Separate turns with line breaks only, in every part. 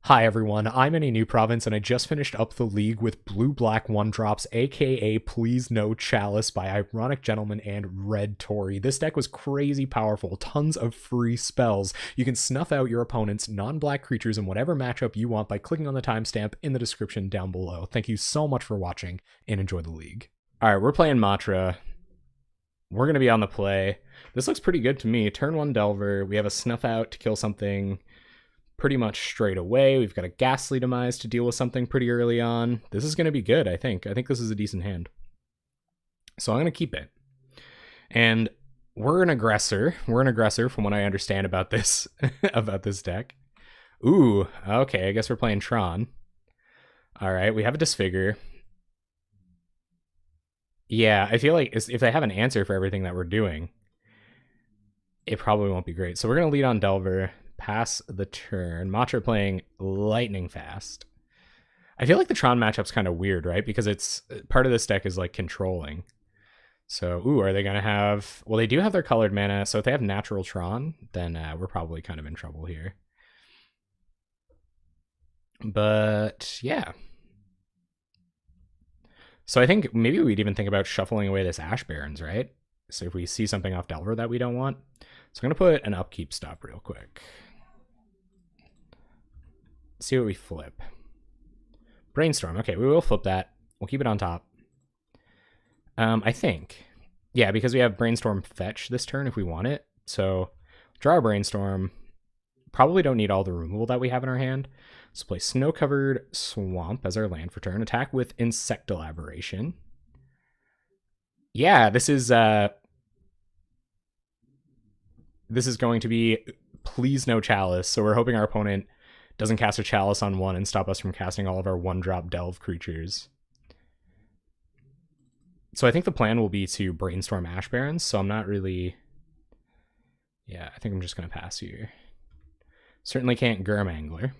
Hi everyone, I'm in a new province and I just finished up the league with blue-black one-drops, aka Please No Chalice by Ironic Gentleman and Red Tory. This deck was crazy powerful, tons of free spells. You can snuff out your opponent's non-black creatures in whatever matchup you want by clicking on the timestamp in the description down below. Thank you so much for watching and enjoy the league. Alright, we're playing Matra. We're going to be on the play. This looks pretty good to me. Turn 1 Delver, we have a snuff out to kill something pretty much straight away. We've got a Ghastly Demise to deal with something pretty early on. This is going to be good, I think. I think this is a decent hand. So I'm going to keep it. And we're an aggressor. We're an aggressor from what I understand about this about this deck. Ooh, okay, I guess we're playing Tron. All right, we have a Disfigure. Yeah, I feel like if they have an answer for everything that we're doing, it probably won't be great. So we're going to lead on Delver. Pass the turn. Matra playing lightning fast. I feel like the Tron matchup's kind of weird, right? Because it's part of this deck is like controlling. So, ooh, are they going to have... Well, they do have their colored mana, so if they have natural Tron, then we're probably kind of in trouble here. But, yeah. So I think maybe we'd even think about shuffling away this Ash Barrens, right? So if we see something off Delver that we don't want. So I'm going to put an upkeep stop real quick. See what we flip. Brainstorm. Okay, we will flip that. We'll keep it on top. I think. Yeah, because we have Brainstorm fetch this turn if we want it. So draw our Brainstorm. Probably don't need all the removal that we have in our hand. So play Snow-Covered Swamp as our land for turn. Attack with Insectal Aberration. Yeah, this is going to be Please No Chalice. So we're hoping our opponent doesn't cast a Chalice on one and stop us from casting all of our one-drop Delve creatures. So I think the plan will be to Brainstorm Ash Barrens, so I'm not really... Yeah, I think I'm just going to pass here. Certainly can't Gurm Angler.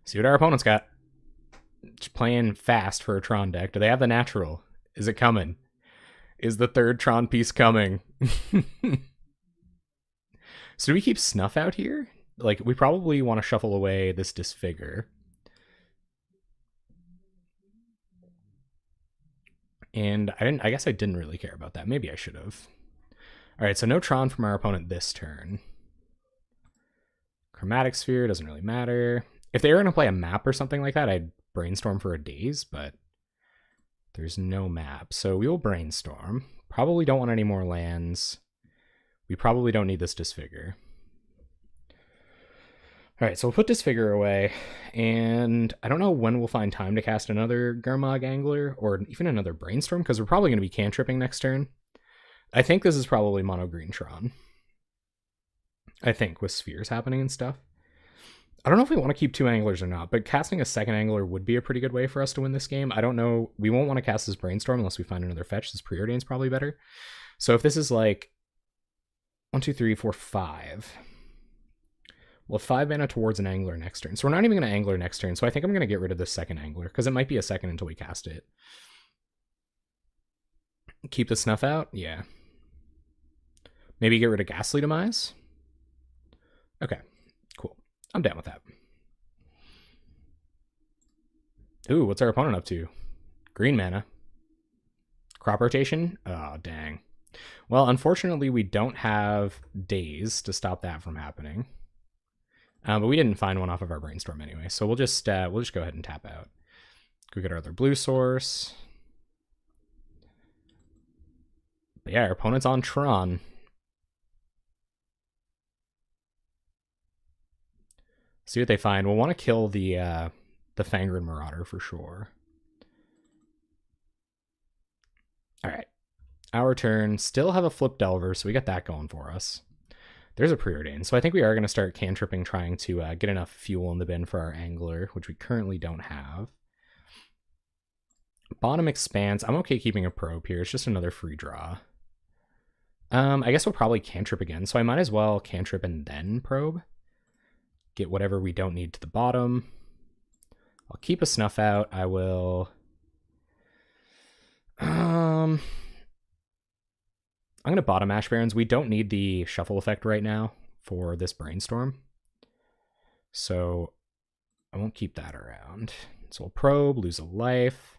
See what our opponent's got. Just playing fast for a Tron deck. Do they have the natural? Is it coming? Is the third Tron piece coming? So do we keep Snuff out here? Like, we probably want to shuffle away this Disfigure. And I guess I didn't really care about that. Maybe I should have. All right, so no Tron from our opponent this turn. Chromatic Sphere doesn't really matter. If they were going to play a map or something like that, I'd Brainstorm for a daze, but there's no map. So we will Brainstorm. Probably don't want any more lands. We probably don't need this Disfigure. All right, so we'll put Disfigure away, and I don't know when we'll find time to cast another Gurmag Angler or even another Brainstorm, because we're probably going to be cantripping next turn. I think this is probably Mono Green Tron. I think, with spheres happening and stuff. I don't know if we want to keep two Anglers or not, but casting a second Angler would be a pretty good way for us to win this game. I don't know. We won't want to cast this Brainstorm unless we find another fetch. This Preordain's probably better. So if this is like 1, 2, 3, 4, 5. We'll have 5 mana towards an Angler next turn. So we're not even going to Angler next turn. So I think I'm going to get rid of this second Angler because it might be a second until we cast it. Keep the Snuff out? Yeah. Maybe get rid of Ghastly Demise? Okay, cool. I'm down with that. Ooh, what's our opponent up to? Green mana. Crop rotation? Oh, dang. Well, unfortunately, we don't have Daze to stop that from happening. But we didn't find one off of our Brainstorm anyway, so we'll just go ahead and tap out. Go get our other blue source. But yeah, our opponent's on Tron. See what they find. We'll want to kill the Fangren Marauder for sure. All right. Our turn. Still have a Flip Delver, so we got that going for us. There's a Preordain. So I think we are going to start cantripping, trying to get enough fuel in the bin for our Angler, which we currently don't have. Bottom Expanse. I'm okay keeping a Probe here. It's just another free draw. I guess we'll probably cantrip again, so I might as well cantrip and then Probe. Get whatever we don't need to the bottom. I'll keep a Snuff out. I will... I'm going to bottom Ash Barrens. We don't need the shuffle effect right now for this Brainstorm. So I won't keep that around. So we'll probe, lose a life.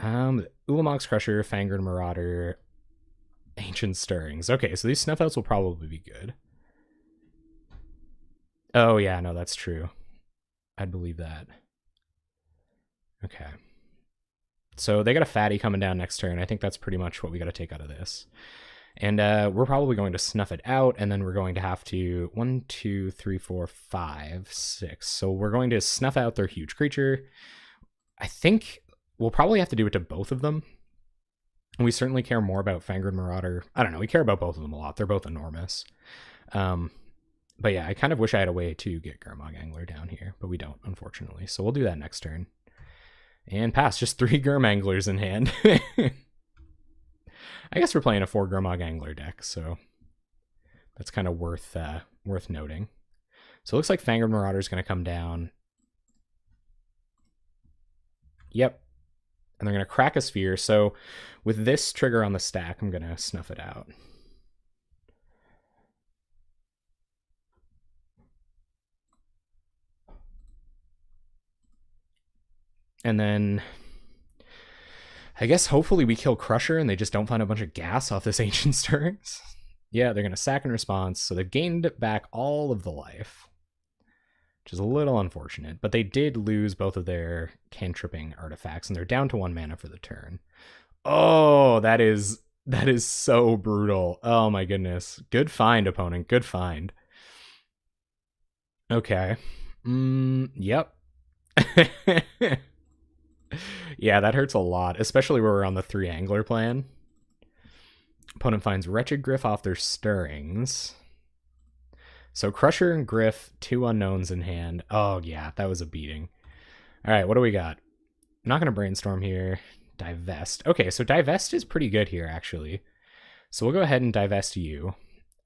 Ulamog's Crusher, Fangren Marauder, Ancient Stirrings. Okay, so these snuff outs will probably be good. Oh yeah, no, that's true. I'd believe that. Okay. So they got a fatty coming down next turn. I think that's pretty much what we got to take out of this. And we're probably going to snuff it out, and then we're going to have to 1, 2, 3, 4, 5, 6. So we're going to snuff out their huge creature. I think we'll probably have to do it to both of them. And we certainly care more about Fangren Marauder. I don't know, we care about both of them a lot. They're both enormous. But yeah, I kind of wish I had a way to get Gurmag Angler down here, but we don't, unfortunately. So we'll do that next turn. And pass, just 3 Gurmanglers in hand. I guess we're playing a 4 Gurmag Angler deck, so that's kind of worth noting. So it looks like Fangren Marauder is going to come down. Yep. And they're going to crack a sphere. So with this trigger on the stack, I'm going to snuff it out. And then I guess hopefully we kill Crusher and they just don't find a bunch of gas off this Ancient Stirrings. Yeah, they're going to sack in response. So they've gained back all of the life, which is a little unfortunate. But they did lose both of their cantripping artifacts, and they're down to 1 mana for the turn. Oh, that is so brutal. Oh my goodness. Good find, opponent. Good find. Okay. Yep. Yeah, that hurts a lot, especially where we're on the 3 Angler plan. Opponent finds Wretched Gryff off their Stirrings. So Crusher and Gryff, 2 unknowns in hand. Oh yeah, that was a beating. All right, what do we got? I'm not going to brainstorm here. Divest. Okay, so Divest is pretty good here, actually. So we'll go ahead and divest you.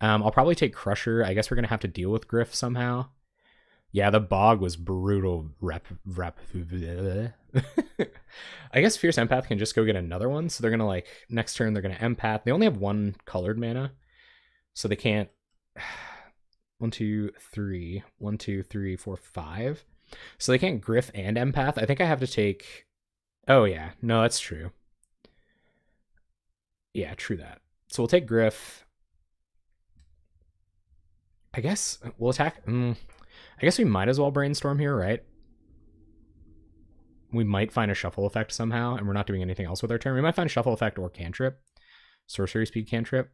I'll probably take Crusher. I guess we're going to have to deal with Gryff somehow. Yeah, the Bog was brutal. I guess Fierce Empath can just go get another one. So they're going to, like, next turn they're going to Empath. They only have 1 colored mana. So they can't... 1, 2, 3. 1, 2, 3, 4, 5. So they can't Gryff and Empath. I think I have to take... Oh, yeah. No, that's true. Yeah, true that. So we'll take Gryff. I guess we'll attack... I guess we might as well brainstorm here, right? We might find a shuffle effect somehow, and we're not doing anything else with our turn. We might find a shuffle effect or cantrip. Sorcery speed cantrip.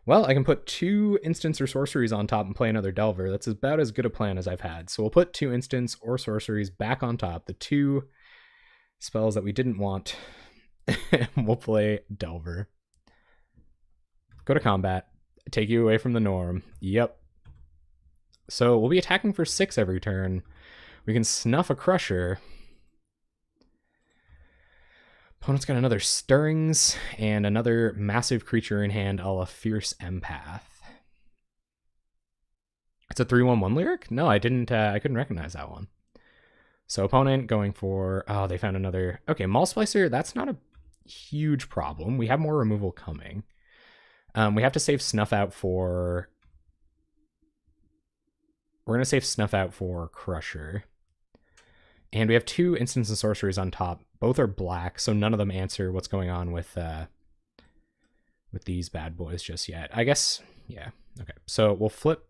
Well, I can put 2 instants or sorceries on top and play another Delver. That's about as good a plan as I've had. So we'll put 2 instants or sorceries back on top. The 2 spells that we didn't want. We'll play Delver. Go to combat. Take you away from the norm. Yep. So we'll be attacking for 6 every turn. We can snuff a Crusher. Opponent's got another Stirrings and another massive creature in hand, a la Fierce Empath. It's a 3/1/1 lyric? No, I didn't. I couldn't recognize that one. So opponent going for... Oh, they found another... Okay, Maul Splicer, that's not a huge problem. We have more removal coming. We have to save Snuff out for... We're going to save Snuff out for Crusher. And we have 2 instants and sorceries on top. Both are black, so none of them answer what's going on with these bad boys just yet. I guess, yeah. Okay, so we'll flip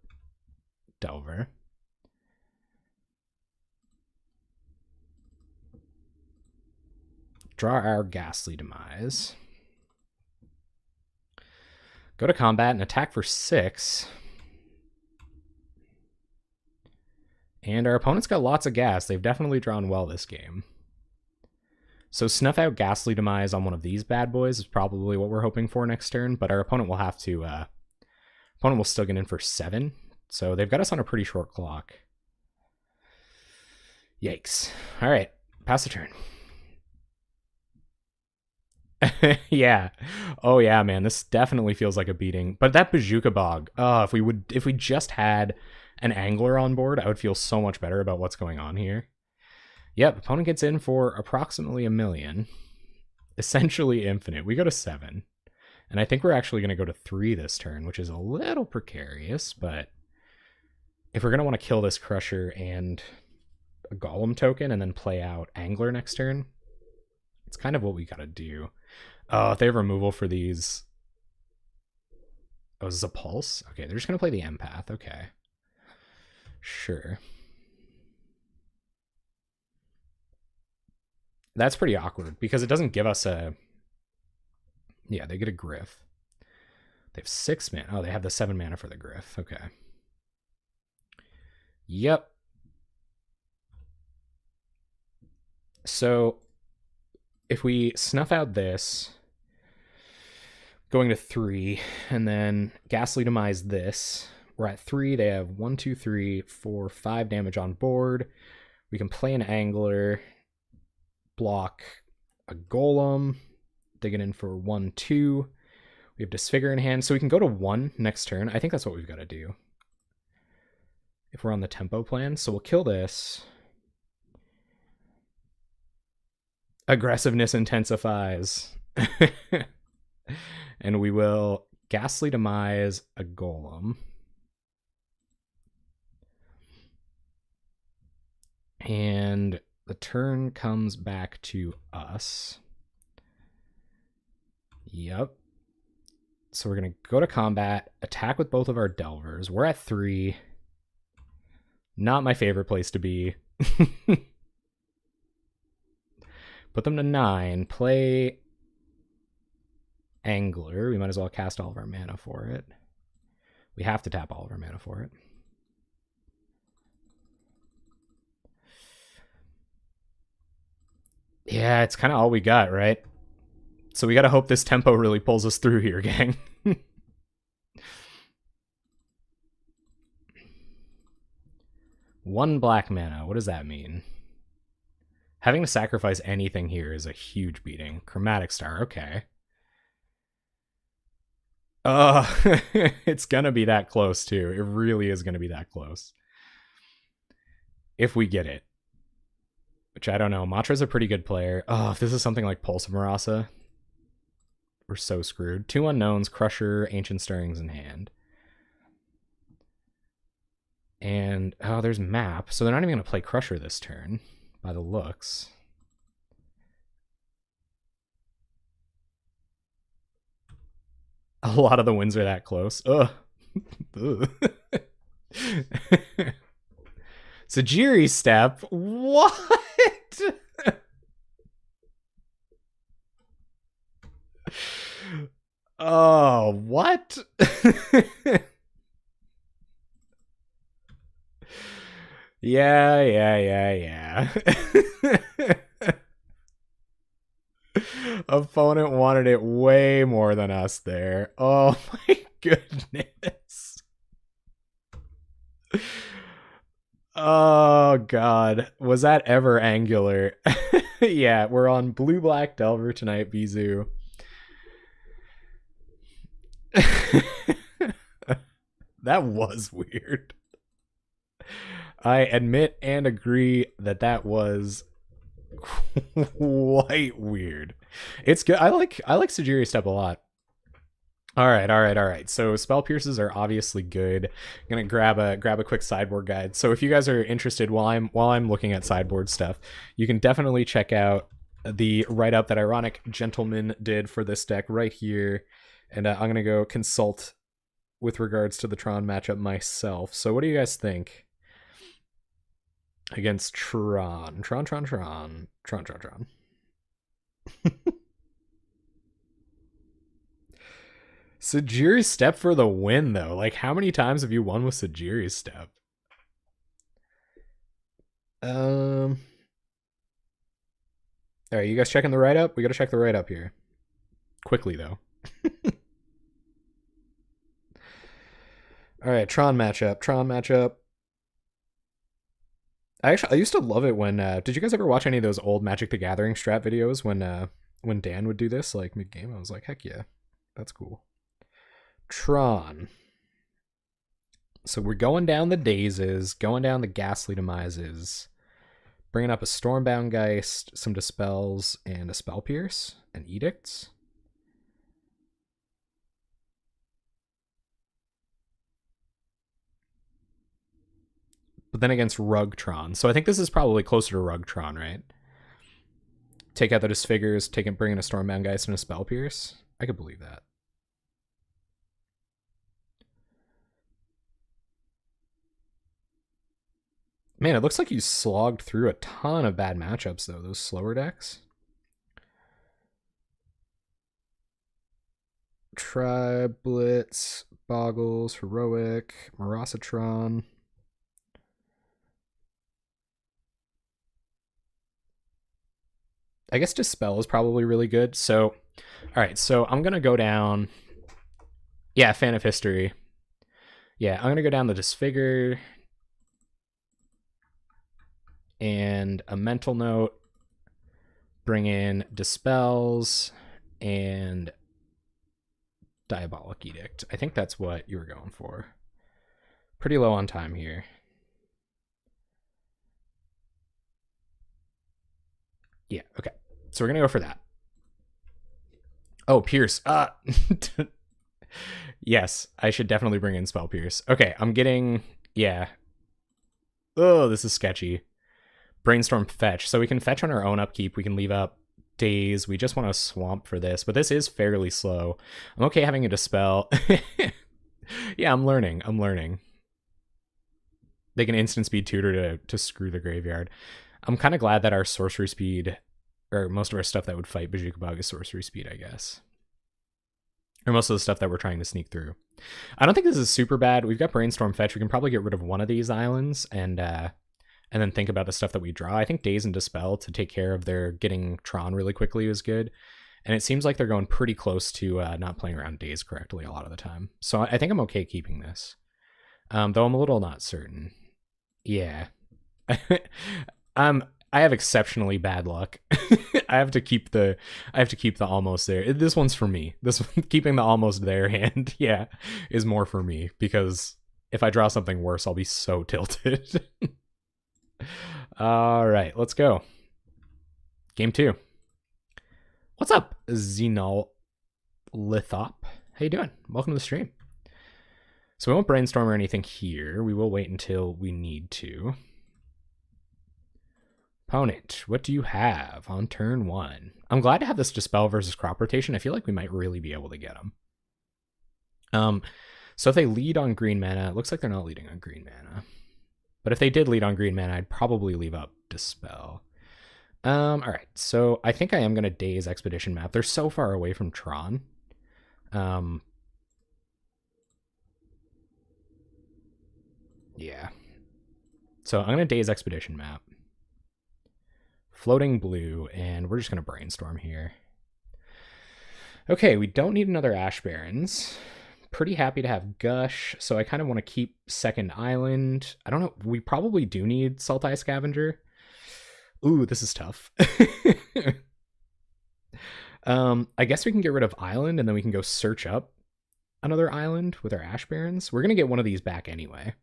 Delver. Draw our Ghastly Demise. Go to combat and attack for 6. And our opponent's got lots of gas. They've definitely drawn well this game. So snuff out Ghastly Demise on one of these bad boys is probably what we're hoping for next turn, but our opponent will have to... opponent will still get in for 7, so they've got us on a pretty short clock. Yikes. All right, pass the turn. Yeah. Oh yeah, man, this definitely feels like a beating. But that Bazooka Bog, if we just had an Angler on board, I would feel so much better about what's going on here. Yep, opponent gets in for approximately 1 million. Essentially infinite. We go to 7. And I think we're actually going to go to 3 this turn, which is a little precarious, but if we're going to want to kill this Crusher and a Golem token and then play out Angler next turn, it's kind of what we got to do. If they have removal for these... Oh, is this a Pulse? Okay, they're just going to play the Empath. Okay. Sure. That's pretty awkward because it doesn't give us a... Yeah, they get a Griff. They have 6 mana. Oh, they have the 7 mana for the Griff. Okay. Yep. So if we snuff out this, going to 3, and then Ghastly Demise this, we're at 3. They have 1, 2, 3, 4, 5 damage on board. We can play an Angler, block a Golem, dig it in for 1, 2. We have Disfigure in hand, so we can go to 1 next turn. I think that's what we've got to do if we're on the tempo plan. So we'll kill this. Aggressiveness intensifies. And we will Ghastly Demise a Golem. And the turn comes back to us. Yep. So we're going to go to combat, attack with both of our Delvers. We're at 3. Not my favorite place to be. Put them to 9. Play Angler. We might as well cast all of our mana for it. We have to tap all of our mana for it. Yeah, it's kind of all we got, right? So we got to hope this tempo really pulls us through here, gang. 1 black mana. What does that mean? Having to sacrifice anything here is a huge beating. Chromatic Star. Okay. It's going to be that close, too. It really is going to be that close. If we get it. Which I don't know. Matra's a pretty good player. If this is something like Pulse of Marasa, we're so screwed. 2 unknowns, Crusher, Ancient Stirrings in hand. And, there's Map. So they're not even going to play Crusher this turn, by the looks. A lot of the wins are that close. Ugh. Sajiri Step? What? Oh, what? Yeah. Opponent wanted it way more than us there. Oh my goodness. Oh god. Was that ever angular? Yeah, we're on blue-black Delver tonight, Bizu. That was weird. I admit and agree that that was quite weird. It's good. I like Sajiri Step a lot. All right. So Spell Pierces are obviously good. I'm gonna grab a quick sideboard guide. So if you guys are interested, while I'm looking at sideboard stuff, you can definitely check out the write-up that Ironic Gentleman did for this deck right here. And I'm gonna go consult with regards to the Tron matchup myself. So what do you guys think against Tron? Tron. Sajiri Step for the win, though. Like, how many times have you won with Sajiri Step? All right, you guys checking the write-up? We gotta check the write-up here. Quickly, though. All right, Tron matchup. I used to love it when did you guys ever watch any of those old Magic the Gathering strat videos when Dan would do this like mid-game? I was like, heck yeah, that's cool. Tron. So we're going down the Dazes, going down the Ghastly Demises, bringing up a Stormbound Geist, some Dispels, and a Spell Pierce, and Edicts. but then against Rugtron. So I think this is probably closer to Rugtron, right? Take out the Disfigures, bring in a Stormbound Geist and a Spell Pierce. I could believe that. Man, it looks like you slogged through a ton of bad matchups, though, those slower decks. Tri-Blitz, Boggles, Heroic, Marasatron. I guess Dispel is probably really good. So, all right, so I'm going to go down... Yeah, Fan of History. Yeah, I'm going to go down the Disfigure... and a Mental Note, bring in Dispels, and Diabolic Edict. I think that's what you were going for. Pretty low on time here. Yeah, okay. So we're going to go for that. Oh, Pierce. Yes, I should definitely bring in Spell Pierce. Okay, I'm getting... Yeah. Oh, this is sketchy. Brainstorm Fetch. So we can fetch on our own upkeep. We can leave up Daze. We just want to swamp for this, but this is fairly slow. I'm okay having a Dispel. Yeah, I'm learning. They can instant speed tutor to screw the graveyard. I'm kind of glad that our sorcery speed, or most of our stuff that would fight Bojuka Bog is sorcery speed, I guess. Or most of the stuff that we're trying to sneak through. I don't think this is super bad. We've got Brainstorm Fetch. We can probably get rid of one of these islands and then think about the stuff that we draw. I think Daze and Dispel to take care of their getting Tron really quickly is good. And it seems like they're going pretty close to not playing around Daze correctly a lot of the time. So I think I'm okay keeping this. Though I'm a little not certain. Yeah. I have exceptionally bad luck. I have to keep the almost there. This one's for me. This one, keeping the almost there hand, yeah, is more for me, because if I draw something worse, I'll be so tilted. All right, let's go. Game 2. What's up, Xenol Lithop? How you doing? Welcome to the stream. So we won't brainstorm or anything here. We will wait until we need to. Opponent, what do you have on turn 1? I'm glad to have this Dispel versus Crop Rotation. I feel like we might really be able to get them. So if they lead on green mana, it looks like they're not leading on green mana. But if they did lead on green mana, I'd probably leave up Dispel. All right, so I think I am going to Daze Expedition Map. They're so far away from Tron. Yeah. So I'm going to Daze Expedition Map. Floating blue, and we're just going to brainstorm here. Okay, we don't need another Ash Barrens. Pretty happy to have Gush, so I kind of want to keep second island. I don't know, we probably do need Sultai Scavenger. Ooh, this is tough. I guess we can get rid of island, and then we can go search up another island with our Ash Barrens. We're going to get one of these back anyway.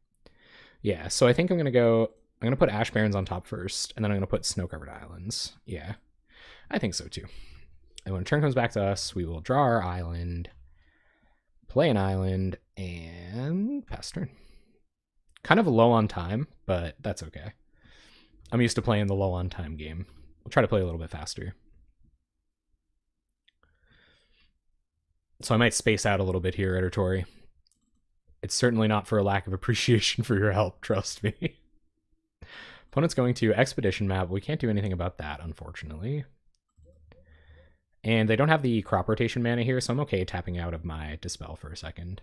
Yeah, so I think I'm going to put Ash Barrens on top first, and then I'm going to put Snow-Covered Islands. Yeah, I think so too. And when turn comes back to us, we will draw our island, play an island, and pass turn. Kind of low on time, but that's okay. I'm used to playing the low on time game. We'll try to play a little bit faster. So I might space out a little bit here, Editori. It's certainly not for a lack of appreciation for your help, trust me. Opponent's going to Expedition Map. We can't do anything about that, unfortunately. And they don't have the Crop Rotation mana here, so I'm okay tapping out of my Dispel for a second.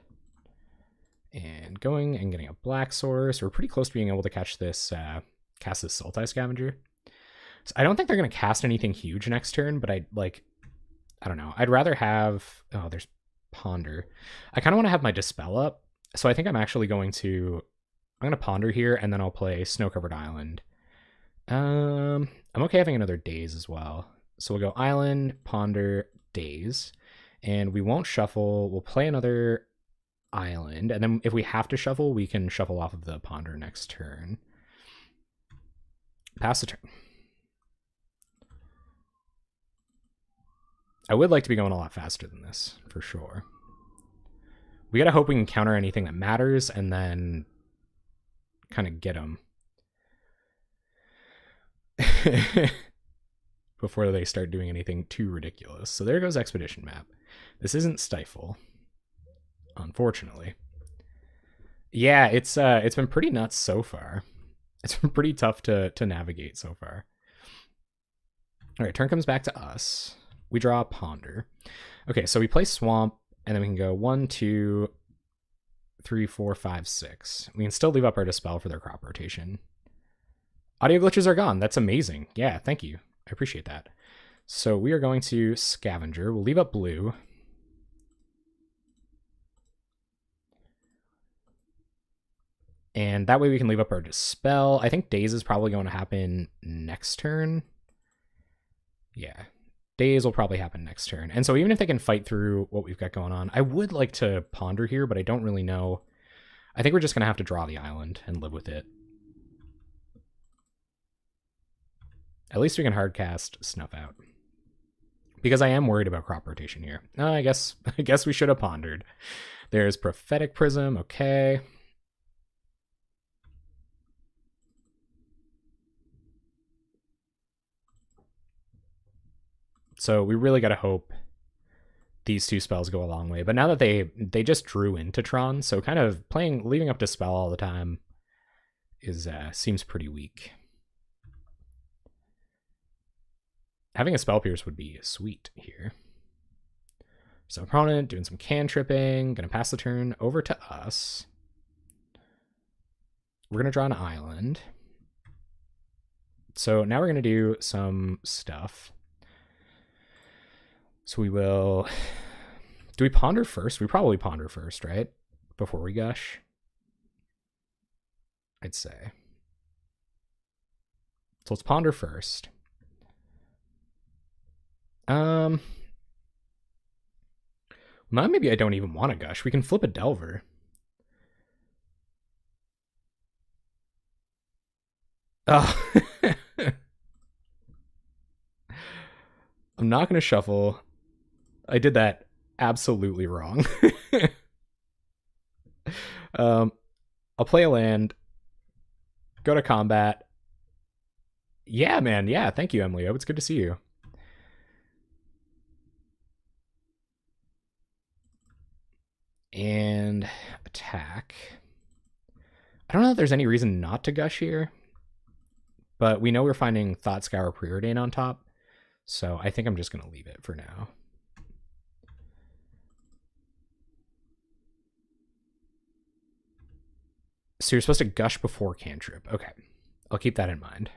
And going and getting a Black Source. We're pretty close to being able to catch this, cast this Sultai Scavenger. So I don't think they're going to cast anything huge next turn, but I don't know. I'd rather have... Oh, there's Ponder. I kind of want to have my Dispel up, so I think I'm actually going to... I'm going to Ponder here, and then I'll play Snow-Covered Island. I'm okay having another Daze as well. So we'll go Island, Ponder, Daze. And we won't shuffle. We'll play another Island. And then if we have to shuffle, we can shuffle off of the Ponder next turn. Pass the turn. I would like to be going a lot faster than this, for sure. We gotta hope we can counter anything that matters, and then kind of get them. before they start doing anything too ridiculous. So there goes Expedition Map. This isn't Stifle, unfortunately. Yeah, it's been pretty nuts so far. It's been pretty tough to navigate so far. All right, turn comes back to us. We draw a Ponder. Okay, so we play Swamp, and then we can go 1, 2, 3, 4, 5, 6. We can still leave up our Dispel for their crop rotation. Audio glitches are gone. That's amazing. Yeah, thank you. I appreciate that. So we are going to Scavenger. We'll leave up blue. And that way we can leave up our Dispel. I think Daze is probably going to happen next turn. Yeah, Daze will probably happen next turn. And so even if they can fight through what we've got going on, I would like to Ponder here, but I don't really know. I think we're just going to have to draw the island and live with it. At least we can hardcast Snuff Out. Because I am worried about crop rotation here. I guess we should have pondered. There's Prophetic Prism, okay. So we really got to hope these two spells go a long way. But now that they just drew into Tron, so kind of leaving up Dispel all the time is seems pretty weak. Having a Spell Pierce would be sweet here. So opponent doing some cantripping, gonna pass the turn over to us. We're gonna draw an island. So now we're gonna do some stuff. So we will... Do we ponder first? We probably ponder first, right? Before we gush. I'd say. So let's ponder first. Well, maybe I don't even want to gush. We can flip a Delver. Oh. I'm not going to shuffle. I did that absolutely wrong. I'll play a land. Go to combat. Yeah, man. Yeah, thank you, Emilio. It's good to see you. And attack. I don't know if there's any reason not to gush here, but we know we're finding Thought Scour Preordain on top, so I think I'm just going to leave it for now. So you're supposed to gush before cantrip. Okay, I'll keep that in mind.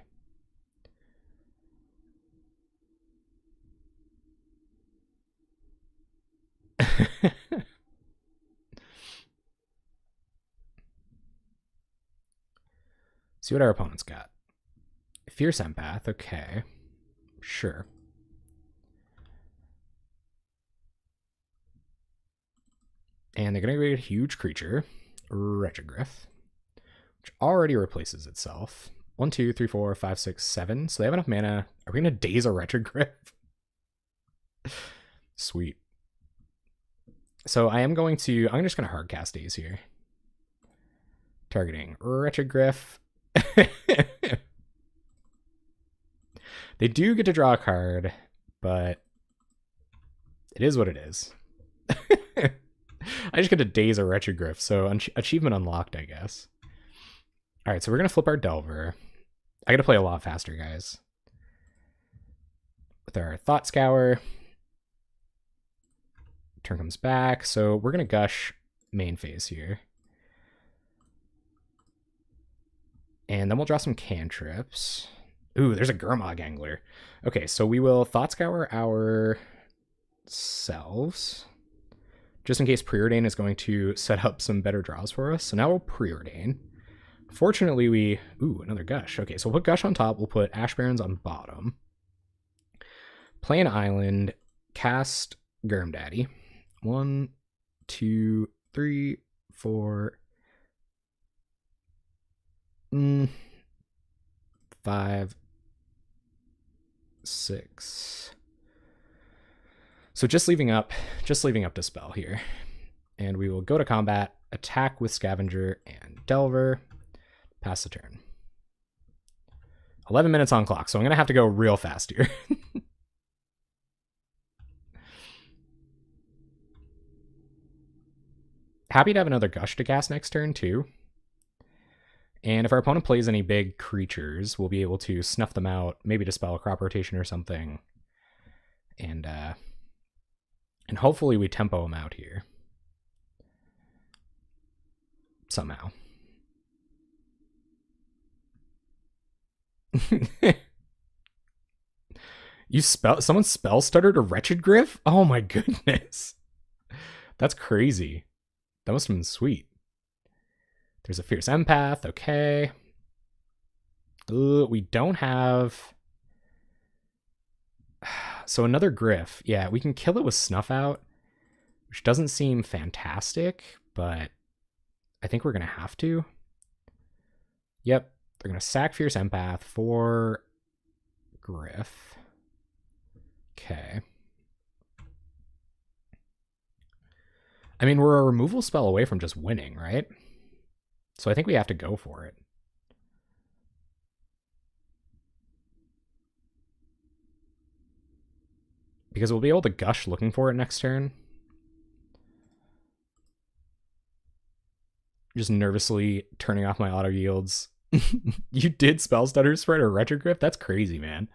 See what our opponent's got. Fierce Empath, okay. Sure. And they're going to create a huge creature, Retrogryph, which already replaces itself. 1, 2, 3, 4, 5, 6, 7. So they have enough mana. Are we going to Daze a Retrogryph? Sweet. So I'm just going to hardcast Daze here. Targeting Retrogryph. They do get to draw a card, but it is what it is. I just get to Daze a Retrogryph, so achievement unlocked, I guess. All right, so we're going to flip our Delver. I got to play a lot faster, guys. With our Thought Scour. Turn comes back, so we're going to gush main phase here. And then we'll draw some cantrips. Ooh, there's a Gurmag Angler. Okay, so we will Thought Scour ourselves, just in case Preordain is going to set up some better draws for us. So now we'll Preordain. Fortunately, ooh, another Gush. Okay, so we'll put Gush on top. We'll put Ash Barrens on bottom. Play an island. Cast Gurm Daddy. 1, 2, 3, 4... 5, 6. So just leaving up Dispel here. And we will go to combat, attack with Scavenger and Delver, pass the turn. 11 minutes on clock, so I'm going to have to go real fast here. Happy to have another Gush to cast next turn, too. And if our opponent plays any big creatures, we'll be able to snuff them out, maybe dispel a crop rotation or something. And hopefully we tempo them out here. Somehow. Someone spell stuttered a Wretched Griff? Oh my goodness. That's crazy. That must have been sweet. There's a Fierce Empath, okay. Ooh, we don't have... So another Griff. Yeah, we can kill it with Snuff Out, which doesn't seem fantastic, but I think we're going to have to. Yep, they're going to sack Fierce Empath for Griff. Okay. I mean, we're a removal spell away from just winning, right? So I think we have to go for it. Because we'll be able to Gush looking for it next turn. Just nervously turning off my auto yields. You did Spell Stutter Spread or Wretched Griff? That's crazy, man.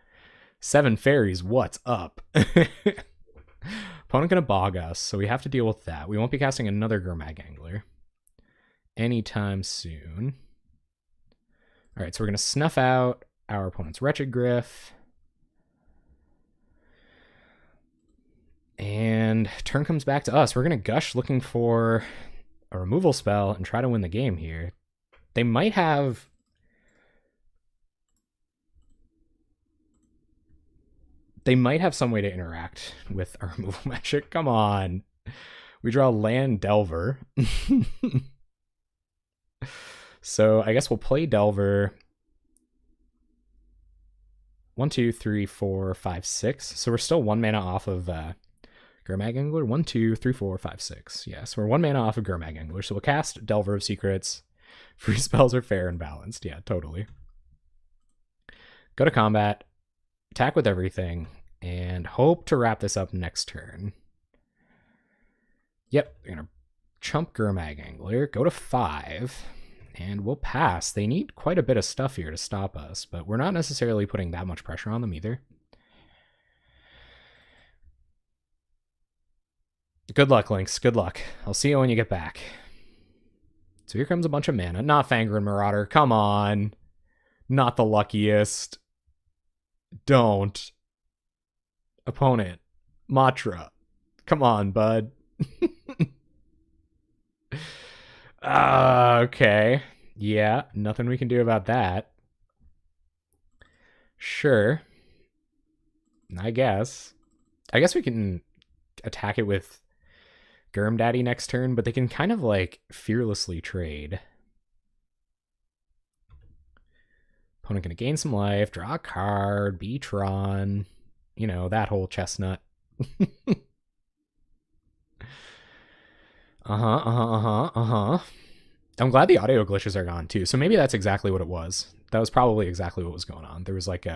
7 fairies, what's up? Opponent gonna bog us, so we have to deal with that. We won't be casting another Gurmag Angler anytime soon. Alright, so we're gonna snuff out our opponent's Wretched Griff. And turn comes back to us. We're gonna Gush looking for a removal spell and try to win the game here. They might have... They might have some way to interact with our removal magic. Come on. We draw Land Delver. So I guess we'll play Delver. 1, 2, 3, 4, 5, 6. So we're still 1 mana off of Gurmag Angler. 1, 2, 3, 4, 5, 6. Yeah, so we're 1 mana off of Gurmag Angler. So we'll cast Delver of Secrets. Free spells are fair and balanced. Yeah, totally. Go to combat. Attack with everything. And hope to wrap this up next turn. Yep, we're going to chump Gurmag Angler. Go to 5. And we'll pass. They need quite a bit of stuff here to stop us, but we're not necessarily putting that much pressure on them either. Good luck, Lynx. Good luck. I'll see you when you get back. So here comes a bunch of mana. Not Fangren Marauder. Come on. Not the luckiest. Don't. Opponent. Matra. Come on, bud. Okay. Yeah, nothing we can do about that. Sure. I guess. I guess we can attack it with Gurm Daddy next turn, but they can kind of like fearlessly trade. Opponent gonna gain some life, draw a card, B-Tron, you know, that whole chestnut. I'm glad the audio glitches are gone too. So maybe that's exactly what it was. That was probably exactly what was going on. There was like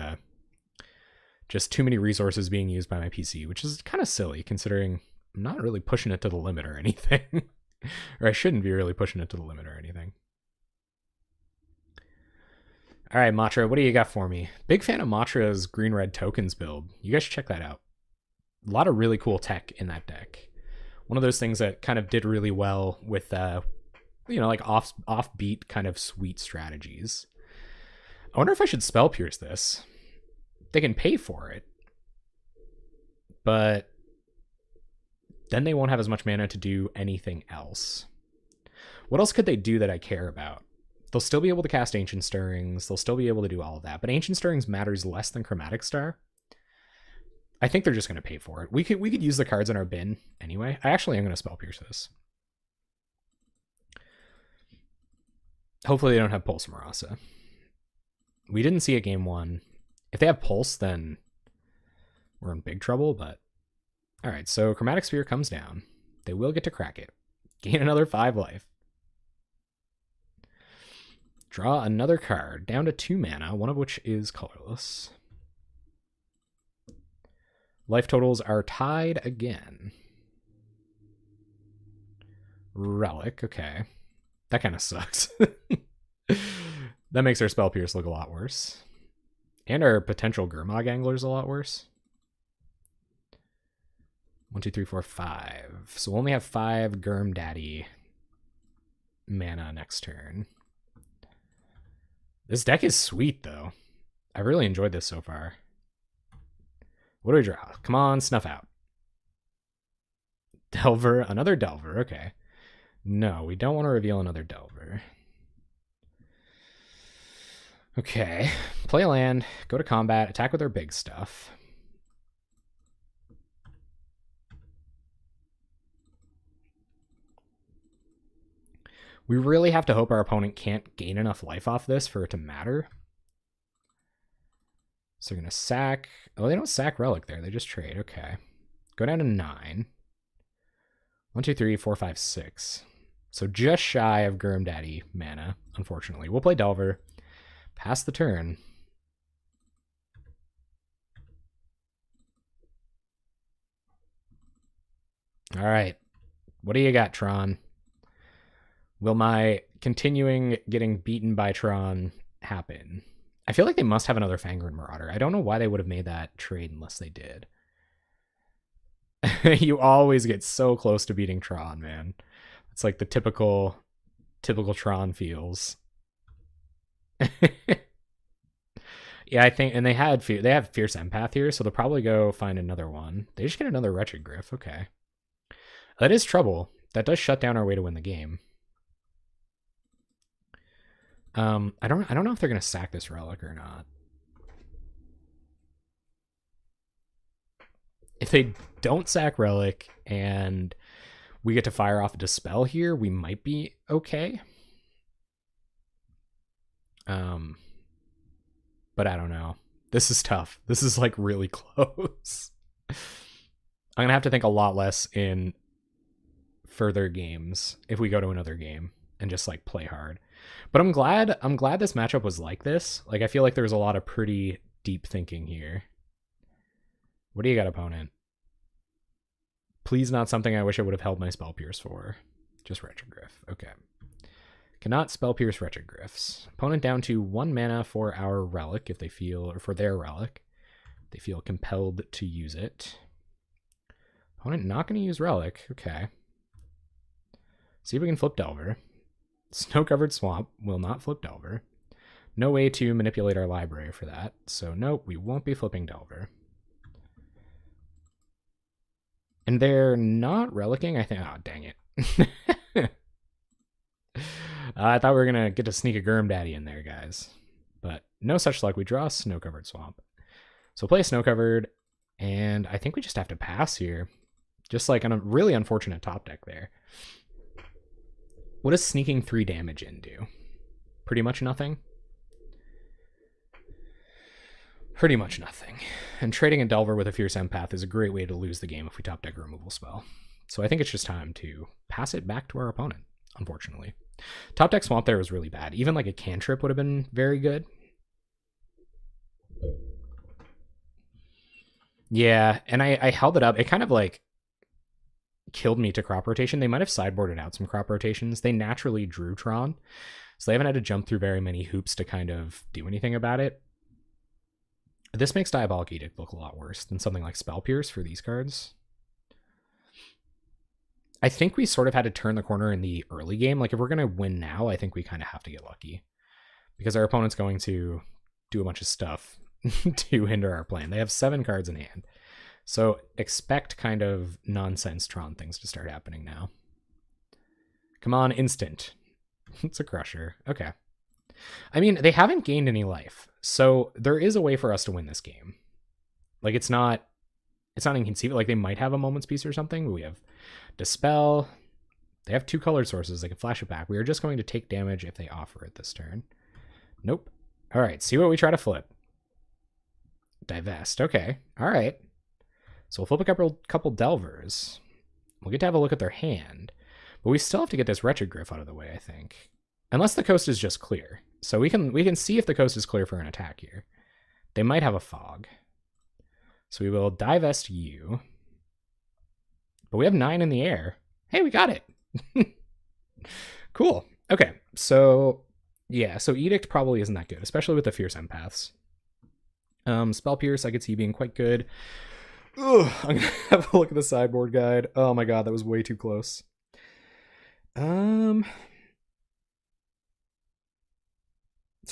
just too many resources being used by my PC, which is kind of silly considering I'm not really pushing it to the limit or anything. Or I shouldn't be really pushing it to the limit or anything. All right, Matra, what do you got for me? Big fan of Matra's green-red tokens build. You guys should check that out. A lot of really cool tech in that deck. One of those things that kind of did really well with, you know, like offbeat kind of sweet strategies. I wonder if I should Spell Pierce this. They can pay for it, but then they won't have as much mana to do anything else. What else could they do that I care about? They'll still be able to cast Ancient Stirrings. They'll still be able to do all of that, but Ancient Stirrings matters less than Chromatic Star. I think they're just going to pay for it. We could use the cards in our bin anyway. I actually am going to Spell Pierce this. Hopefully they don't have Pulse Marasa. We didn't see it game 1. If they have Pulse, then we're in big trouble, but... Alright, so Chromatic Sphere comes down. They will get to crack it. Gain another 5 life. Draw another card, down to 2 mana, one of which is colorless. Life totals are tied again. Relic, okay. That kind of sucks. That makes our Spell Pierce look a lot worse. And our potential Gurmag Angler's a lot worse. 1, 2, 3, 4, 5. So we'll only have 5 Gurm Daddy mana next turn. This deck is sweet, though. I really enjoyed this so far. What do we draw? Come on, Snuff Out. Delver. Another Delver. Okay. No, we don't want to reveal another Delver. Okay. Play a land. Go to combat. Attack with our big stuff. We really have to hope our opponent can't gain enough life off this for it to matter. So we're going to sack... Oh, they don't sack Relic there. They just trade. Okay. Go down to 9. 1, 2, 3, 4, 5, 6. So just shy of Gurm Daddy mana, unfortunately. We'll play Delver. Pass the turn. All right. What do you got, Tron? Will my continuing getting beaten by Tron happen? I feel like they must have another Fangren Marauder. I don't know why they would have made that trade unless they did. You always get so close to beating Tron, man. It's like the typical Tron feels. Yeah, I think, and they have Fierce Empath here, so they'll probably go find another one. They just get another Wretched Gryff. Okay, that is trouble. That does shut down our way to win the game. I don't know if they're gonna sack this Relic or not. If they don't sack Relic and we get to fire off a Dispel here, we might be okay. But I don't know. This is tough. This is like really close. I'm gonna have to think a lot less in further games if we go to another game and just like play hard. But I'm glad this matchup was like this. Like I feel like there was a lot of pretty deep thinking here. What do you got, opponent? Please not something I wish I would have held my Spell Pierce for. Just Wretched Gryff. Okay. Cannot Spell Pierce Wretched Gryffs. Opponent down to 1 mana for our Relic if they feel, or for their Relic. They feel compelled to use it. Opponent not going to use Relic. Okay. See if we can flip Delver. Snow-covered Swamp will not flip Delver. No way to manipulate our library for that. So nope, we won't be flipping Delver. And they're not relicking, I think. Oh, dang it. I thought we were going to get to sneak a Gurm Daddy in there, guys. But no such luck. We draw a Snow-covered Swamp. So play Snow-covered, and I think we just have to pass here. Just like on a really unfortunate top deck there. What does sneaking 3 damage in do? Pretty much nothing? Pretty much nothing. And trading a Delver with a Fierce Empath is a great way to lose the game if we top deck a removal spell. So I think it's just time to pass it back to our opponent, unfortunately. Top deck Swamp there was really bad. Even like a cantrip would have been very good. Yeah, and I held it up. It kind of like killed me to crop rotation. They might have sideboarded out some crop rotations. They naturally drew Tron, so they haven't had to jump through very many hoops to kind of do anything about it. This makes Diabolic Edict look a lot worse than something like Spell Pierce for these cards. I think we sort of had to turn the corner in the early game. Like if we're going to win now, I think we kind of have to get lucky because our opponent's going to do a bunch of stuff to hinder our plan. They have 7 cards in hand. So expect kind of nonsense Tron things to start happening now. Come on, instant. It's a Crusher. Okay. I mean, they haven't gained any life. So there is a way for us to win this game. Like it's not inconceivable. Like they might have a Moment's Peace or something, but we have Dispel. They have 2 colored sources. They can flash it back. We are just going to take damage if they offer it this turn. Nope. All right, see what we try to flip. Divest. Okay. All right. So we'll flip a couple Delvers. We'll get to have a look at their hand. But we still have to get this Wretched Gryff out of the way, I think. Unless the coast is just clear. So we can see if the coast is clear for an attack here. They might have a fog. So we will divest you. But we have 9 in the air. Hey, we got it. Cool. Okay, so yeah, so Edict probably isn't that good, especially with the Fierce Empaths. Spell Pierce I could see being quite good. Ugh, I'm gonna have a look at the sideboard guide. Oh my god, that was way too close. So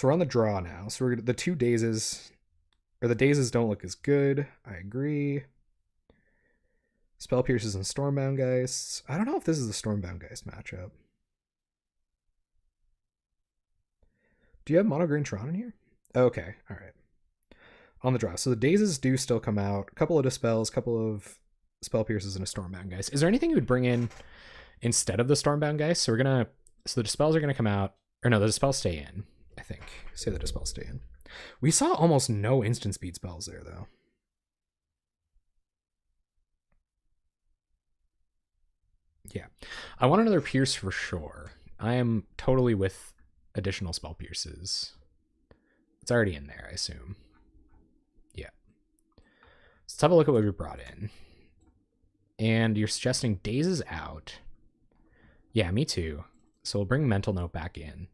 we're on the draw now. So the 2 dazes, or the dazes don't look as good. I agree. Spell Pierces and Stormbound Geist. I don't know if this is the Stormbound Geist matchup. Do you have Mono Green Tron in here? Okay, all right. On the draw. So the dazes do still come out. A couple of Dispels, a couple of Spell Pierces, and a Stormbound Geist. Is there anything you would bring in instead of the Stormbound Geist? So the Dispels are gonna come out. Or no, the Dispels stay in, I think. Say the Dispels stay in. We saw almost no instant speed spells there, though. Yeah. I want another Pierce for sure. I am totally with additional Spell Pierces. It's already in there, I assume. Yeah. Let's have a look at what we brought in. And you're suggesting Dazes out. Yeah, me too. So we'll bring Mental Note back in.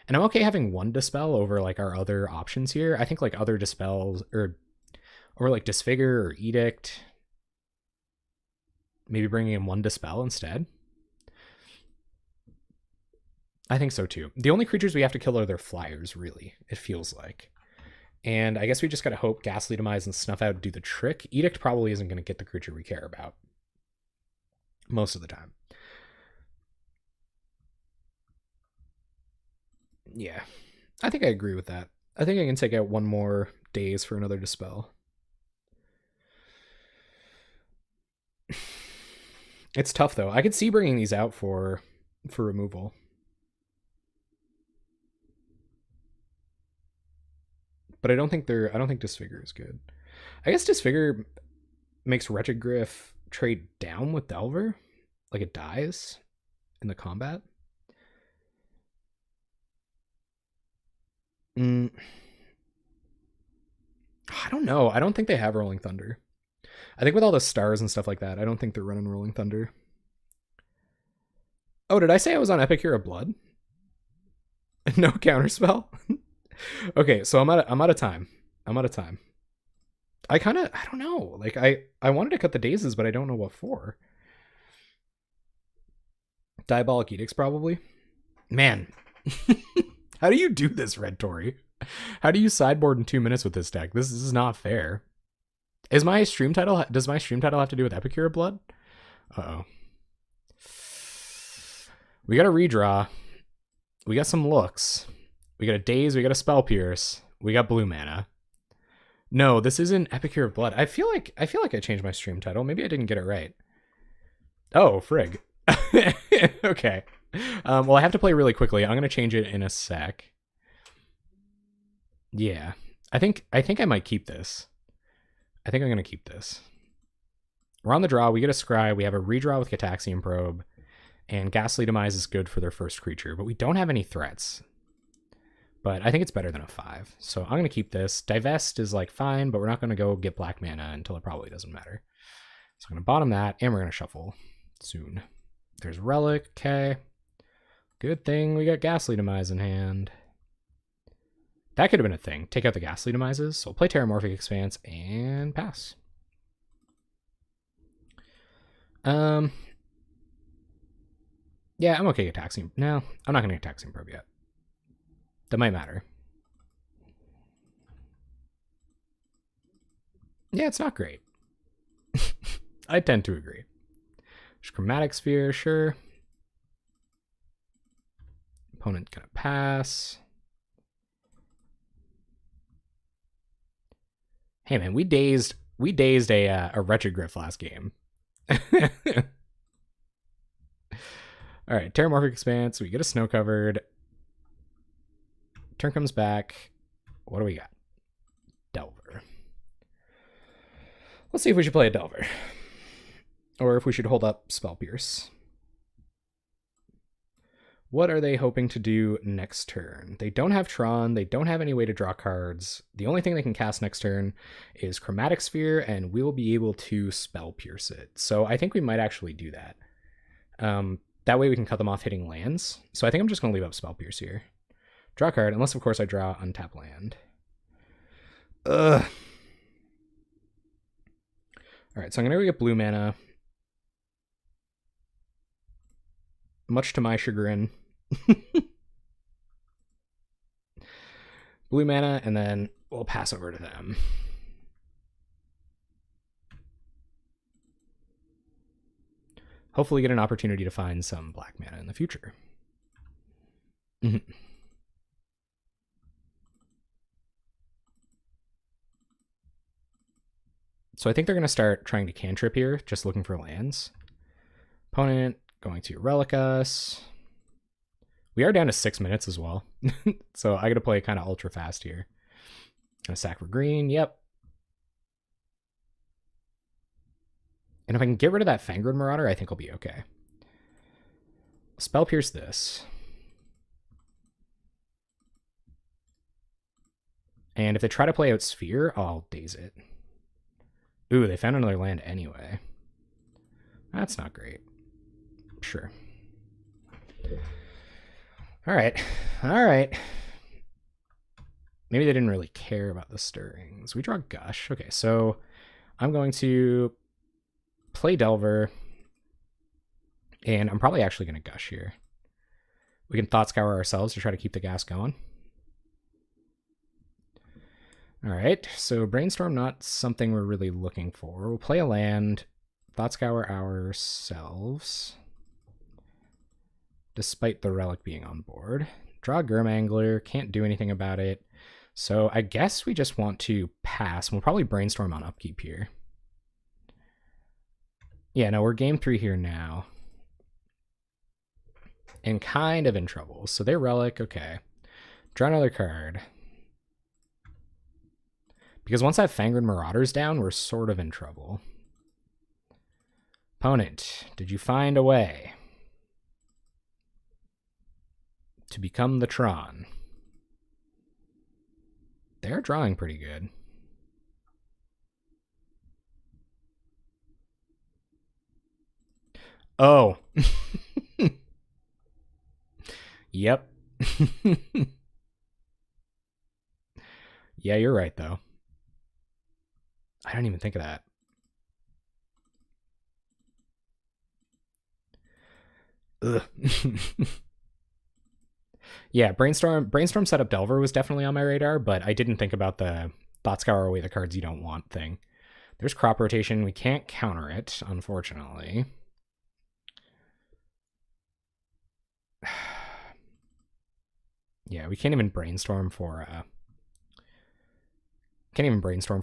And I'm okay having 1 Dispel over like our other options here. I think like other Dispels or like Disfigure or Edict. Maybe bringing in 1 Dispel instead. I think so too. The only creatures we have to kill are their flyers, really, it feels like. And I guess we just gotta hope Ghastly Demise and Snuff Out do the trick. Edict probably isn't gonna get the creature we care about. Most of the time. Yeah. I think I agree with that. I think I can take out 1 more Daze for another Dispel. It's tough though. I could see bringing these out for removal. But I don't think Disfigure is good. I guess Disfigure makes Wretched Griff trade down with Delver. Like it dies in the combat. I don't know. I don't think they have Rolling Thunder. I think with all the stars and stuff like that, I don't think they're running Rolling Thunder. Oh, did I say I was on Epic Hero Blood? No counterspell? Okay, so I'm out of time. I don't know. Like I wanted to cut the dazes, but I don't know what for. Diabolic Edicts probably. Man. How do you do this, Red Tory? How do you sideboard in 2 minutes with this deck? This is not fair. Does my stream title have to do with Epic Hero Blood? Uh-oh. We got a redraw. We got some looks. We got a Daze, we got a Spell Pierce. We got blue mana. No, this isn't Epic Hero Blood. I feel like I changed my stream title. Maybe I didn't get it right. Oh, frig. Okay. Well, I have to play really quickly. I'm gonna change it in a sec. Yeah. I think I might keep this. I think I'm gonna keep this. We're on the draw. We get a scry. We have a redraw with Cataxian Probe. And Ghastly Demise is good for their first creature, but we don't have any threats. But I think it's better than a 5. So I'm going to keep this. Divest is like fine, but we're not going to go get black mana until it probably doesn't matter. So I'm going to bottom that, and we're going to shuffle soon. There's Relic, okay. Good thing we got Ghastly Demise in hand. That could have been a thing. Take out the Ghastly Demises. So we'll play Terramorphic Expanse and pass. Yeah, I'm okay attacking. No, I'm not going to attack Probe yet. That might matter. Yeah, it's not great. I tend to agree. There's Chromatic Sphere, sure. Opponent gonna pass. Hey man, we dazed a Wretched Griff last game. All right, Terramorphic Expanse. We get a Snow Covered. Turn comes back. What do we got? Delver. Let's see if we should play a Delver. Or if we should hold up Spell Pierce. What are they hoping to do next turn? They don't have Tron. They don't have any way to draw cards. The only thing they can cast next turn is Chromatic Sphere, and we'll be able to Spell Pierce it. So I think we might actually do that. That way we can cut them off hitting lands. So I think I'm just going to leave up Spell Pierce here. Draw a card, unless, of course, I draw untap land. Ugh. All right, so I'm going to go get blue mana. Much to my chagrin. Blue mana, and then we'll pass over to them. Hopefully get an opportunity to find some black mana in the future. So I think they're going to start trying to cantrip here, just looking for lands. Opponent going to Relic us. We are down to 6 minutes as well. So I got to play kind of ultra fast here. Gonna sack for green. Yep. And if I can get rid of that Fangren Marauder, I think I'll be okay. Spell Pierce this. And if they try to play out Sphere, I'll daze it. Ooh, they found another land anyway. That's not great. Sure. All right. Maybe they didn't really care about the stirrings. We draw Gush. Okay, so I'm going to play Delver, and I'm probably actually going to Gush here. We can Thought Scour ourselves to try to keep the gas going. All right, so Brainstorm, not something we're really looking for. We'll play a land, Thought Scour ourselves, despite the Relic being on board. Draw Gurmangler, can't do anything about it. So I guess we just want to pass. We'll probably Brainstorm on upkeep here. Yeah, no, we're game 3 here now. And kind of in trouble. So they're Relic, okay. Draw another card. Because once that Fangren Marauder's down, we're sort of in trouble. Opponent, did you find a way to become the Tron? They're drawing pretty good. Oh. Yep. Yeah, you're right, though. I don't even think of that. Ugh. Yeah, Brainstorm setup Delver was definitely on my radar, but I didn't think about the Thought Scour away the cards you don't want thing. There's Crop Rotation. We can't counter it, unfortunately. Yeah, we can't even Brainstorm for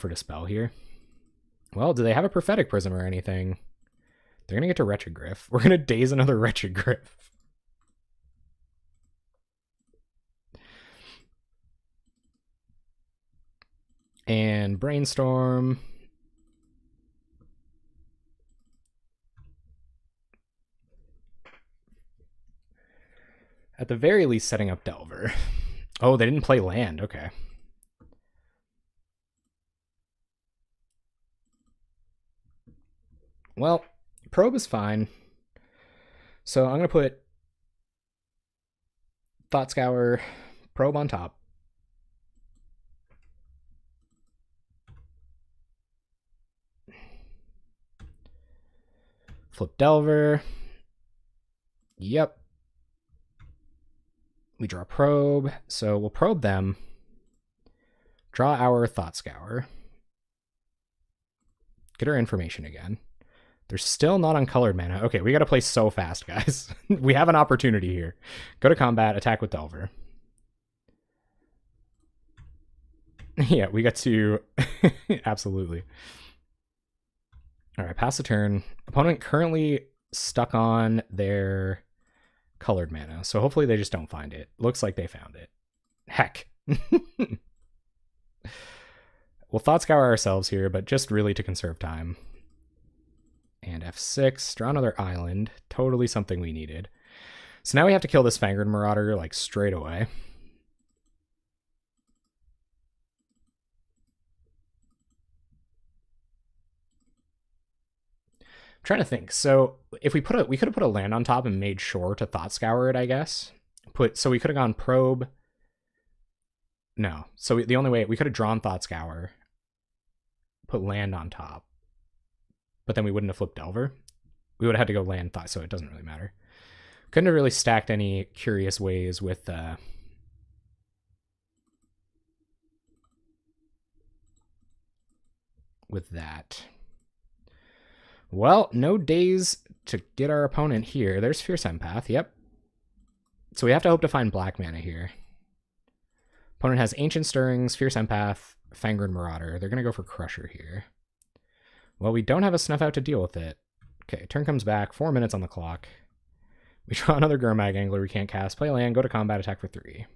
Dispel here. Well, do they have a Prophetic Prism or anything? They're gonna get to Retrogryph. We're gonna daze another Retrogryph. And Brainstorm. At the very least, setting up Delver. Oh, they didn't play land. Okay. Well, Probe is fine. So I'm going to put Thought Scour, Probe on top. Flip Delver. Yep. We draw Probe, so we'll probe them. Draw our Thought Scour. Get our information again. They're still not on colored mana. Okay, we gotta play so fast, guys. We have an opportunity here. Go to combat, attack with Delver. Yeah, we got to... Absolutely. All right, pass the turn. Opponent currently stuck on their colored mana, so hopefully they just don't find it. Looks like they found it. Heck. We'll Thought Scour ourselves here, but just really to conserve time. And F6, draw another island. Totally something we needed. So now we have to kill this Fangred Marauder, like, straight away. I'm trying to think. So if we could have put a land on top and made sure to Thought Scour it, I guess. So we could have gone Probe. No. So the only way, we could have drawn Thought Scour, put land on top, but then we wouldn't have flipped Delver. We would have had to go land Thought, so it doesn't really matter. Couldn't have really stacked any curious ways with that. Well, no days to get our opponent here. There's Fierce Empath, yep. So we have to hope to find black mana here. Opponent has Ancient Stirrings, Fierce Empath, Fangred Marauder. They're going to go for Crusher here. Well, we don't have a Snuff Out to deal with it. Okay, turn comes back, 4 minutes on the clock. We draw another Gurmag Angler we can't cast. Play land, go to combat, attack for 3.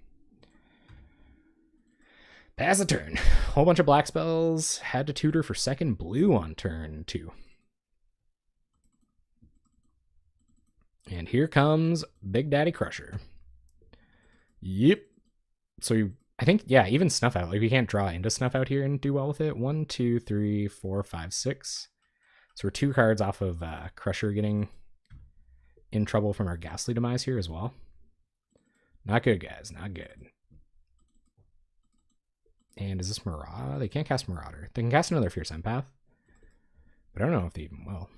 Pass the turn. Whole bunch of black spells. Had to tutor for second blue on turn 2. And here comes Big Daddy Crusher. Yep. So I think, yeah, even Snuff Out. Like, we can't draw into Snuff Out here and do well with it. 1, 2, 3, 4, 5, 6. So we're 2 cards off of Crusher getting in trouble from our Ghastly Demise here as well. Not good, guys. Not good. And is this Marauder? They can't cast Marauder. They can cast another Fierce Empath. But I don't know if they even will.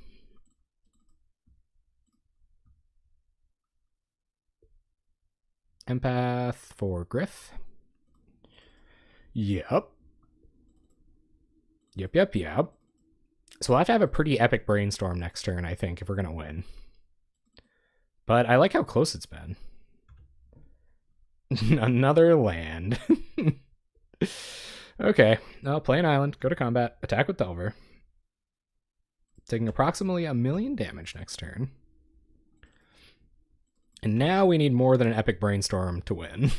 Empath for Griff. Yep. Yep. So we'll have to have a pretty epic brainstorm next turn, I think, if we're going to win. But I like how close it's been. Another land. Okay, I'll play an island, go to combat, attack with Delver. Taking approximately 1,000,000 damage next turn. And now we need more than an epic brainstorm to win.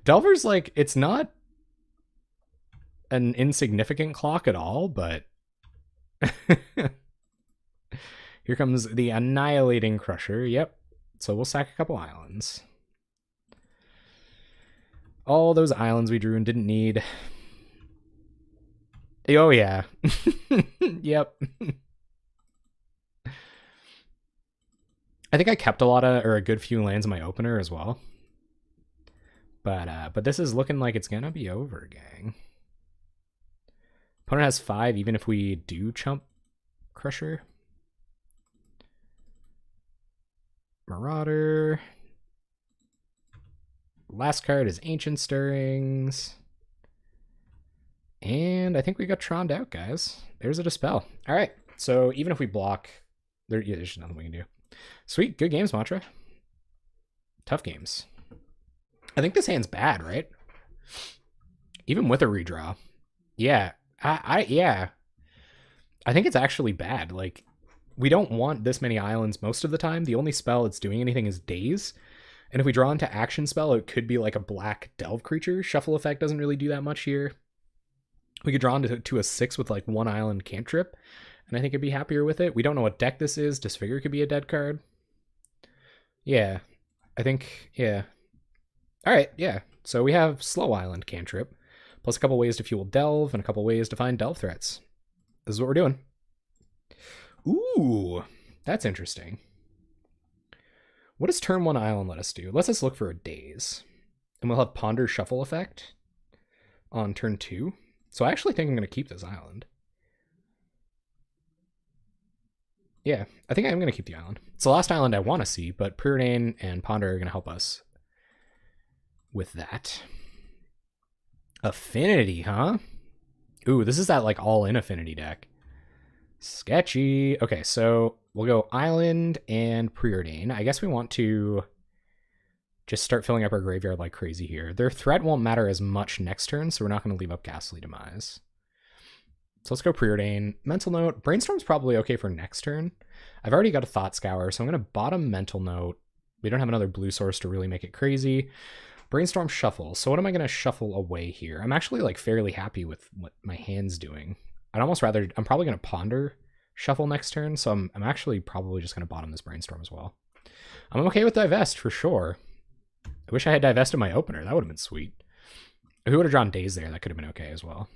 Delver's like, it's not an insignificant clock at all, but here comes the Annihilating Crusher. Yep. So we'll sack a couple islands. All those islands we drew and didn't need. Oh, yeah. Yep. I think I kept a good few lands in my opener as well. But this is looking like it's gonna be over, gang. Opponent has 5, even if we do chump Crusher. Marauder. Last card is Ancient Stirrings. And I think we got Troned out, guys. There's a Dispel. All right, so even if we block, there's just nothing we can do. Sweet, good games, Mantra. Tough games. I think this hand's bad, right? Even with a redraw. Yeah, yeah. I think it's actually bad. Like, we don't want this many islands most of the time. The only spell it's doing anything is Daze. And if we draw into Action Spell, it could be like a black Delve creature. Shuffle Effect doesn't really do that much here. We could draw into a 6 with like 1 island cantrip, and I think I'd be happier with it. We don't know what deck this is. Disfigure could be a dead card. Yeah, I think, yeah. All right, yeah. So we have Slow Island cantrip, plus a couple ways to fuel Delve, and a couple ways to find Delve threats. This is what we're doing. Ooh, that's interesting. What does turn 1 island let us do? Let's just look for a Daze. And we'll have Ponder Shuffle Effect on turn 2. So I actually think I'm going to keep this island. Yeah, I think I'm going to keep the island. It's the last island I want to see, but Preordain and Ponder are going to help us with that. Affinity, huh? Ooh, this is that like all-in Affinity deck. Sketchy. Okay, so we'll go Island and Preordain. I guess we want to just start filling up our graveyard like crazy here. Their threat won't matter as much next turn, so we're not going to leave up Ghastly Demise. So let's go Preordain. Mental Note. Brainstorm's probably okay for next turn. I've already got a Thought Scour, so I'm going to bottom Mental Note. We don't have another blue source to really make it crazy. Brainstorm Shuffle. So what am I going to shuffle away here? I'm actually like fairly happy with what my hand's doing. I'm probably going to Ponder Shuffle next turn, so I'm actually probably just going to bottom this Brainstorm as well. I'm okay with Divest for sure. I wish I had divested my opener. That would have been sweet. If we would have drawn Daze there, that could have been okay as well.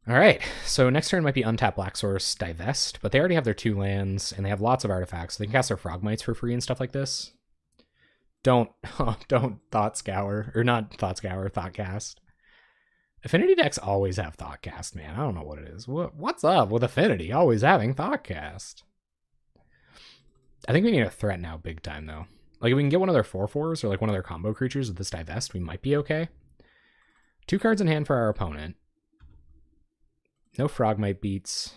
All right, so next turn might be untap Black Source, Divest, but they already have their 2 lands, and they have lots of artifacts, so they can cast their Frogmites for free and stuff like this. Don't Thought Scour, or not Thought Scour, Thoughtcast. Affinity decks always have Thoughtcast, man. I don't know what it is. What's up with Affinity always having Thoughtcast? I think we need a threat now, big time, though. Like, if we can get one of their 4/4s, or like one of their combo creatures with this Divest, we might be okay. 2 cards in hand for our opponent. No Frogmite beats.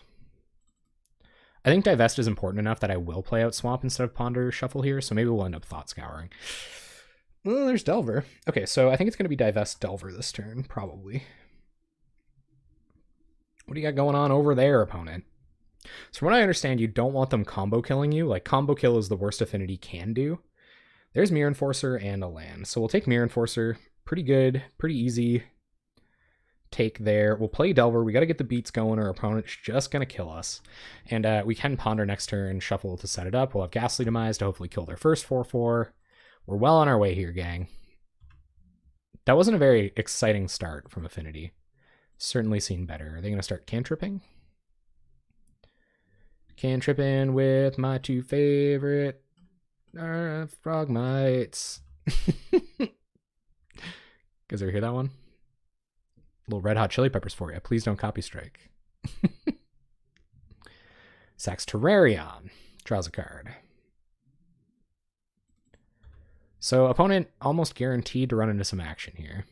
I think Divest is important enough that I will play out Swamp instead of Ponder Shuffle here, so maybe we'll end up Thought Scouring. Oh, there's Delver. Okay, so I think it's going to be Divest Delver this turn, probably. What do you got going on over there, opponent? So from what I understand, you don't want them combo killing you. Like, combo kill is the worst Affinity can do. There's Mirror Enforcer and a land. So we'll take Mirror Enforcer. Pretty good, pretty easy take there. We'll play Delver. We got to get the beats going. Our opponent's just going to kill us. And we can Ponder next turn, Shuffle to set it up. We'll have Ghastly Demise to hopefully kill their first 4/4. We're well on our way here, gang. That wasn't a very exciting start from Affinity. Certainly seen better. Are they going to start cantripping? Cantripping with my 2 favorite Frogmites. Guys ever hear that one? Little Red Hot Chili Peppers for you. Please don't copy strike. Sacks Terrarion. Draws a card. So opponent almost guaranteed to run into some action here.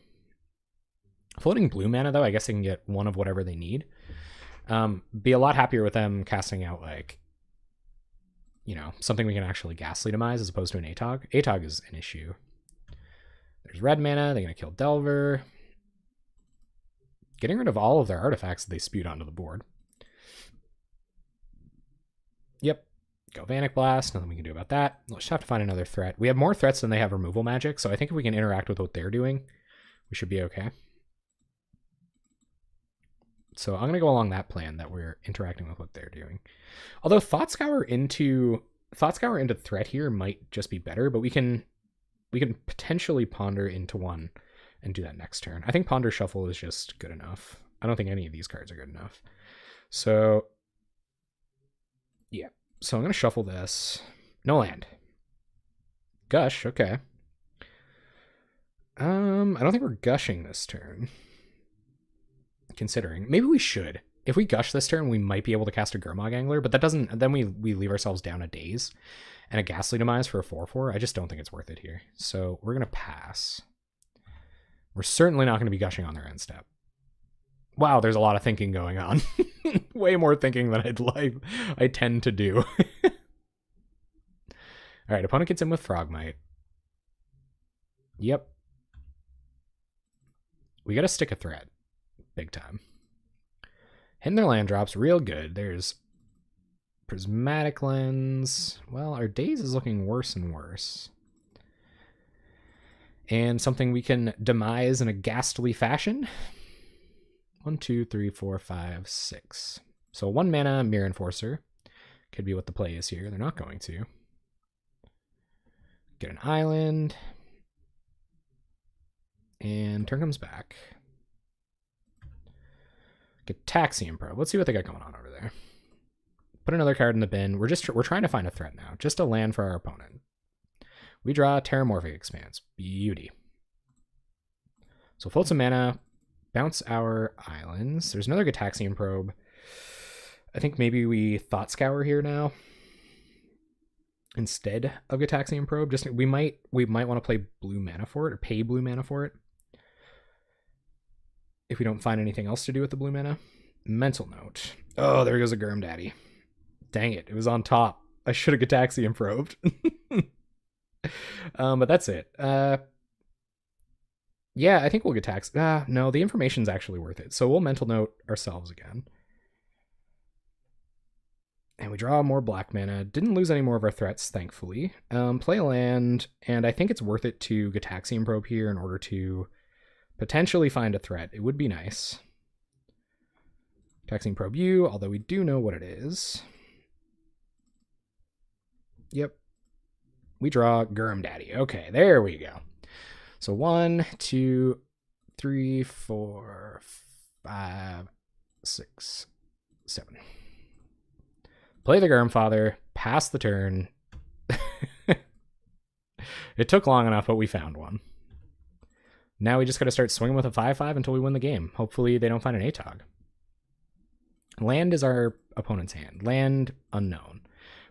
Floating blue mana, though, I guess they can get one of whatever they need. Be a lot happier with them casting out, like, you know, something we can actually Ghastly Demise as opposed to an Atog. Atog is an issue. There's red mana. They're going to kill Delver. Getting rid of all of their artifacts that they spewed onto the board. Yep. Galvanic Blast. Nothing we can do about that. We'll just have to find another threat. We have more threats than they have removal magic, so I think if we can interact with what they're doing, we should be okay. So I'm going to go along that plan that we're interacting with what they're doing. Although Thought Scour into threat here might just be better, but we can potentially Ponder into one and do that next turn. I think Ponder Shuffle is just good enough. I don't think any of these cards are good enough. So, yeah. So I'm going to shuffle this. No land. Gush, okay. I don't think we're gushing this turn. Considering. Maybe we should. If we gush this turn, we might be able to cast a Gurmag Angler, but that doesn't... Then we leave ourselves down a Daze and a Ghastly Demise for a 4/4. I just don't think it's worth it here. So we're going to pass. We're certainly not going to be gushing on their end step. Wow, there's a lot of thinking going on. Way more thinking than I tend to do. All right, opponent gets in with Frogmite. Yep. We got to stick a threat. Big time. Hitting their land drops real good. There's Prismatic Lens. Well, our Daze is looking worse and worse. And something we can demise in a ghastly fashion. 1, 2, 3, 4, 5, 6. So 1 mana Mirror Enforcer. Could be what the play is here. They're not going to. Get an island. And turn comes back. Get Taxium Probe. Let's see what they got going on over there. Put another card in the bin. We're trying to find a threat now. Just a land for our opponent. We draw Terramorphic Expanse. Beauty. So float some mana. Bounce our islands. There's another Gitaxian Probe. I think maybe we Thought Scour here now instead of Gitaxian Probe. Just we might want to play blue mana for it, or pay blue mana for it, if we don't find anything else to do with the blue mana. Mental Note. Oh, there goes a Gurm Daddy. Dang it, it was on top. I should have Gitaxian Probed. But that's it. Yeah, I think we'll Gitax. No, the information's actually worth it. So we'll Mental Note ourselves again. And we draw more black mana. Didn't lose any more of our threats, thankfully. Play a land, and I think it's worth it to Gitaxian Probe here in order to potentially find a threat. It would be nice. Gitaxian Probe you, although we do know what it is. Yep. We draw Gurm Daddy. Okay, there we go. So 1, 2, 3, 4, 5, 6, 7. Play the Gurm Father. Pass the turn. It took long enough, but we found one. Now we just got to start swinging with a 5/5 until we win the game. Hopefully they don't find an ATOG. Land is our opponent's hand. Land unknown.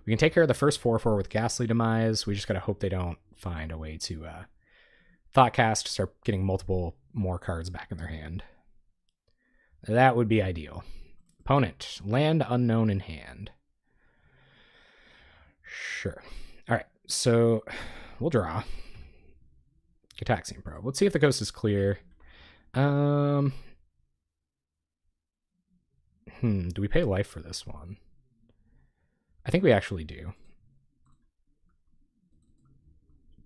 We can take care of the first 4/4 with Ghastly Demise. We just got to hope they don't find a way to Thoughtcast, start getting multiple more cards back in their hand. That would be ideal. Opponent, land unknown in hand. Sure. All right, so we'll draw. Gataxian Probe. Let's see if the coast is clear. Do we pay life for this one? I think we actually do.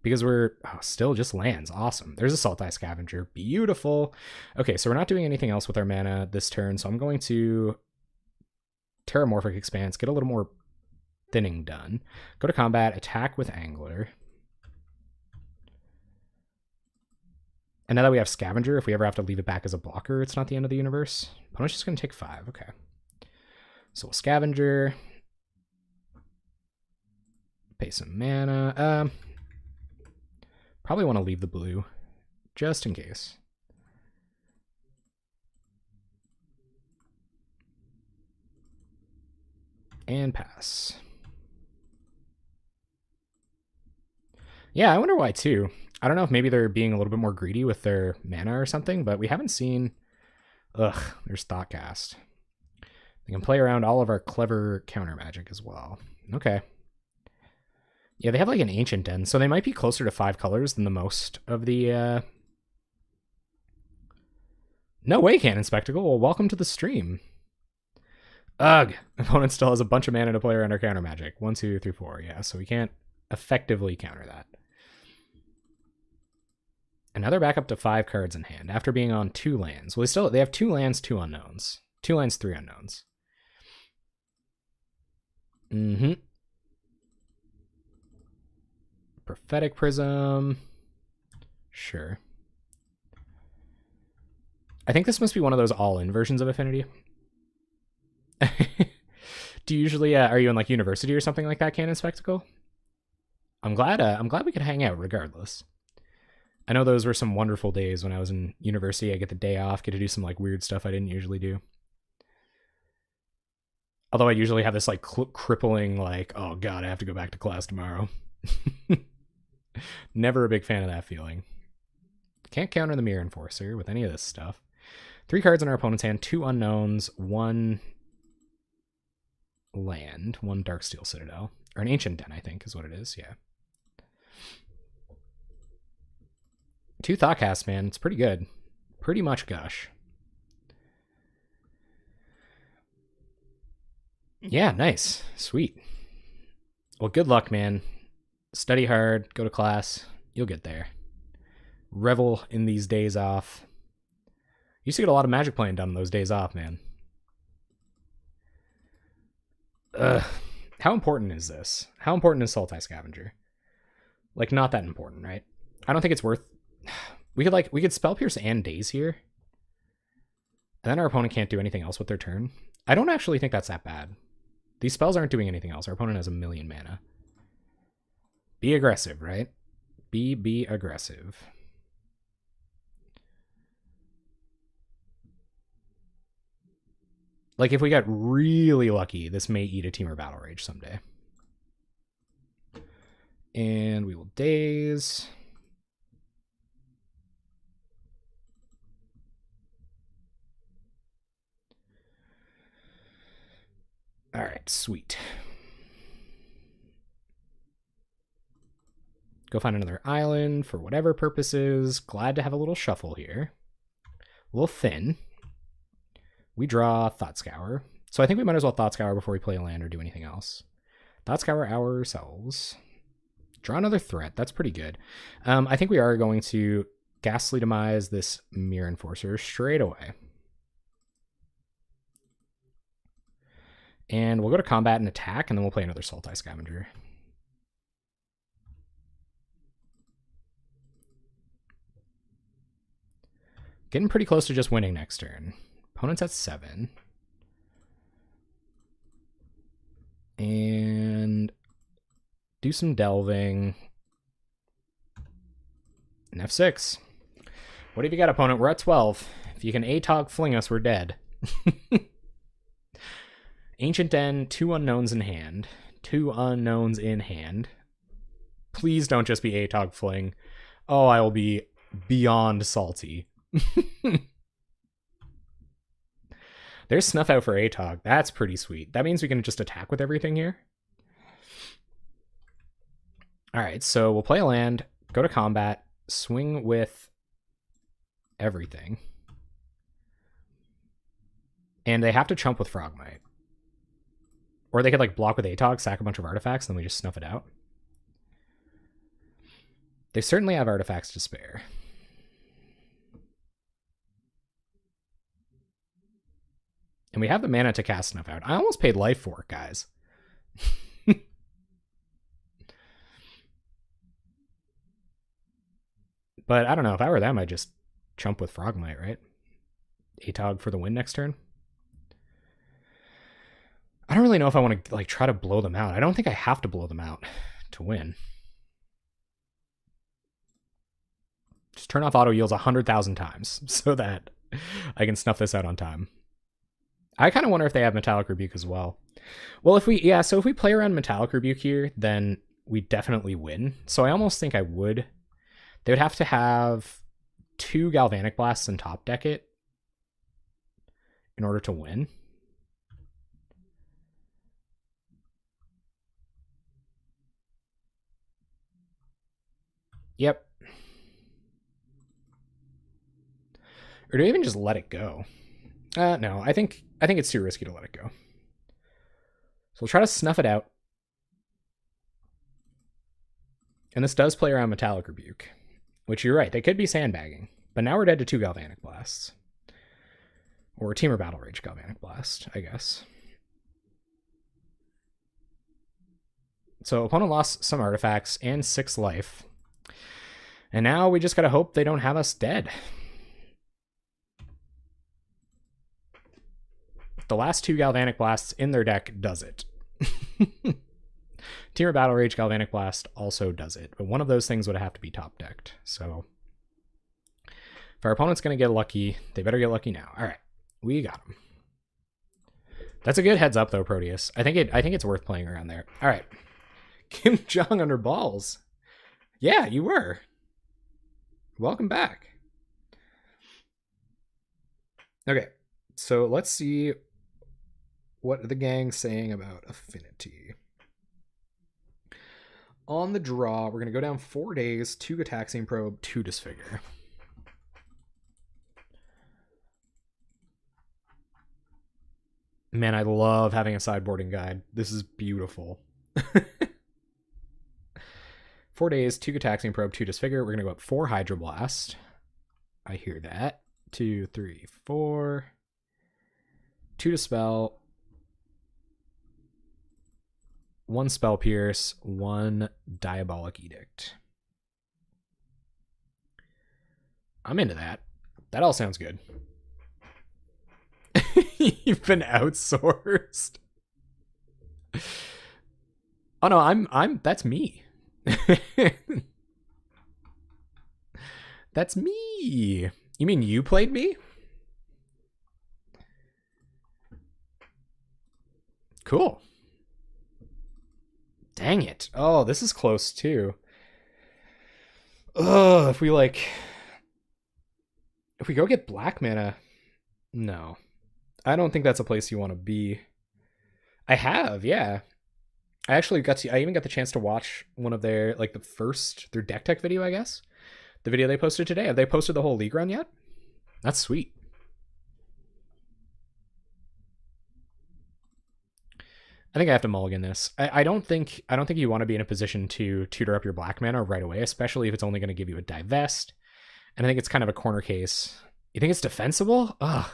Because we're still just lands. Awesome. There's a Sultai Scavenger. Beautiful. Okay, so we're not doing anything else with our mana this turn, so I'm going to Terramorphic Expanse, get a little more thinning done. Go to combat, attack with Angler. And now that we have Scavenger, if we ever have to leave it back as a blocker, it's not the end of the universe. Opponent's just going to take 5. Okay. So we'll Scavenger. Pay some mana. Probably want to leave the blue, just in case. And pass. Yeah, I wonder why too. I don't know if maybe they're being a little bit more greedy with their mana or something, but we haven't seen... Ugh, there's Thoughtcast. They can play around all of our clever counter magic as well. Okay. Yeah, they have like an Ancient Den, so they might be closer to 5 colors than the most of the... No way, Cannon Spectacle. Well, welcome to the stream. Ugh. Opponent still has a bunch of mana to play around our counter magic. 1, 2, 3, 4. Yeah, so we can't effectively counter that. And now they're back up to 5 cards in hand after being on 2 lands. Well, they have 2 lands, 2 unknowns. 2 lands, 3 unknowns. Prophetic Prism. Sure. I think this must be one of those all-in versions of Affinity. Do you usually are you in like university or something like that, Cannon Spectacle? I'm glad we could hang out regardless. I know those were some wonderful days when I was in university. I get the day off, get to do some like weird stuff I didn't usually do. Although I usually have this like crippling like, oh god, I have to go back to class tomorrow. Never a big fan of that feeling. Can't counter the Mirror Enforcer with any of this stuff. 3 cards in our opponent's hand, 2 unknowns, 1 land, 1 Darksteel Citadel. Or an Ancient Den, I think, is what it is, yeah. 2 Thoughtcasts, man. It's pretty good. Pretty much gush. Yeah, nice. Sweet. Well, good luck, man. Study hard, go to class. You'll get there. Revel in these days off. Used to get a lot of Magic playing done on those days off, man. How important is this? How important is Sultai Scavenger? Like, not that important, right? I don't think it's worth... We could Spell Pierce and Daze here. And then our opponent can't do anything else with their turn. I don't actually think that's that bad. These spells aren't doing anything else. Our opponent has 1,000,000 mana. Be aggressive, right? Be aggressive. Like, if we got really lucky, this may eat a Temur Battle Rage someday. And we will Daze. All right, sweet. Go find another island for whatever purposes. Glad to have a little shuffle here. A little thin. We draw Thought Scour. So I think we might as well Thought Scour before we play a land or do anything else. Thought Scour ourselves. Draw another threat. That's pretty good. I think we are going to Ghastly Demise this Mirror Enforcer straight away. And we'll go to combat and attack, and then we'll play another Sultai Scavenger. Getting pretty close to just winning next turn. Opponent's at 7. And do some delving. And F6. What have you got, opponent? We're at 12. If you can ATOG fling us, we're dead. Ancient Den, 2 unknowns in hand. 2 unknowns in hand. Please don't just be ATOG fling. Oh, I will be beyond salty. There's Snuff Out for ATOG. That's pretty sweet. That means we can just attack with everything here. Alright, so we'll play a land, go to combat, swing with everything. And they have to chump with Frogmite. Or they could like block with ATOG, sack a bunch of artifacts, and then we just snuff it out. They certainly have artifacts to spare. And we have the mana to cast Snuff Out. I almost paid life for it, guys. But I don't know. If I were them, I'd just chump with Frogmite, right? ATOG for the win next turn. I don't really know if I want to like try to blow them out. I don't think I have to blow them out to win. Just turn off auto yields 100,000 times so that I can snuff this out on time. I kind of wonder if they have Metallic Rebuke as well. Well, if we play around Metallic Rebuke here, then we definitely win. So I almost think I would. They would have to have 2 Galvanic Blasts and top deck it in order to win. Yep. Or do we even just let it go? No, I think it's too risky to let it go. So we'll try to snuff it out. And this does play around Metallic Rebuke, which you're right, they could be sandbagging. But now we're dead to 2 Galvanic Blasts. Or Temur Battle Rage Galvanic Blast, I guess. So opponent lost some artifacts and 6 life. And now we just gotta hope they don't have us dead. The last 2 Galvanic Blasts in their deck does it. Temur Battle Rage Galvanic Blast also does it, but one of those things would have to be top decked. So if our opponent's going to get lucky, they better get lucky now. All right, we got him. That's a good heads up though, Proteus. I think it's worth playing around there. All right, Kim Jong under balls. Yeah, you were. Welcome back. Okay, so let's see what the gang's saying about Affinity. On the draw, we're going to go down 4 days, 2 Gataxian Probe, 2 Disfigure. Man, I love having a sideboarding guide. This is beautiful. 4 days, 2 Gataxian Probe, 2 Disfigure. We're going to go up 4 Hydroblast. I hear that. 2, 3, 4. 2 Dispel. 1 Spell Pierce, 1 Diabolic Edict. I'm into that. That all sounds good. You've been outsourced. Oh no, I'm that's me. That's me. You mean you played me? Cool. Dang it. Oh, this is close too. Oh, if we go get black mana, no. I don't think that's a place you want to be. I have, yeah. I even got the chance to watch one of their, their deck tech video, I guess. The video they posted today. Have they posted the whole league run yet? That's sweet. I think I have to mulligan this. I don't think you want to be in a position to tutor up your black mana right away, especially if it's only going to give you a divest. And I think it's kind of a corner case. You think it's defensible? Ugh.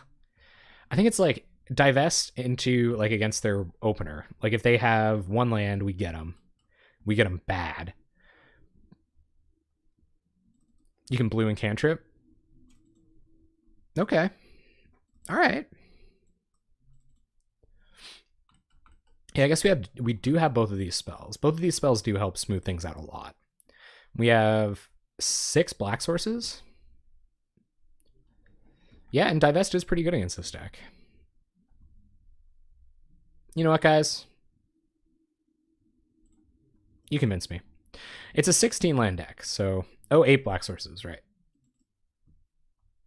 I think it's like divest into against their opener. Like if they have 1 land, we get them. We get them bad. You can blue and cantrip. Okay. All right. Yeah, I guess we do have both of these spells. Both of these spells do help smooth things out a lot. We have 6 black sources. Yeah, and Divest is pretty good against this deck. You know what, guys? You convinced me. It's a 16 land deck, so... Oh, 8 black sources, right.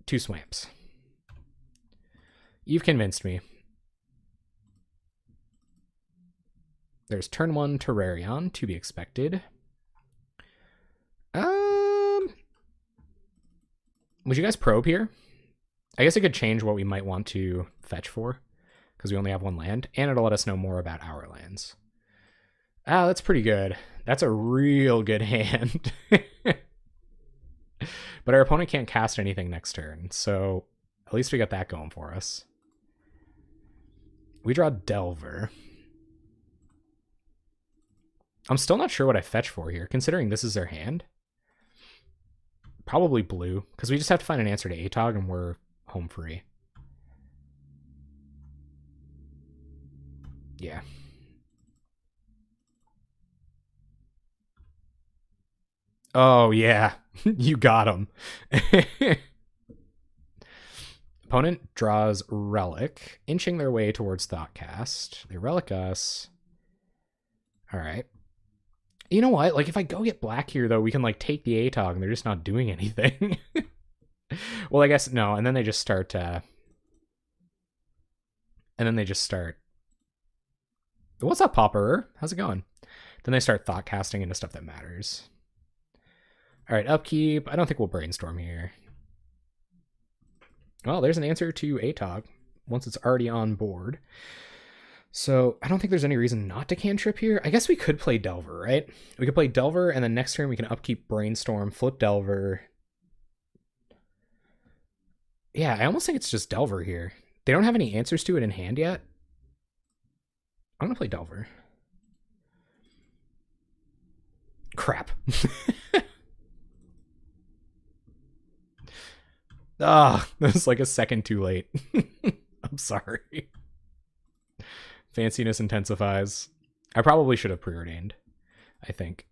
2 swamps. You've convinced me. There's turn 1 Terrarion, to be expected. Would you guys probe here? I guess it could change what we might want to fetch for, because we only have 1 land, and it'll let us know more about our lands. Ah, that's pretty good. That's a real good hand. But our opponent can't cast anything next turn, so at least we got that going for us. We draw Delver. I'm still not sure what I fetch for here, considering this is their hand. Probably blue, because we just have to find an answer to Atog and we're home free. Yeah. Oh, yeah. You got him. Opponent draws Relic, inching their way towards Thoughtcast. They Relic us. All right. You know what? Like, if I go get black here, though, we can, like, take the Atog, and they're just not doing anything. Well, I guess, no, and then they just start, What's up, Pauper? How's it going? Then they start thought casting into stuff that matters. All right, upkeep. I don't think we'll brainstorm here. Well, there's an answer to Atog once it's already on board. So I don't think there's any reason not to cantrip here. I guess we could play Delver, right? We could play Delver, and then next turn we can upkeep Brainstorm, flip Delver. Yeah, I almost think it's just Delver here. They don't have any answers to it in hand yet. I'm going to play Delver. Crap. Ah, that was like a second too late. I'm sorry. Fanciness intensifies. I probably should have preordained, I think.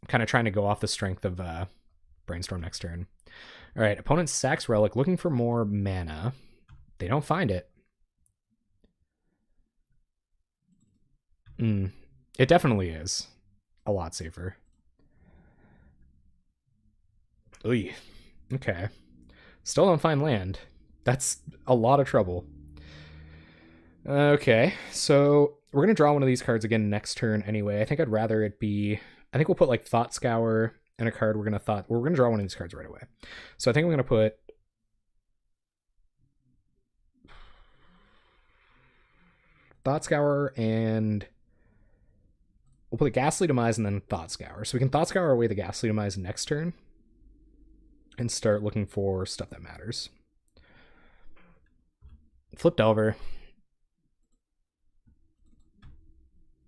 I'm kind of trying to go off the strength of Brainstorm next turn. All right, opponent sacks Relic, looking for more mana. They don't find it. It definitely is a lot safer. Oy. Okay. Still don't find land. That's a lot of trouble. Okay, so we're going to draw one of these cards again next turn anyway. I think I'd rather it be... I think we'll put like Thought Scour and a card we're going to draw one of these cards right away. So I think I'm going to put... Thought Scour and... We'll put a Ghastly Demise and then Thought Scour. So we can Thought Scour away the Ghastly Demise next turn and start looking for stuff that matters. Flip Delver.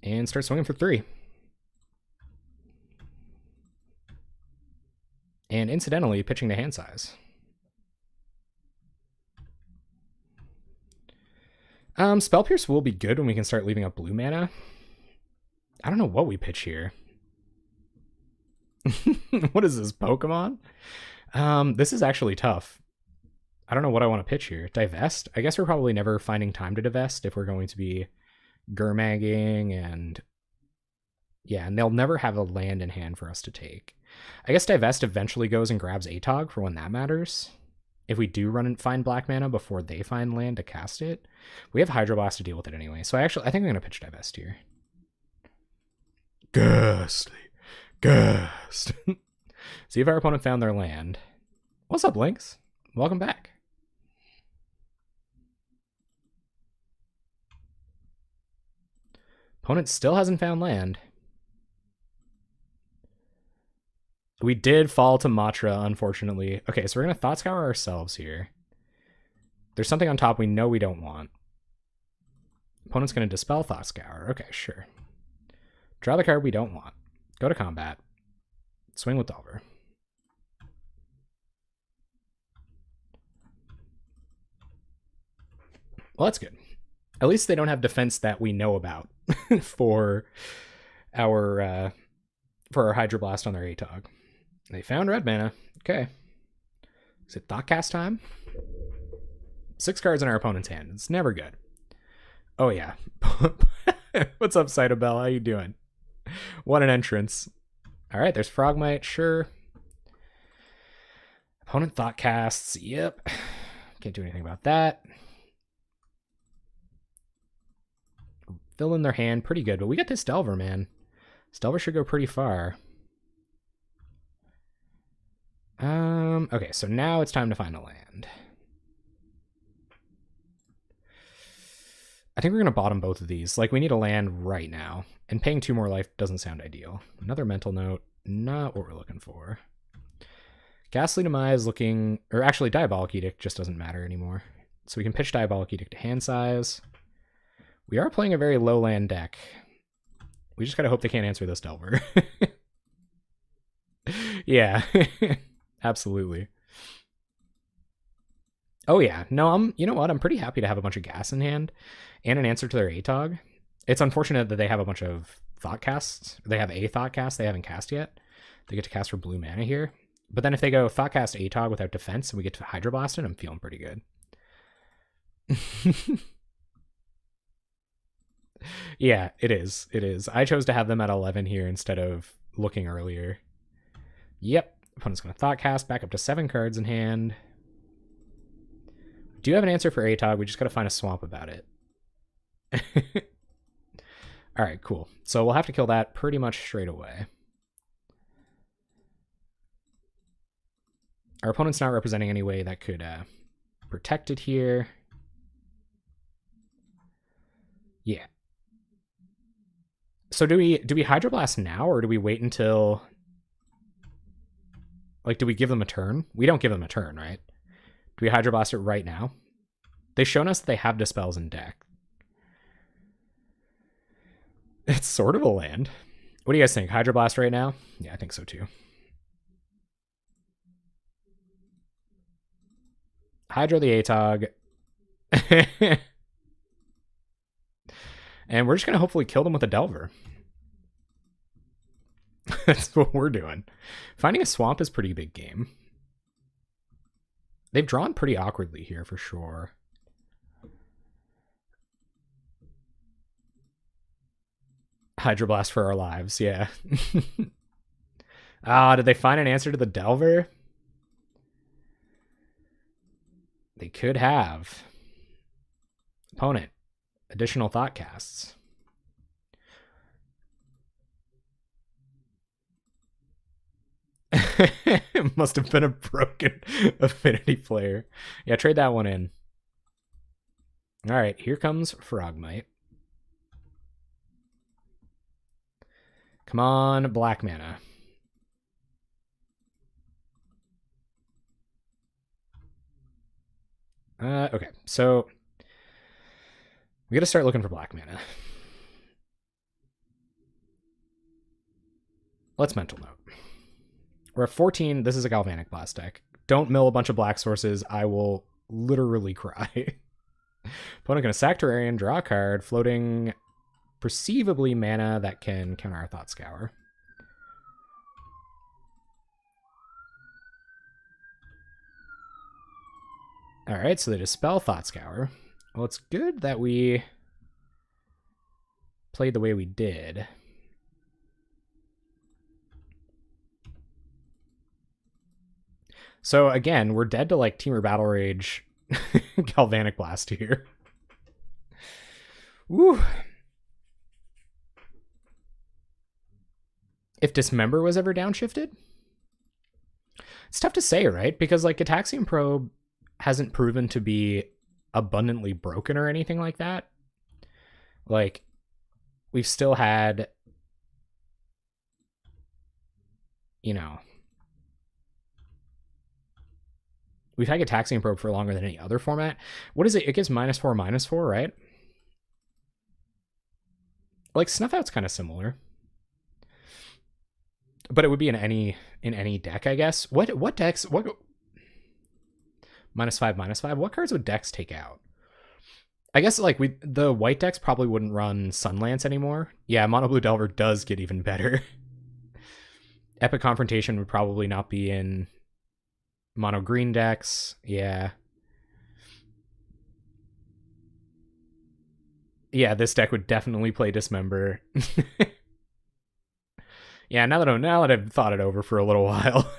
And start swinging for 3. And incidentally, pitching to hand size. Spell Pierce will be good when we can start leaving up blue mana. I don't know what we pitch here. What is this, Pokemon? This is actually tough. I don't know what I want to pitch here. Divest? I guess we're probably never finding time to divest if we're going to be Gurmagging and... Yeah, and they'll never have a land in hand for us to take. I guess Divest eventually goes and grabs Atog for when that matters. If we do run and find black mana before they find land to cast it. We have Hydroblast to deal with it anyway. So I think I'm going to pitch Divest here. Ghastly. Ghast. See if our opponent found their land. What's up, Lynx? Welcome back. Opponent still hasn't found land. We did fall to Matra, unfortunately. Okay, so we're going to Thought Scour ourselves here. There's something on top we know we don't want. Opponent's going to Dispel Thought Scour. Okay, sure. Draw the card we don't want. Go to combat. Swing with Delver. Well, that's good. At least they don't have defense that we know about for our Hydroblast on their ATOG. They found red mana. Okay. Is it Thoughtcast time? 6 cards in our opponent's hand. It's never good. Oh, yeah. What's up, Cytobel? How you doing? What an entrance. All right, there's Frogmite. Sure. Opponent Thoughtcasts. Yep. Can't do anything about that. Fill in their hand. Pretty good. But we got this Delver, man. This Delver should go pretty far. Okay, so now it's time to find a land. I think we're going to bottom both of these. Like, we need a land right now. And paying 2 more life doesn't sound ideal. Another mental note. Not what we're looking for. Ghastly Demise looking... Or actually, Diabolic Edict just doesn't matter anymore. So we can pitch Diabolic Edict to hand size. We are playing a very low land deck. We just gotta hope they can't answer this Delver. Yeah. Absolutely. Oh yeah. No, you know what? I'm pretty happy to have a bunch of gas in hand and an answer to their ATOG. It's unfortunate that they have a bunch of Thoughtcasts. They have a Thoughtcast they haven't cast yet. They get to cast for blue mana here. But then if they go Thoughtcast ATOG without defense and we get to Hydroblast it, I'm feeling pretty good. Yeah, it is. It is. I chose to have them at 11 here instead of looking earlier. Yep. Opponent's going to Thoughtcast back up to 7 cards in hand. Do you have an answer for ATOG? We just got to find a swamp about it. All right, cool. So we'll have to kill that pretty much straight away. Our opponent's not representing any way that could protect it here. Yeah. So do we Hydroblast now, or do we wait until... Like, do we give them a turn? We don't give them a turn, right? Do we Hydroblast it right now? They've shown us that they have Dispels in deck. It's sort of a land. What do you guys think? Hydroblast right now? Yeah, I think so too. Hydro the ATOG. And we're just going to hopefully kill them with a Delver. That's what we're doing. Finding a swamp is pretty big game. They've drawn pretty awkwardly here for sure. Hydroblast for our lives, yeah. Did they find an answer to the Delver? They could have. Opponent. Additional Thoughtcasts. Must have been a broken affinity player. Yeah, trade that one in. All right, here comes Frogmite. Come on, black mana. Okay, so we got to start looking for black mana. Let's mental note. We're at 14. This is a Galvanic Blast deck. Don't mill a bunch of black sources. I will literally cry. Opponent going to sack Terrarian, draw a card, floating perceivably mana that can counter our Thought Scour. All right, so they dispel Thought Scour. Well, it's good that we played the way we did. So again, we're dead to like Temur Battle Rage Galvanic Blast here. Woo. If Dismember was ever downshifted? It's tough to say, right? Because like Ataxian Probe hasn't proven to be abundantly broken or anything like that. Like, we've still had, you know, we've had Ataxian Probe for longer than any other format. What is it? It gives -4/-4, right? Like, Snuff Out's kind of similar. But it would be in any deck, I guess. What decks? What -5/-5? What cards would decks take out? I guess like the white decks probably wouldn't run Sunlance anymore. Yeah, Mono Blue Delver does get even better. Epic Confrontation would probably not be in Mono Green decks. Yeah. Yeah, this deck would definitely play Dismember. Yeah, now that I've thought it over for a little while.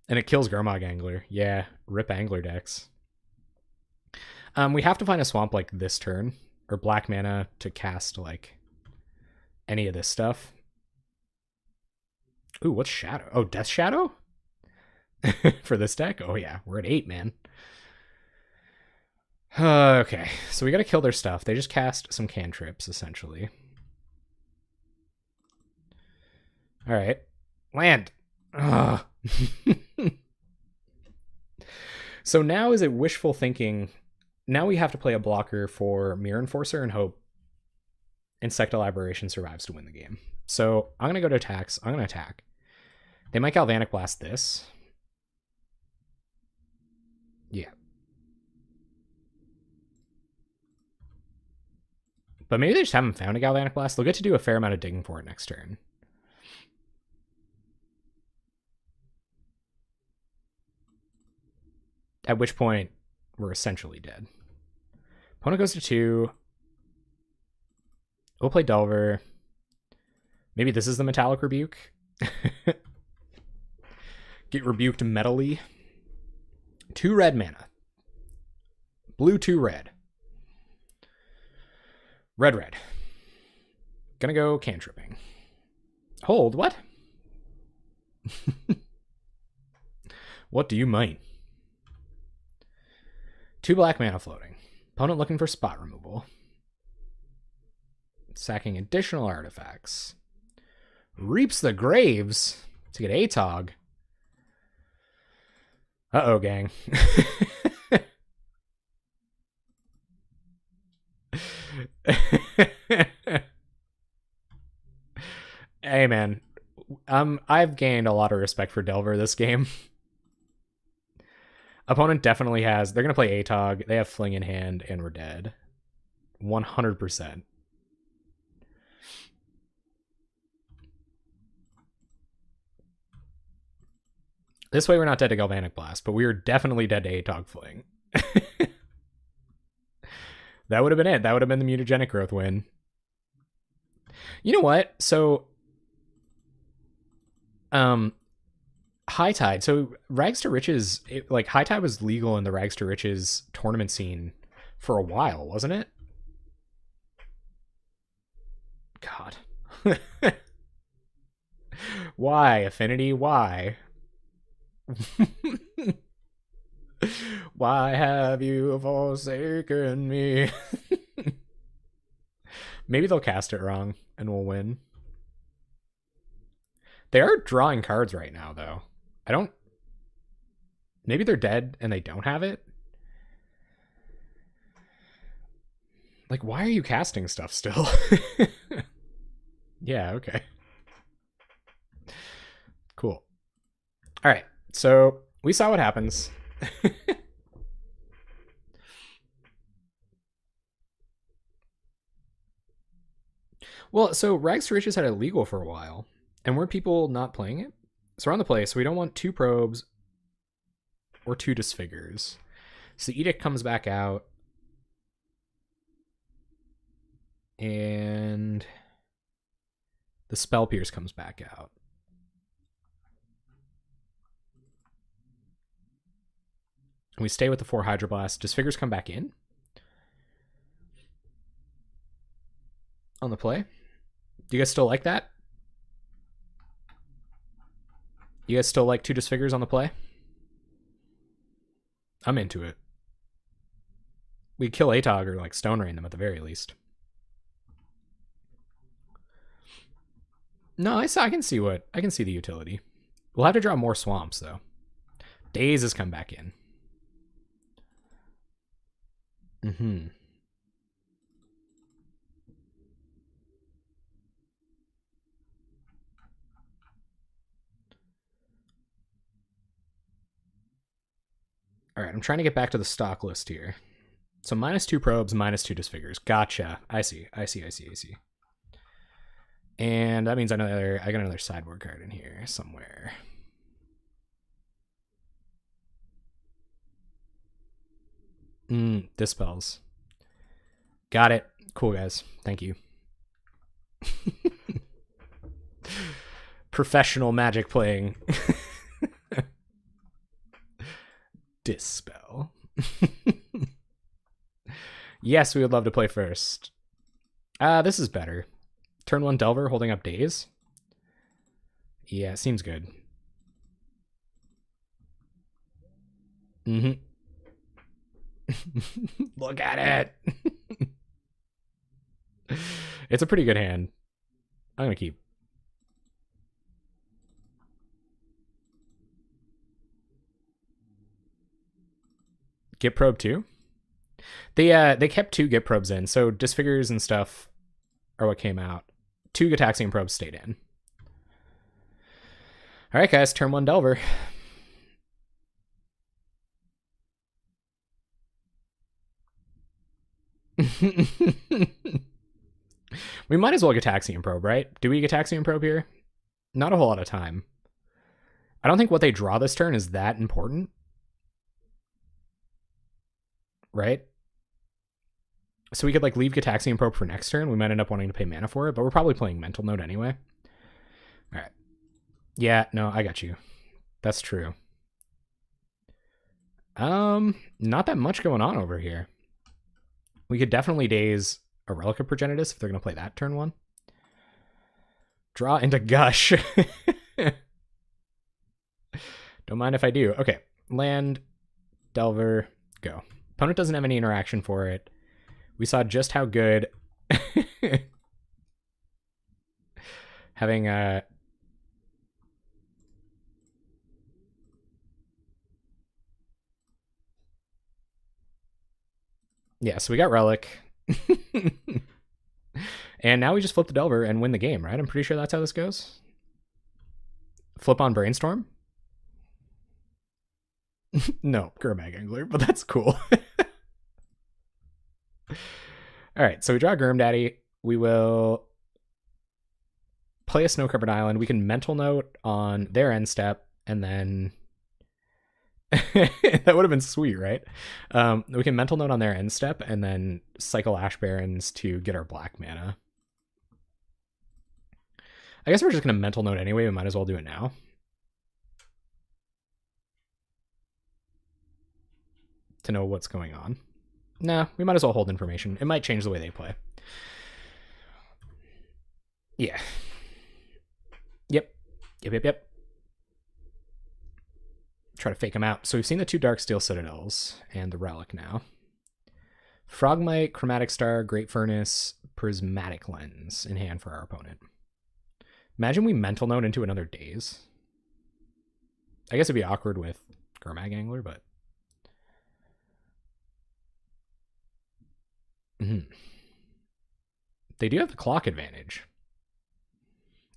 And it kills Garmog Angler. Yeah, rip Angler decks. We have to find a swamp like this turn, or black mana to cast like any of this stuff. Ooh, what's Shadow? Oh, Death Shadow? For this deck? Oh yeah, we're at 8, man. Okay, so we gotta kill their stuff. They just cast some cantrips, essentially. Alright. Land! Ugh. So now is it wishful thinking? Now we have to play a blocker for Mirror Enforcer and hope Insectile Aberration survives to win the game. So I'm going to go to attacks. I'm going to attack. They might Galvanic Blast this. Yeah. But maybe they just haven't found a Galvanic Blast. They'll get to do a fair amount of digging for it next turn. At which point, we're essentially dead. Opponent goes to 2. We'll play Delver. Maybe this is the Metallic Rebuke. Get rebuked metally. 2 red mana. Blue 2 red. Red. Gonna go cantripping. Hold, what? What do you mean? 2 black mana floating. Opponent looking for spot removal. Sacking additional artifacts. Reaps the Graves to get Atog. Uh-oh, gang. Hey, man. I've gained a lot of respect for Delver this game. Opponent definitely has. They're going to play Atog. They have Fling in hand, and we're dead. 100%. This way we're not dead to Galvanic Blast, but we are definitely dead to Atog Fling. That would have been it. That would have been the mutagenic growth win. You know what? So, High Tide. So Rags to Riches, like High Tide was legal in the Rags to Riches tournament scene for a while, wasn't it? God. Why, Affinity? Why? Why have you forsaken me? Maybe they'll cast it wrong and we'll win. They are drawing cards right now, though. I don't... Maybe they're dead and they don't have it? Like, why are you casting stuff still? Yeah, okay. Cool. All right, so we saw what happens. Well, so Rags to Riches had it legal for a while, and weren't people not playing it? So we're on the play, so we don't want 2 probes or 2 disfigures. So the Edict comes back out, and the Spell Pierce comes back out. And we stay with the 4 Hydroblast. Disfigures come back in on the play. Do you guys still like that? You guys still like 2 Disfigures on the play? I'm into it. We kill Atog or like Stone Rain them at the very least. No, I can see the utility. We'll have to draw more swamps though. Daze has come back in. Mm-hmm. All right, I'm trying to get back to the stock list here. So -2 probes, -2 disfigures. Gotcha. I see. And that means I got another sideboard card in here somewhere. Dispels. Got it. Cool, guys. Thank you. Professional Magic playing. Dispel. Yes, we would love to play first. This is better. Turn 1 Delver holding up Daze. Yeah, seems good. Look at it. It's a pretty good hand. I'm gonna keep. Get probe 2? They kept 2 get probes in, so disfigures and stuff are what came out. 2 Gitaxian probes stayed in. All right, guys, turn 1 Delver. We might as well Gitaxian probe, right? Do we Gitaxian probe here? Not a whole lot of time. I don't think what they draw this turn is that important. Right? So we could like leave Gitaxian probe for next turn. We might end up wanting to pay mana for it, but we're probably playing Mental Note anyway. All right. Yeah, no, I got you. That's true. Not that much going on over here. We could definitely Daze a Relic of Progenitus if they're going to play that turn 1. Draw into Gush. Don't mind if I do. Okay. Land, Delver, go. Opponent doesn't have any interaction for it. We saw just how good having a yeah, so we got Relic. And now we just flip the Delver and win the game, right? I'm pretty sure that's how this goes. Flip on Brainstorm? No, Gurmag Angler, but that's cool. All right, so we draw Gurm Daddy. We will play a Snow-Covered Island. We can Mental Note on their end step, and then that would have been sweet, right? We can Mental Note on their end step, and then cycle Ash Barrens to get our black mana. I guess we're just going to Mental Note anyway. We might as well do it now. To know what's going on. Nah, we might as well hold information. It might change the way they play. Yeah. Yep. Try to fake them out. So we've seen the 2 Darksteel Citadels and the Relic now. Frogmite, Chromatic Star, Great Furnace, Prismatic Lens in hand for our opponent. Imagine we Mental Note into another Daze. I guess it'd be awkward with Gurmag Angler, but... They do have the clock advantage.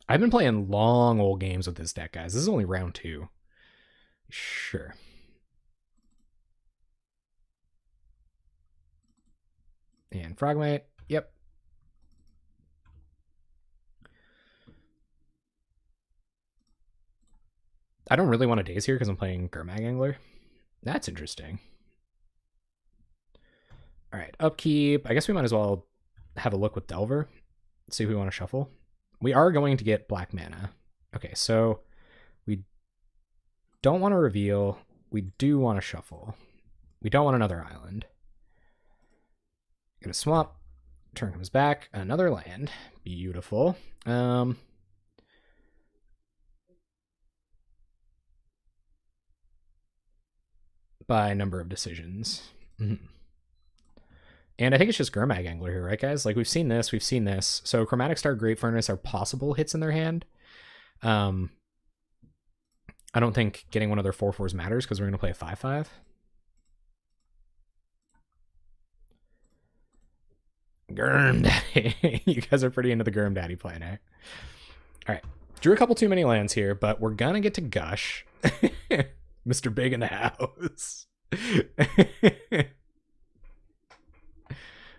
I've been playing long old games with this deck, guys. This is only round 2. Sure. And Frogmite. Yep. I don't really want to Daze here because I'm playing Gurmag Angler. That's interesting. All right, upkeep. I guess we might as well have a look with Delver. See if we want to shuffle. We are going to get black mana. Okay, so we don't want to reveal. We do want to shuffle. We don't want another island. Gonna swap. Turn comes back. Another land. Beautiful. By number of decisions. And I think it's just Gurmag Angler here, right, guys? Like, we've seen this. So Chromatic Star, Great Furnace are possible hits in their hand. I don't think getting one of their 4/4s matters because we're going to play a 5/5. Gurm Daddy. You guys are pretty into the Gurm Daddy play, eh? All right. Drew a couple too many lands here, but we're going to get to Gush. Mr. Big in the house.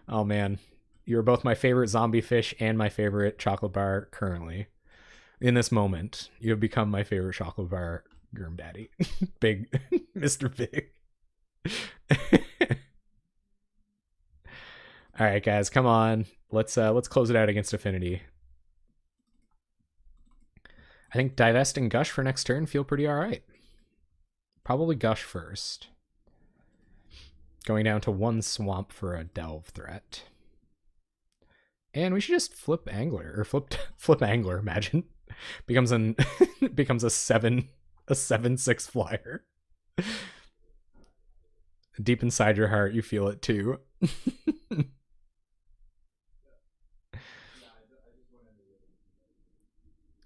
Oh man, you're both my favorite zombie fish and my favorite chocolate bar currently. In this moment, you have become my favorite chocolate bar Gurm Daddy. Big Mr. Big. All right, guys, come on. Let's close it out against Affinity. I think Divest and Gush for next turn feel pretty all right. Probably Gush first. Going down to 1 swamp for a delve threat. And we should just flip Angler or flip Angler, imagine. Becomes a 7/6 flyer. Deep inside your heart, you feel it too.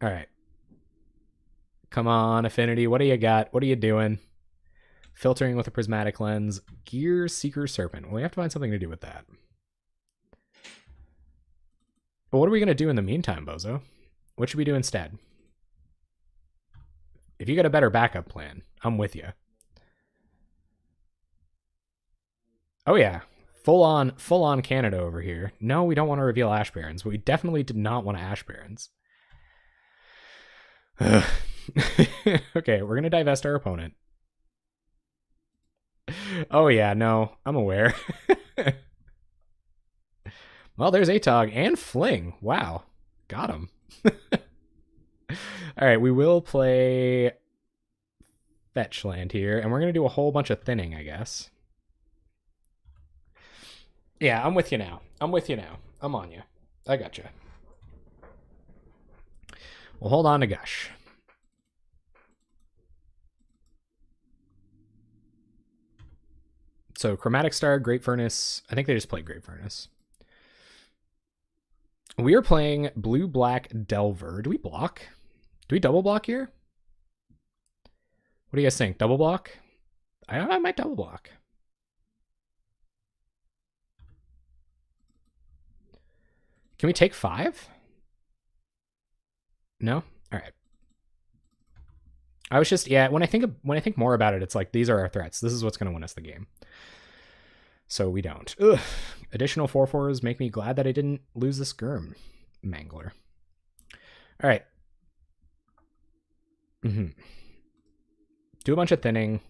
All right. Come on, Affinity. What do you got? What are you doing? Filtering with a prismatic lens. Gear Seeker Serpent. Well, we have to find something to do with that. But what are we going to do in the meantime, Bozo? What should we do instead? If you got a better backup plan, I'm with you. Oh yeah, full on Canada over here. No, we don't want to reveal Ash Barrens, but we definitely did not want to Ash Barrens. Okay, we're gonna divest our opponent. Oh yeah, no, I'm aware. Well, there's Atog and Fling. Wow, got him. All right, we will play Fetch Land here, and we're gonna do a whole bunch of thinning, I guess. Yeah, I'm with you now. I'm on you. I gotcha. Well, hold on to Gush. So Chromatic Star, Great Furnace. I think they just played Great Furnace. We are playing Blue-Black Delver. Do we block? Do we double block here? What do you guys think? Double block? I might double block. Can we take 5? No? All right. I was just, yeah, when I think more about it, it's like these are our threats. This is what's going to win us the game. So we don't. Ugh. Additional 4/4s make me glad that I didn't lose this Gurm Mangler. All right. Do a bunch of thinning.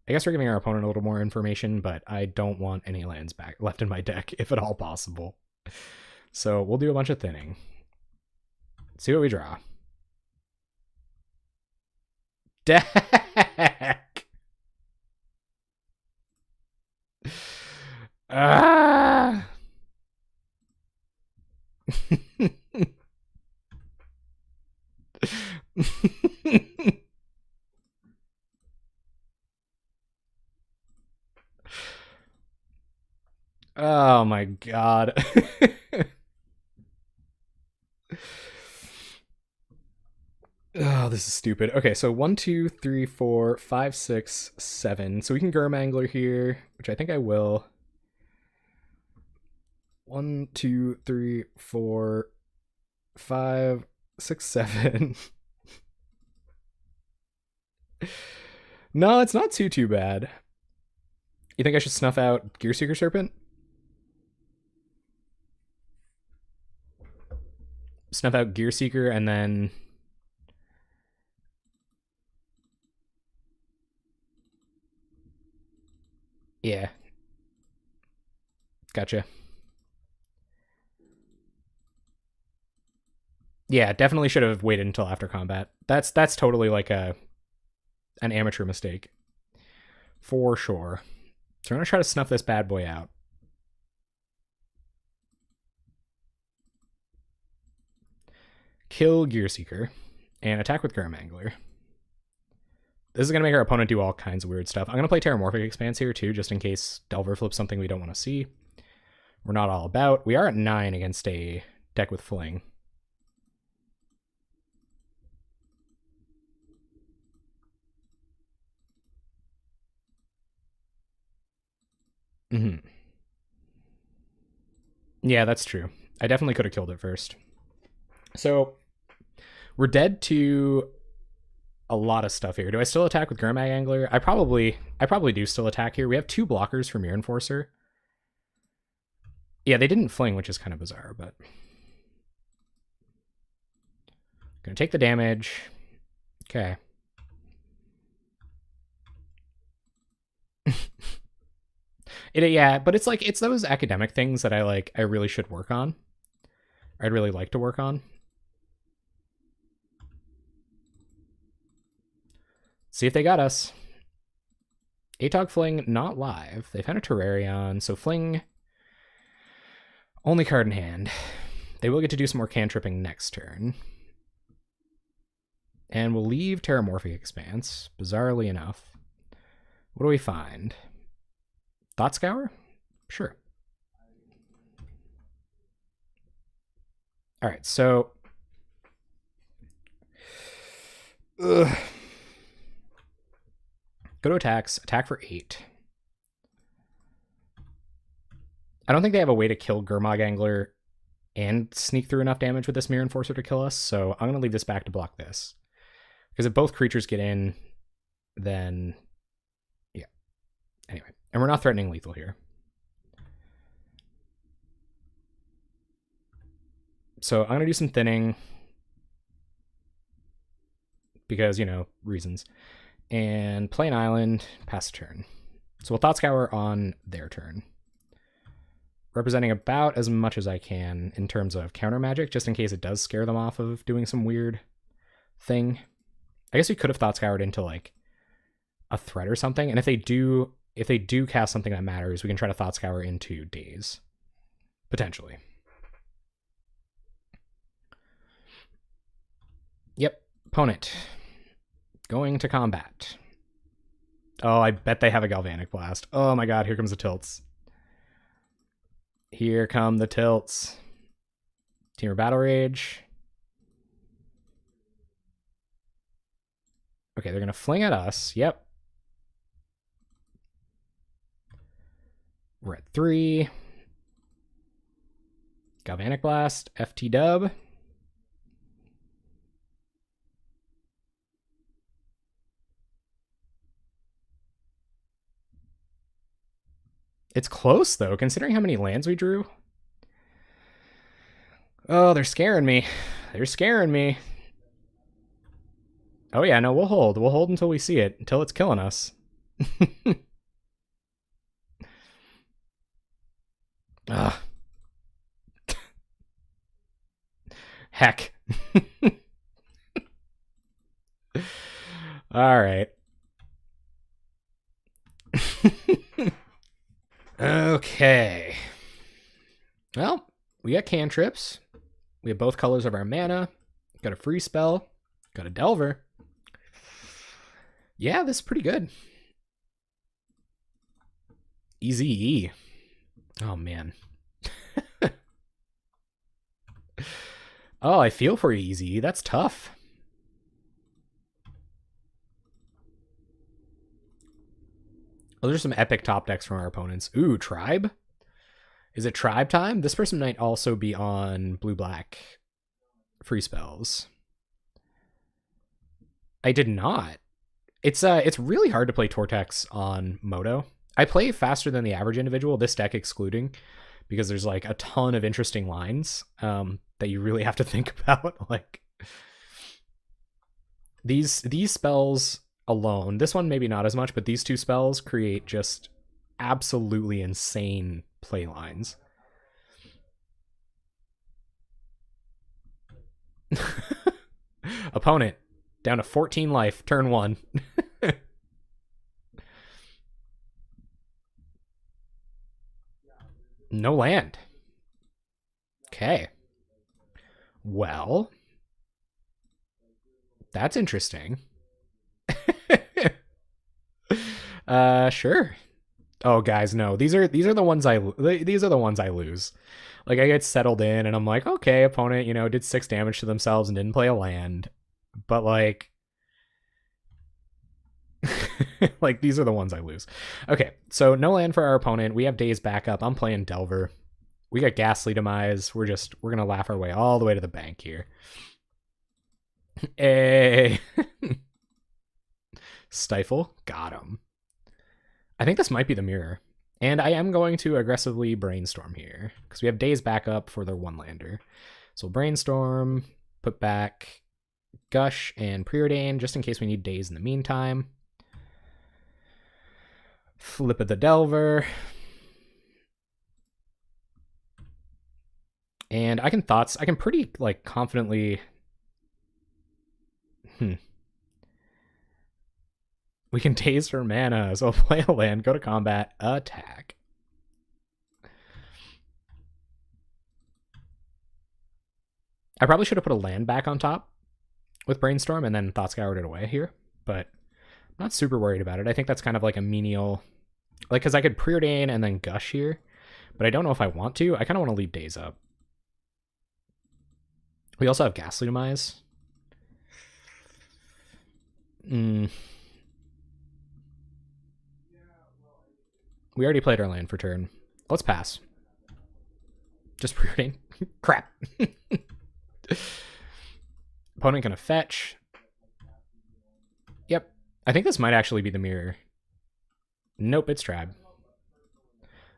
I guess we're giving our opponent a little more information, but I don't want any lands back left in my deck, if at all possible. So we'll do a bunch of thinning. See what we draw. Deck! Ah! Oh my god. Oh, this is stupid. Okay, so 1, 2, 3, 4, 5, 6, 7. So we can Gurm Angler here, which I think I will. 1, 2, 3, 4, 5, 6, 7. No, it's not too bad. You think I should snuff out Gear Seeker Serpent? Snuff out Gear Seeker and then... Yeah. Gotcha. Yeah, definitely should have waited until after combat. That's totally like an amateur mistake. For sure. So I'm going to try to snuff this bad boy out. Kill Gear Seeker and attack with Gurm Angler. This is going to make our opponent do all kinds of weird stuff. I'm going to play Terramorphic Expanse here too, just in case Delver flips something we don't want to see. We're not all about. We are at 9 against a deck with Fling. Yeah, that's true. I definitely could have killed it first. So we're dead to a lot of stuff here. Do I still attack with Gurmag Angler? I probably do still attack here. We have 2 blockers for Mirror Enforcer. Yeah, they didn't fling, which is kind of bizarre, but... Gonna take the damage. Okay. Yeah, but it's like, it's those academic things that I really should work on. I'd really like to work on. See if they got us. Atog Fling, not live. They found a Terrarion, so Fling, only card in hand. They will get to do some more cantripping next turn. And we'll leave Terramorphic Expanse, bizarrely enough. What do we find? Thought Scour? Sure. All right, so... Ugh. Go to attacks. Attack for 8. I don't think they have a way to kill Gurmag Angler and sneak through enough damage with this Mirror Enforcer to kill us, so I'm going to leave this back to block this. Because if both creatures get in, then... yeah. Anyway. And we're not threatening lethal here. So I'm going to do some thinning. Because, you know, reasons. And play an island, pass a turn. So we'll Thought Scour on their turn. Representing about as much as I can in terms of counter magic, just in case it does scare them off of doing some weird thing. I guess we could have Thought Scoured into like a threat or something, and if they do cast something that matters, we can try to Thought Scour into Daze. Potentially. Yep. Opponent. Going to combat. Oh, I bet they have a Galvanic Blast. Oh my god, here comes the tilts. Here come the tilts. Teamer Battle Rage. Okay, they're going to fling at us. Yep. We're at 3. Galvanic Blast. FT dub. It's close, though, considering how many lands we drew. Oh, they're scaring me. They're scaring me. Oh yeah, no, we'll hold. We'll hold until we see it, until it's killing us. Ugh. Heck. All right. Okay. Well, we got cantrips. We have both colors of our mana. Got a free spell. Got a Delver. Yeah, this is pretty good. Easy. Oh, man. Oh, I feel for you, Easy. That's tough. Oh, there's some epic top decks from our opponents. Ooh, Tribe? Is it Tribe time? This person might also be on blue-black free spells. I did not. It's really hard to play Tortex on Moto. I play faster than the average individual, this deck excluding, because there's like a ton of interesting lines that you really have to think about. Like these spells alone, this one maybe not as much, but these 2 spells create just absolutely insane play lines. Opponent down to 14 life, turn 1. No land. Okay. Well, that's interesting. Sure. Oh, guys, no. These are the ones I lose. Like I get settled in and I'm like, okay, opponent, you know, did 6 damage to themselves and didn't play a land. But like like these are the ones I lose. Okay, so no land for our opponent. We have Daze backup. I'm playing Delver. We got Ghastly Demise. We're gonna laugh our way all the way to the bank here. Hey. Stifle. Got him. I think this might be the mirror. And I am going to aggressively brainstorm here because we have Daze back up for their one lander. So we'll brainstorm, put back Gush and Preordain just in case we need Daze in the meantime. Flip of the Delver. And I can pretty like confidently. We can Daze for mana, so I'll play a land, go to combat, attack. I probably should have put a land back on top with Brainstorm and then Thought Scoured it away here, but I'm not super worried about it. I think that's kind of like a menial, like, because I could Preordain and then Gush here, but I don't know if I want to. I kind of want to leave Daze up. We also have Ghastly Demise. We already played our land for turn. Let's pass. Just Preordain. Crap. Opponent gonna fetch. Yep. I think this might actually be the mirror. Nope, it's Tribe.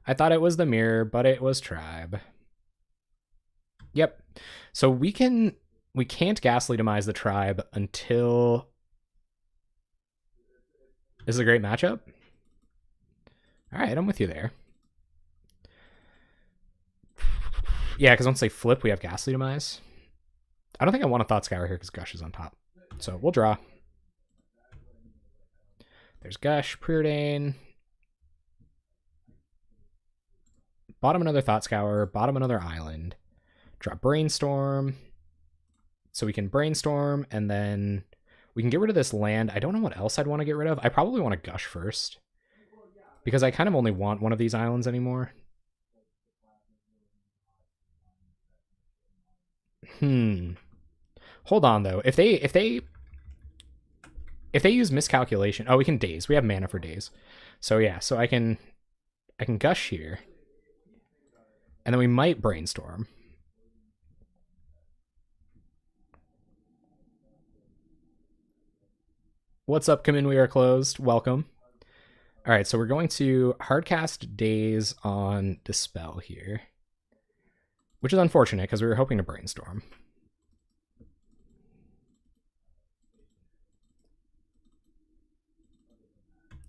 I thought it was the mirror, but it was Tribe. Yep. So we can't Ghastly Demise the Tribe until... This is a great matchup. All right, I'm with you there. Yeah, because once they flip, we have Ghastly Demise. I don't think I want a Thought Scour here because Gush is on top. So we'll draw. There's Gush, Preordain. Bottom another Thought Scour, bottom another island. Drop Brainstorm. So we can Brainstorm, and then we can get rid of this land. I don't know what else I'd want to get rid of. I probably want to Gush first, because I kind of only want one of these islands anymore. Hold on though. If they use Miscalculation, oh, we can Daze. We have mana for Daze. So yeah, so I can Gush here. And then we might Brainstorm. What's up, come in, we are closed. Welcome. All right, so we're going to hardcast Daze on Dispel here, which is unfortunate because we were hoping to Brainstorm.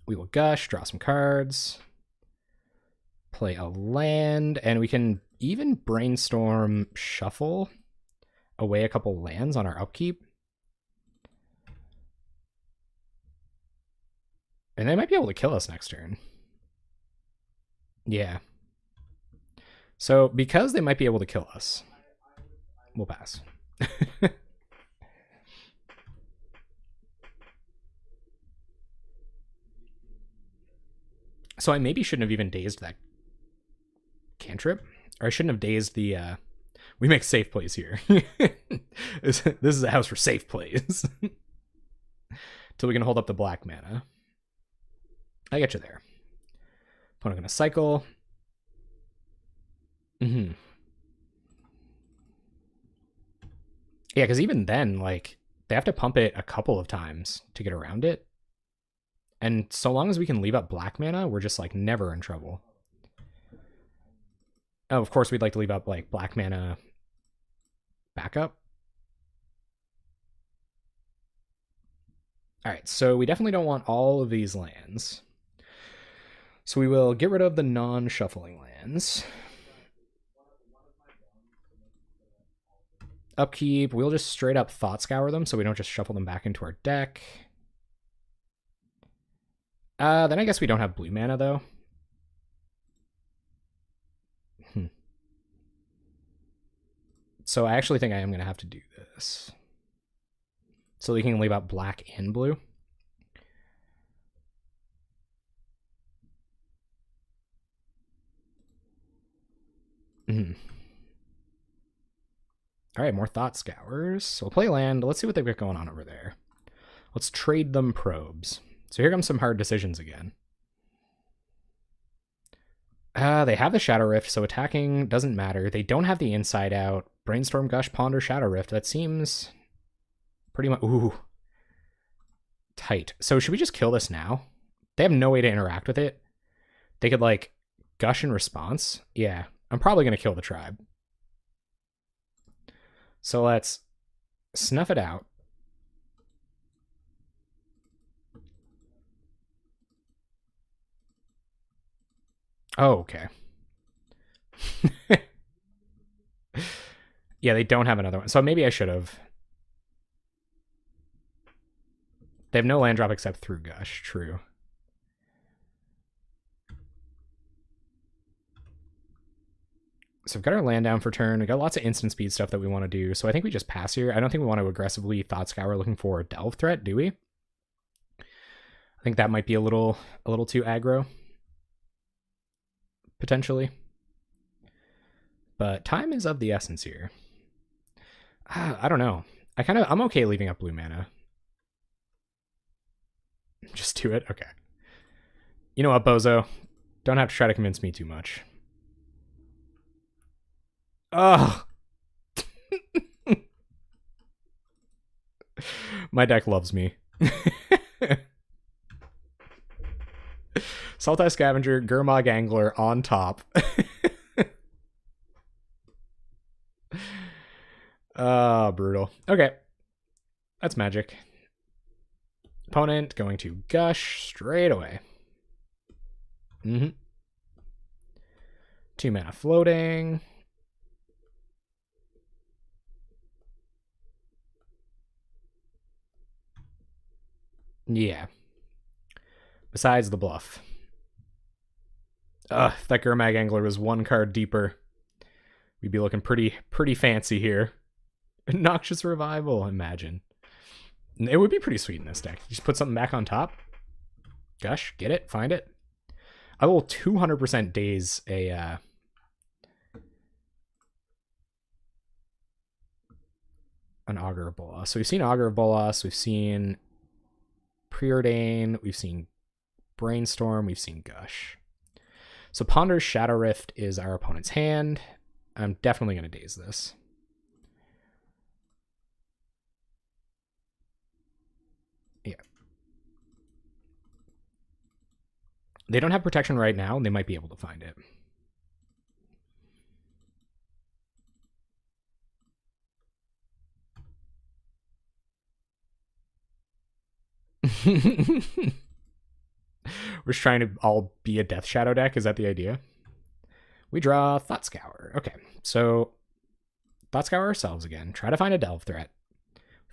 We will Gush, draw some cards, play a land, and we can even Brainstorm Shuffle away a couple lands on our upkeep. And they might be able to kill us next turn. Yeah. So because they might be able to kill us, we'll pass. So I maybe shouldn't have even dazed that cantrip. Or I shouldn't have dazed the... We make safe plays here. This is a house for safe plays. Till we can hold up the black mana. I get you there. Opponent gonna cycle. Yeah, because even then, like, they have to pump it a couple of times to get around it. And so long as we can leave up black mana, we're just, like, never in trouble. Oh, of course, we'd like to leave up, like, black mana backup. All right, so we definitely don't want all of these lands. So we will get rid of the non-shuffling lands. Upkeep, we'll just straight up Thought Scour them so we don't just shuffle them back into our deck. Then I guess we don't have blue mana, though. So I actually think I am going to have to do this. So we can leave out black and blue. All right, more Thought Scours. So we'll play land. Let's see what they've got going on over there. Let's trade them probes. So here comes some hard decisions again. They have the Shadow Rift, so attacking doesn't matter. They don't have the Inside Out. Brainstorm, Gush, Ponder, Shadow Rift. That seems pretty much... Ooh. Tight. So should we just kill this now? They have no way to interact with it. They could, like, gush in response. Yeah, I'm probably going to kill the tribe. So let's snuff it out. Oh, okay. Yeah, they don't have another one. So maybe I should have. They have no land drop except through Gush. True. So we've got our land down for turn. We got lots of instant speed stuff that we want to do. So I think we just pass here. I don't think we want to aggressively Thought Scour looking for a delve threat, do we? I think that might be a little too aggro. Potentially. But time is of the essence here. I don't know. I'm okay leaving up blue mana. Just do it? Okay. You know what, Bozo? Don't have to try to convince me too much. Ugh. My deck loves me. Sultai Scavenger, Gurmag Angler on top. Brutal. Okay. That's magic. Opponent going to Gush straight away. 2 mana floating. Yeah. Besides the bluff. If that Gurmag Angler was 1 card deeper, we'd be looking pretty fancy here. Noxious Revival, imagine. It would be pretty sweet in this deck. Just put something back on top. Gush, get it, find it. I will 200% daze an Augur of Bolas. So we've seen Augur of Bolas, we've seen Preordain, we've seen Brainstorm, we've seen Gush. So Ponder's Shadow Rift is our opponent's hand. I'm definitely going to daze this. Yeah. They don't have protection right now, and they might be able to find it. We're just trying to all be a Death Shadow deck. Is that the idea? We draw Thought Scour. Okay, so Thought Scour ourselves again. Try to find a delve threat.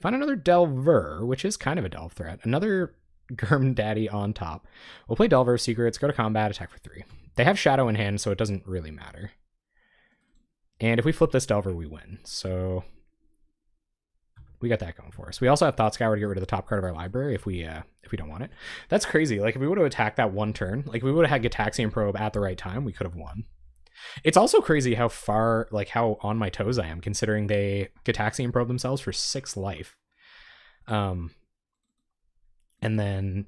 Find another Delver, which is kind of a delve threat. Another Gurm Daddy on top. We'll play Delver Secrets, go to combat, attack for 3. They have Shadow in hand, so it doesn't really matter. And if we flip this Delver, we win. So we got that going for us. We also have Thought Scour to get rid of the top card of our library if we don't want it. That's crazy. Like if we would have attacked that one turn, like if we would have had Gitaxian Probe at the right time, we could have won. It's also crazy how far, like how on my toes I am, considering they Gitaxian Probe themselves for 6 life. And then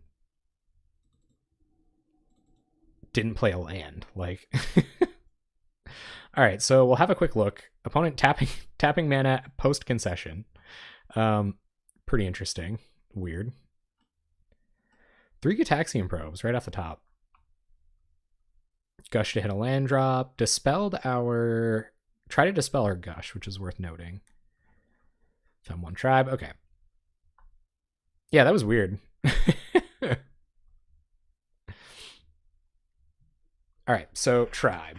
didn't play a land. Like all right, so we'll have a quick look. Opponent tapping mana post concession. Pretty interesting. Weird. 3 Gitaxian Probes right off the top. Gush to hit a land drop. Dispelled our... Try to dispel our Gush, which is worth noting. Found 1 tribe. Okay. Yeah, that was weird. Alright, so tribe.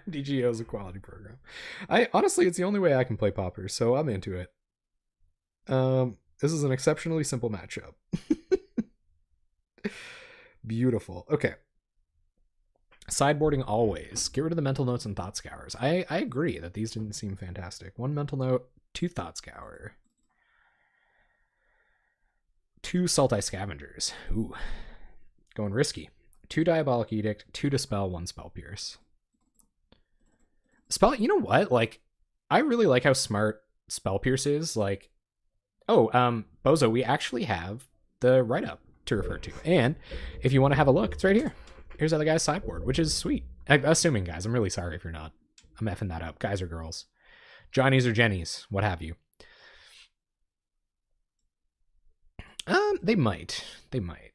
DGO is a quality program. Honestly, it's the only way I can play Pauper, so I'm into it. This is an exceptionally simple matchup. Beautiful. Okay. Sideboarding always. Get rid of the mental notes and Thought Scours. I agree that these didn't seem fantastic. 1 mental note, 2 Thought Scour. 2 Sultai Scavengers. Ooh. Going risky. 2 Diabolic Edict, 2 Dispel, 1 Spell Pierce. Spell, you know what? Like, I really like how smart Spell Pierce is. Like, oh, Bozo, we actually have the write-up to refer to. And if you want to have a look, it's right here. Here's other guy's sideboard, which is sweet. I'm assuming, guys. I'm really sorry if you're not. I'm effing that up. Guys or girls. Johnnies or Jennies, what have you. They might. They might.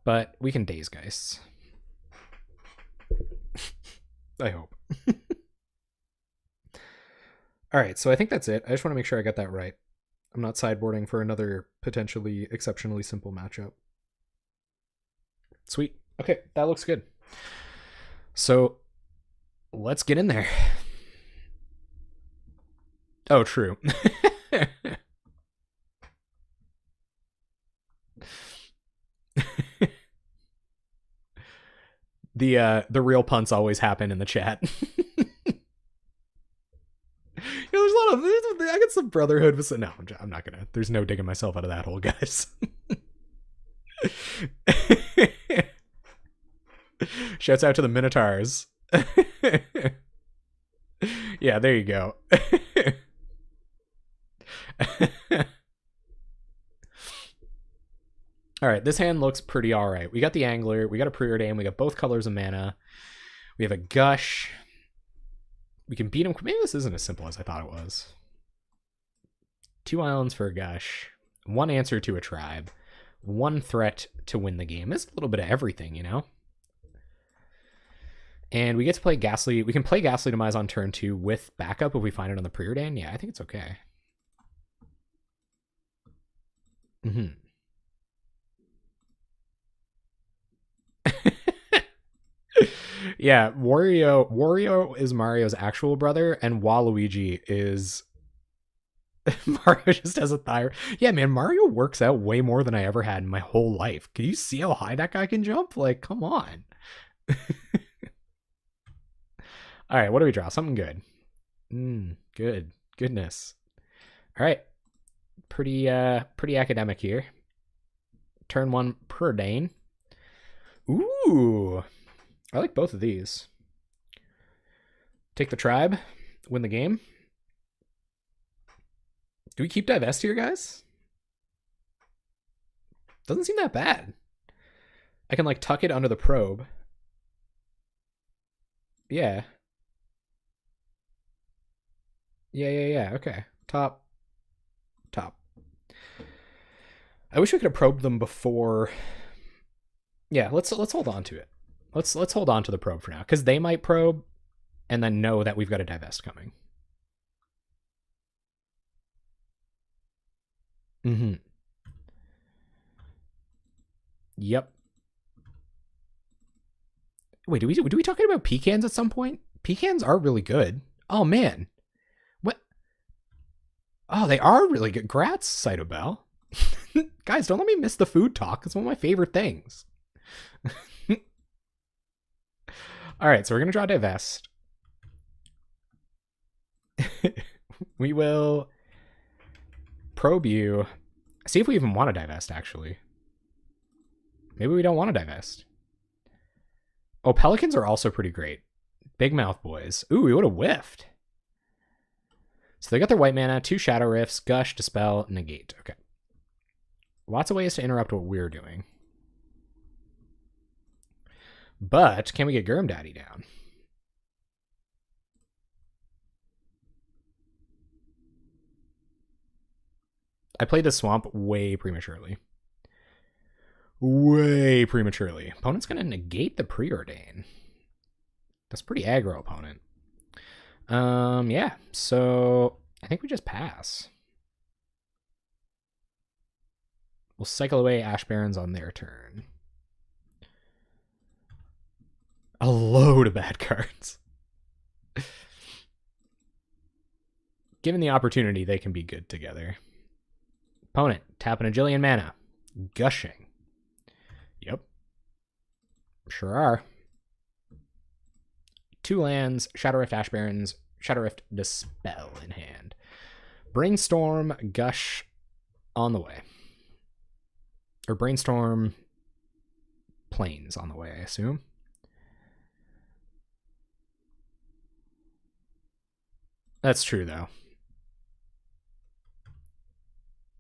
But we can Daze Geists. I hope. Alright, so I think that's it. I just want to make sure I got that right. I'm not sideboarding for another potentially exceptionally simple matchup. Sweet. Okay, that looks good. So let's get in there. Oh, true. The real punts always happen in the chat. There's a lot of I get some brotherhood with no, I'm not gonna. There's no digging myself out of that hole, guys. Shouts out to the Minotaurs. Yeah, there you go. All right, this hand looks pretty all right. We got the Angler, we got a Preordain, we got both colors of mana. We have a Gush. We can beat him. Maybe this isn't as simple as I thought it was. 2 islands for a Gush. 1 answer to a tribe. 1 threat to win the game. It's a little bit of everything, you know? And we get to play Ghastly. We can play Ghastly Demise on turn 2 with backup if we find it on the Preordain. Yeah, I think it's okay. Mm-hmm. Yeah, Wario is Mario's actual brother, and Waluigi is Mario just has a thyroid. Yeah, man, Mario works out way more than I ever had in my whole life. Can you see how high that guy can jump? Like, come on. All right, what do we draw? Something good. Good. Goodness. All right. Pretty academic here. Turn 1 Preordain. Ooh. I like both of these. Take the tribe, win the game. Do we keep Divest here, guys? Doesn't seem that bad. I can like tuck it under the probe. Yeah. Yeah. Okay. Top. I wish we could have probed them before. Yeah, let's hold on to it. Let's hold on to the probe for now, because they might probe and then know that we've got a Divest coming. Mm-hmm. Yep. Wait, do we talk about pecans at some point? Pecans are really good. Oh man. What? Oh, they are really good. Grats, Cytobel. Guys, don't let me miss the food talk. It's one of my favorite things. All right, so we're going to draw Divest. We will probe you. See if we even want to Divest, actually. Maybe we don't want to Divest. Oh, Pelicans are also pretty great. Big Mouth Boys. Ooh, we would have whiffed. So they got their white mana, 2 Shadow Rifts, Gush, Dispel, Negate. Okay. Lots of ways to interrupt what we're doing. But can we get Gurm Daddy down? I played the Swamp way prematurely. Opponent's going to negate the Preordain. That's pretty aggro, opponent. Yeah, so I think we just pass. We'll cycle away Ash Barrens on their turn. A load of bad cards. Given the opportunity, they can be good together. Opponent, tapping a Jillian mana. Gushing. Yep. Sure are. 2 lands, Shadow Rift Ash Barrens, Shadow Rift Dispel in hand. Brainstorm, Gush on the way. Or Brainstorm Plains on the way, I assume. That's true, though.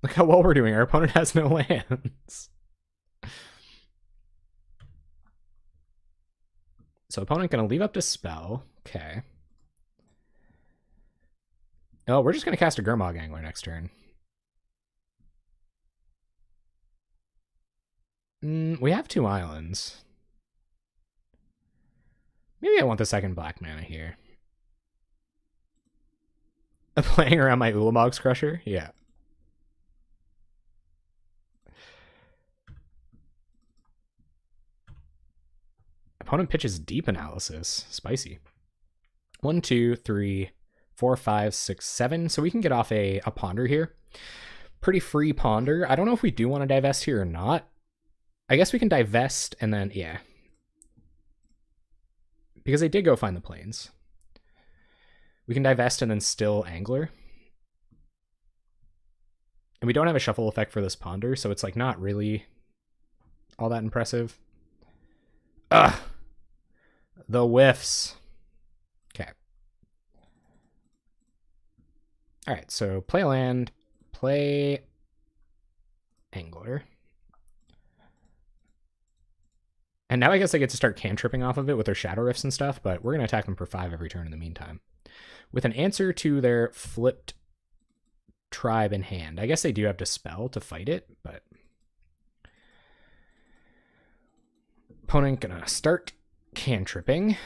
Look how well we're doing. Our opponent has no lands. So opponent going to leave up Dispel. Okay. Oh, we're just going to cast a Gurmag Angler next turn. We have 2 islands. Maybe I want the second black mana here. Playing around my Ulamog's Crusher? Yeah. Opponent pitches Deep Analysis. Spicy. 1, 2, 3, 4, 5, 6, 7. So we can get off a Ponder here. Pretty free Ponder. I don't know if we do want to divest here or not. I guess we can divest and then, yeah. Because they did go find the plains. We can divest and then still Angler. And we don't have a shuffle effect for this Ponder, so it's like not really all that impressive. Ugh! The whiffs. Okay. Alright, so play land, play Angler. And now I guess I get to start cantripping off of it with their Shadow Rifts and stuff, but we're going to attack them for 5 every turn in the meantime. With an answer to their flipped tribe in hand. I guess they do have Dispel to fight it, but... Opponent going to start cantripping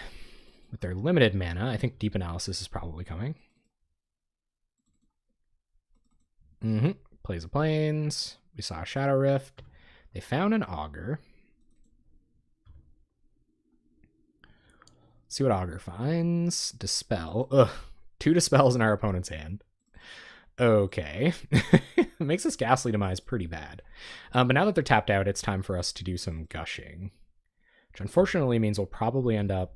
with their limited mana. I think Deep Analysis is probably coming. Plays the plains. We saw a Shadow Rift. They found an Augur. See what Augur finds. Dispel. Ugh. 2 Dispels in our opponent's hand. Okay. Makes this Ghastly Demise pretty bad. But now that they're tapped out, it's time for us to do some gushing. Which unfortunately means we'll probably end up...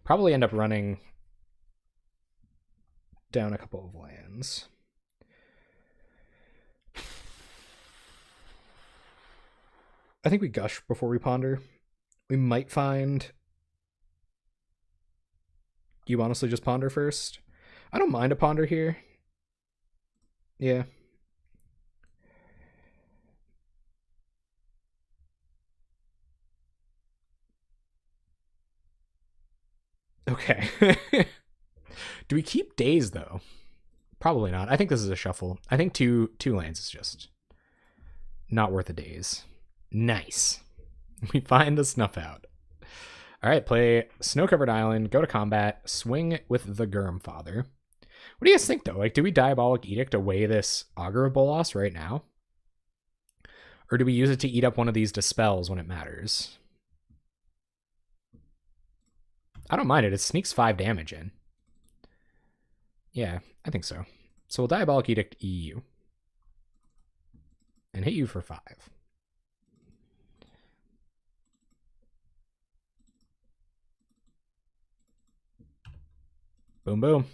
Probably end up running down a couple of lands. I think we gush before we ponder. We might find... You honestly just ponder first? I don't mind a ponder here. Yeah. Okay. Do we keep Daze, though? Probably not. I think this is a shuffle. I think two lands is just not worth a Daze. Nice. We find the Snuff Out. All right, play Snow-Covered Island, go to combat, swing with the Gurmfather. What do you guys think, though? Like, do we Diabolic Edict away this Augur of Bolas right now? Or do we use it to eat up one of these Dispels when it matters? I don't mind it. It sneaks 5 damage in. Yeah, I think so. So we'll Diabolic Edict EU. And hit you for 5. Boom, boom.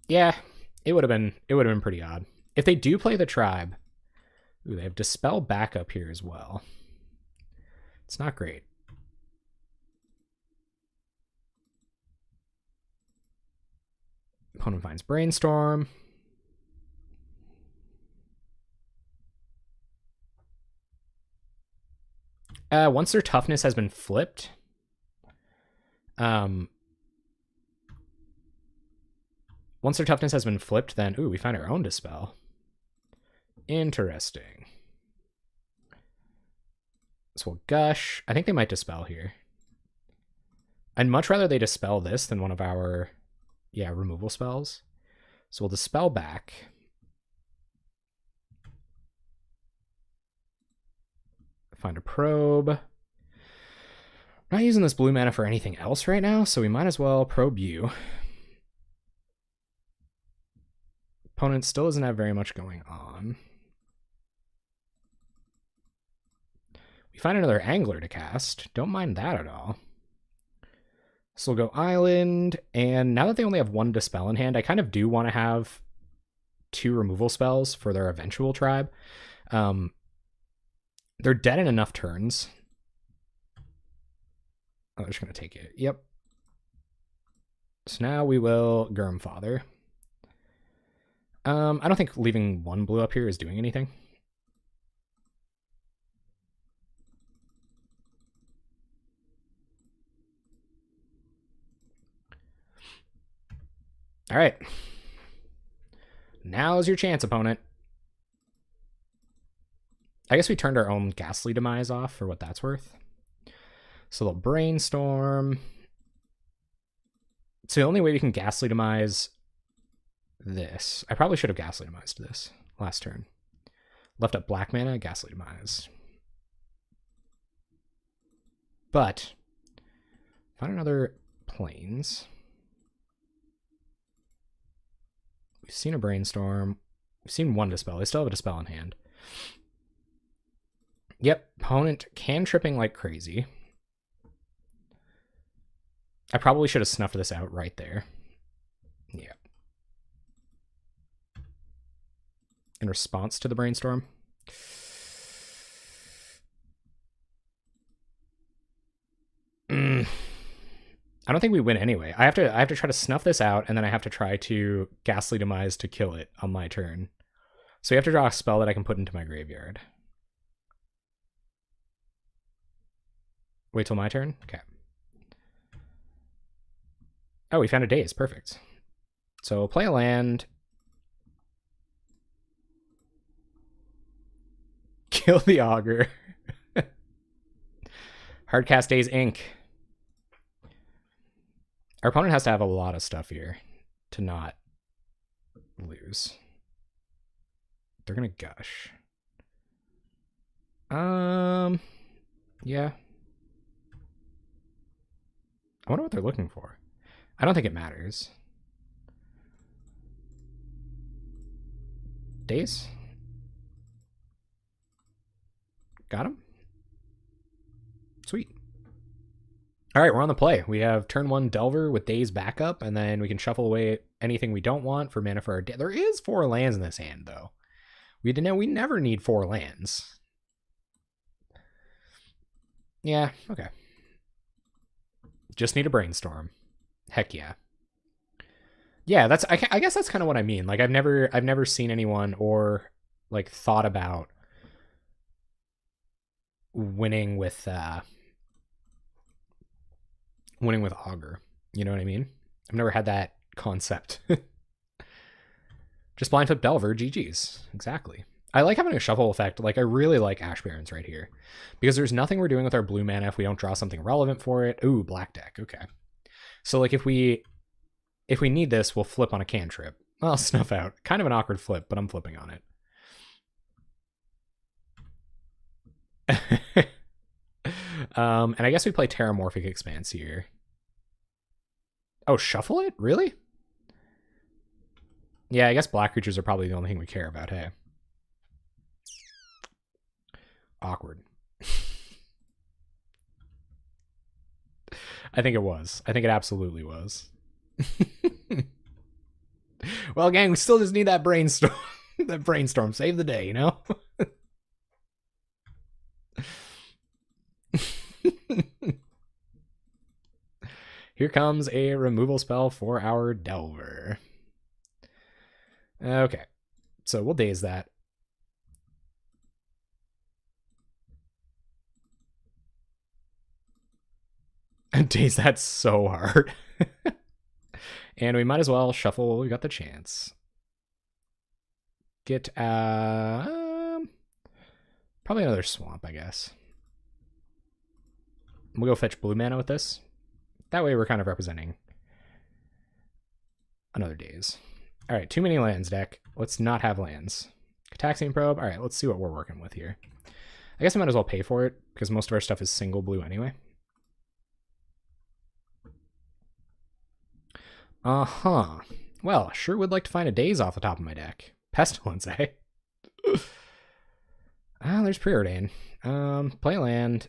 Yeah, it would have been pretty odd. If they do play the tribe, ooh, they have Dispel backup here as well. It's not great. Opponent finds Brainstorm. Once their toughness has been flipped, then ooh, we find our own Dispel. Interesting. So we'll gush. I think they might Dispel here. I'd much rather they Dispel this than one of our, removal spells. So we'll Dispel back. Find a Probe. Not using this blue mana for anything else right now, so we might as well Probe you. Opponent still doesn't have very much going on. We find another Angler to cast. Don't mind that at all. So we'll go Island, and now that they only have 1 Dispel in hand, I kind of do want to have 2 removal spells for their eventual tribe. They're dead in enough turns. Oh, they're just going to take it. Yep. So now we will Gurmfather. I don't think leaving 1 blue up here is doing anything. All right. Now's your chance, opponent. I guess we turned our own Ghastly Demise off for what that's worth. So they'll Brainstorm. So the only way we can Ghastly Demise this. I probably should have Ghastly Demised this last turn. Left up black mana, Ghastly Demise. But find another Plains. We've seen a Brainstorm. We've seen one Dispel. They still have a Dispel in hand. Yep, opponent can tripping like crazy. I probably should have snuffed this out right there. Yeah. In response to the Brainstorm. I don't think we win anyway. I have to try to snuff this out, and then I have to try to Ghastly Demise to kill it on my turn. So we have to draw a spell that I can put into my graveyard. Wait till my turn? Okay. Oh, we found a Daze. Perfect. So play a land. Kill the Augur. Hardcast Daze Inc. Our opponent has to have a lot of stuff here to not lose. They're gonna gush. Yeah. I wonder what they're looking for. I don't think it matters. Daze? Got him? Sweet. All right, we're on the play. We have turn 1 Delver with Daze backup, and then we can shuffle away anything we don't want for mana for our... There is 4 lands in this hand, though. We never need 4 lands. Yeah, okay. Just need a Brainstorm. Heck yeah. Yeah, that's I guess that's kind of what I mean. Like I've never seen anyone or like thought about winning with Augur. You know what I mean? I've never had that concept. Just blind flip Delver, GG's. Exactly. I like having a shuffle effect. Like I really like Ash Barrens right here. Because there's nothing we're doing with our blue mana if we don't draw something relevant for it. Ooh, black deck. Okay. So like if we need this, we'll flip on a cantrip. Well, snuff out. Kind of an awkward flip, but I'm flipping on it. And I guess we play Terramorphic Expanse here. Oh, shuffle it? Really? Yeah, I guess black creatures are probably the only thing we care about, hey. Awkward. I think it was. I think it absolutely was. Well, gang, we still just need that Brainstorm. That Brainstorm. Save the day, you know? Here comes a removal spell for our Delver. Okay. So we'll Daze that. Daze that so hard. And we might as well shuffle. We got the chance. Get probably another swamp, I guess. We'll go fetch blue mana with this. That way we're kind of representing another Daze. All right, too many lands, deck. Let's not have lands. Taxiing Probe. All right, let's see what we're working with here. I guess I might as well pay for it because most of our stuff is single blue anyway. Uh-huh. Well, sure would like to find a Daze off the top of my deck. Pestilence, eh? There's Preordain. Play land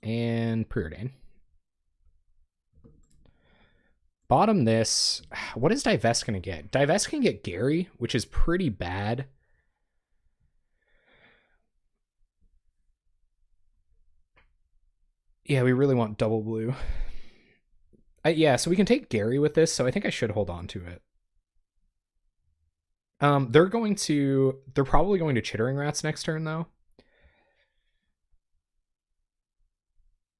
and Preordain. Bottom this. What is Divest going to get? Divest can get Gary, which is pretty bad. Yeah, we really want double blue. Yeah, so we can take Gary with this, so I think I should hold on to it. They're probably going to Chittering Rats next turn, though.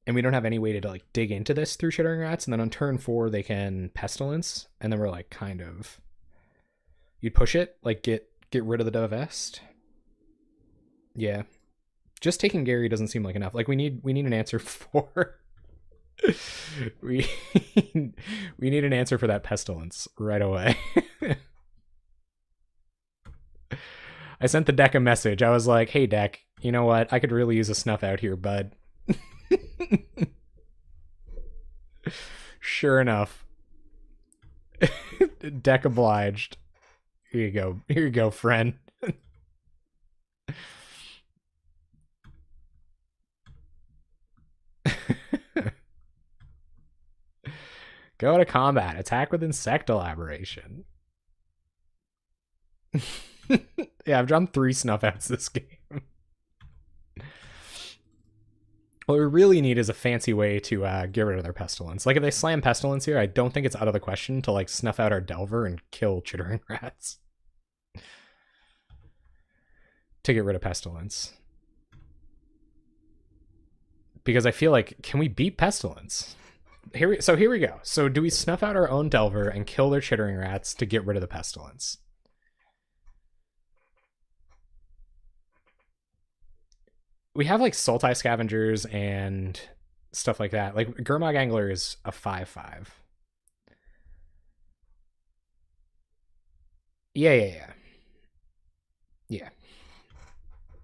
and we don't have any way to like dig into this through Chittering Rats. And then on turn 4 they can Pestilence, and then we're like kind of, you'd push it, like get rid of the Divest. Yeah, just taking Gary doesn't seem like enough. Like we need an answer for we we need an answer for that Pestilence right away. I sent the deck a message. I was like, hey deck, you know what, I could really use a snuff out here, bud. Sure enough. Deck obliged. Here you go, friend. Go to combat. Attack with Insectal Aberration. Yeah, I've drawn 3 snuff outs this game. What we really need is a fancy way to get rid of their Pestilence. Like if they slam Pestilence here, I don't think it's out of the question to like snuff out our Delver and kill Chittering Rats to get rid of Pestilence. Because I feel like, can we beat Pestilence? Here we go. So do we snuff out our own Delver and kill their Chittering Rats to get rid of the Pestilence? We have like Sultai Scavengers and stuff like that. Like Gurmag Angler is a 5/5. Yeah.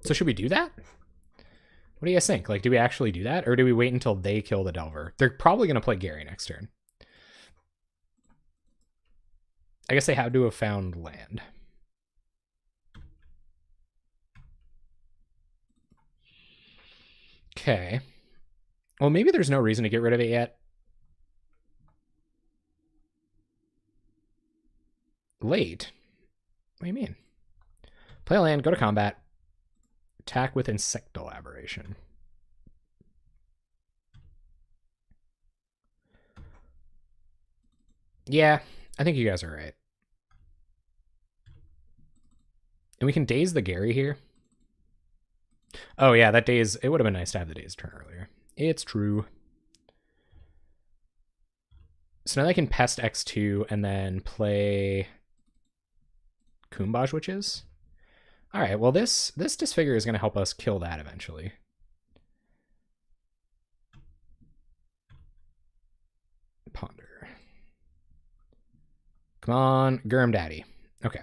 So should we do that? What do you guys think? Like, do we actually do that? Or do we wait until they kill the Delver? They're probably going to play Gary next turn. I guess they have to have found land. Okay. Well, maybe there's no reason to get rid of it yet. Late? What do you mean? Play a land, go to combat. Attack with Insectal Aberration. Yeah, I think you guys are right. And we can daze the Gary here. Oh yeah, that daze, it would have been nice to have the daze turn earlier. It's true. So now they can Pest X2 and then play Kumbaj Witches. All right, well this Disfigure is going to help us kill that eventually. Ponder. Come on, Gurm Daddy. Okay.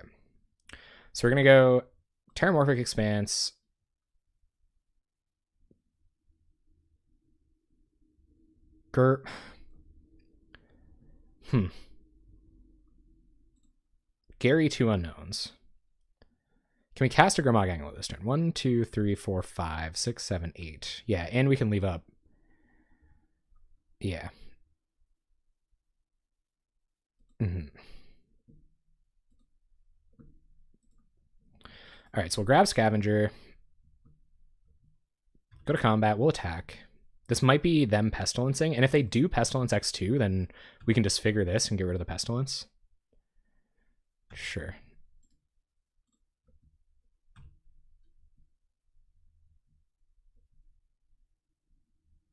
So we're going to go Terramorphic Expanse. Gary 2 unknowns. Can we cast a Gurmag Angler this turn? 1, 2, 3, 4, 5, 6, 7, 8. Yeah, and we can leave up. Yeah. All right, so we'll grab Scavenger. Go to combat. We'll attack. This might be them Pestilencing, and if they do Pestilence X2, then we can disfigure this and get rid of the Pestilence. Sure.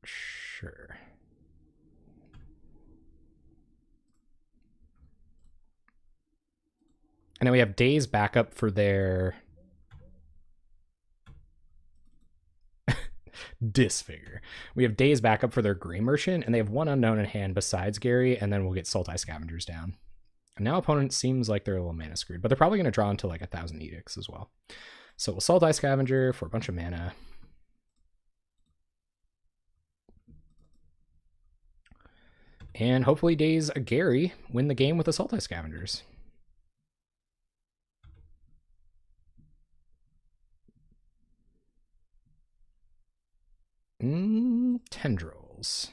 Sure. And then we have Daze backup for their Disfigure. We have Daze backup for their Gray Merchant, and they have 1 unknown in hand besides Gary, and then we'll get Sultai Scavengers down. And now opponent seems like they're a little mana screwed, but they're probably going to draw into like 1,000 Edicts as well. So we'll Sultai Scavenger for a bunch of mana. And hopefully Daze a Gary win the game with the Sultai Scavengers. Tendrils.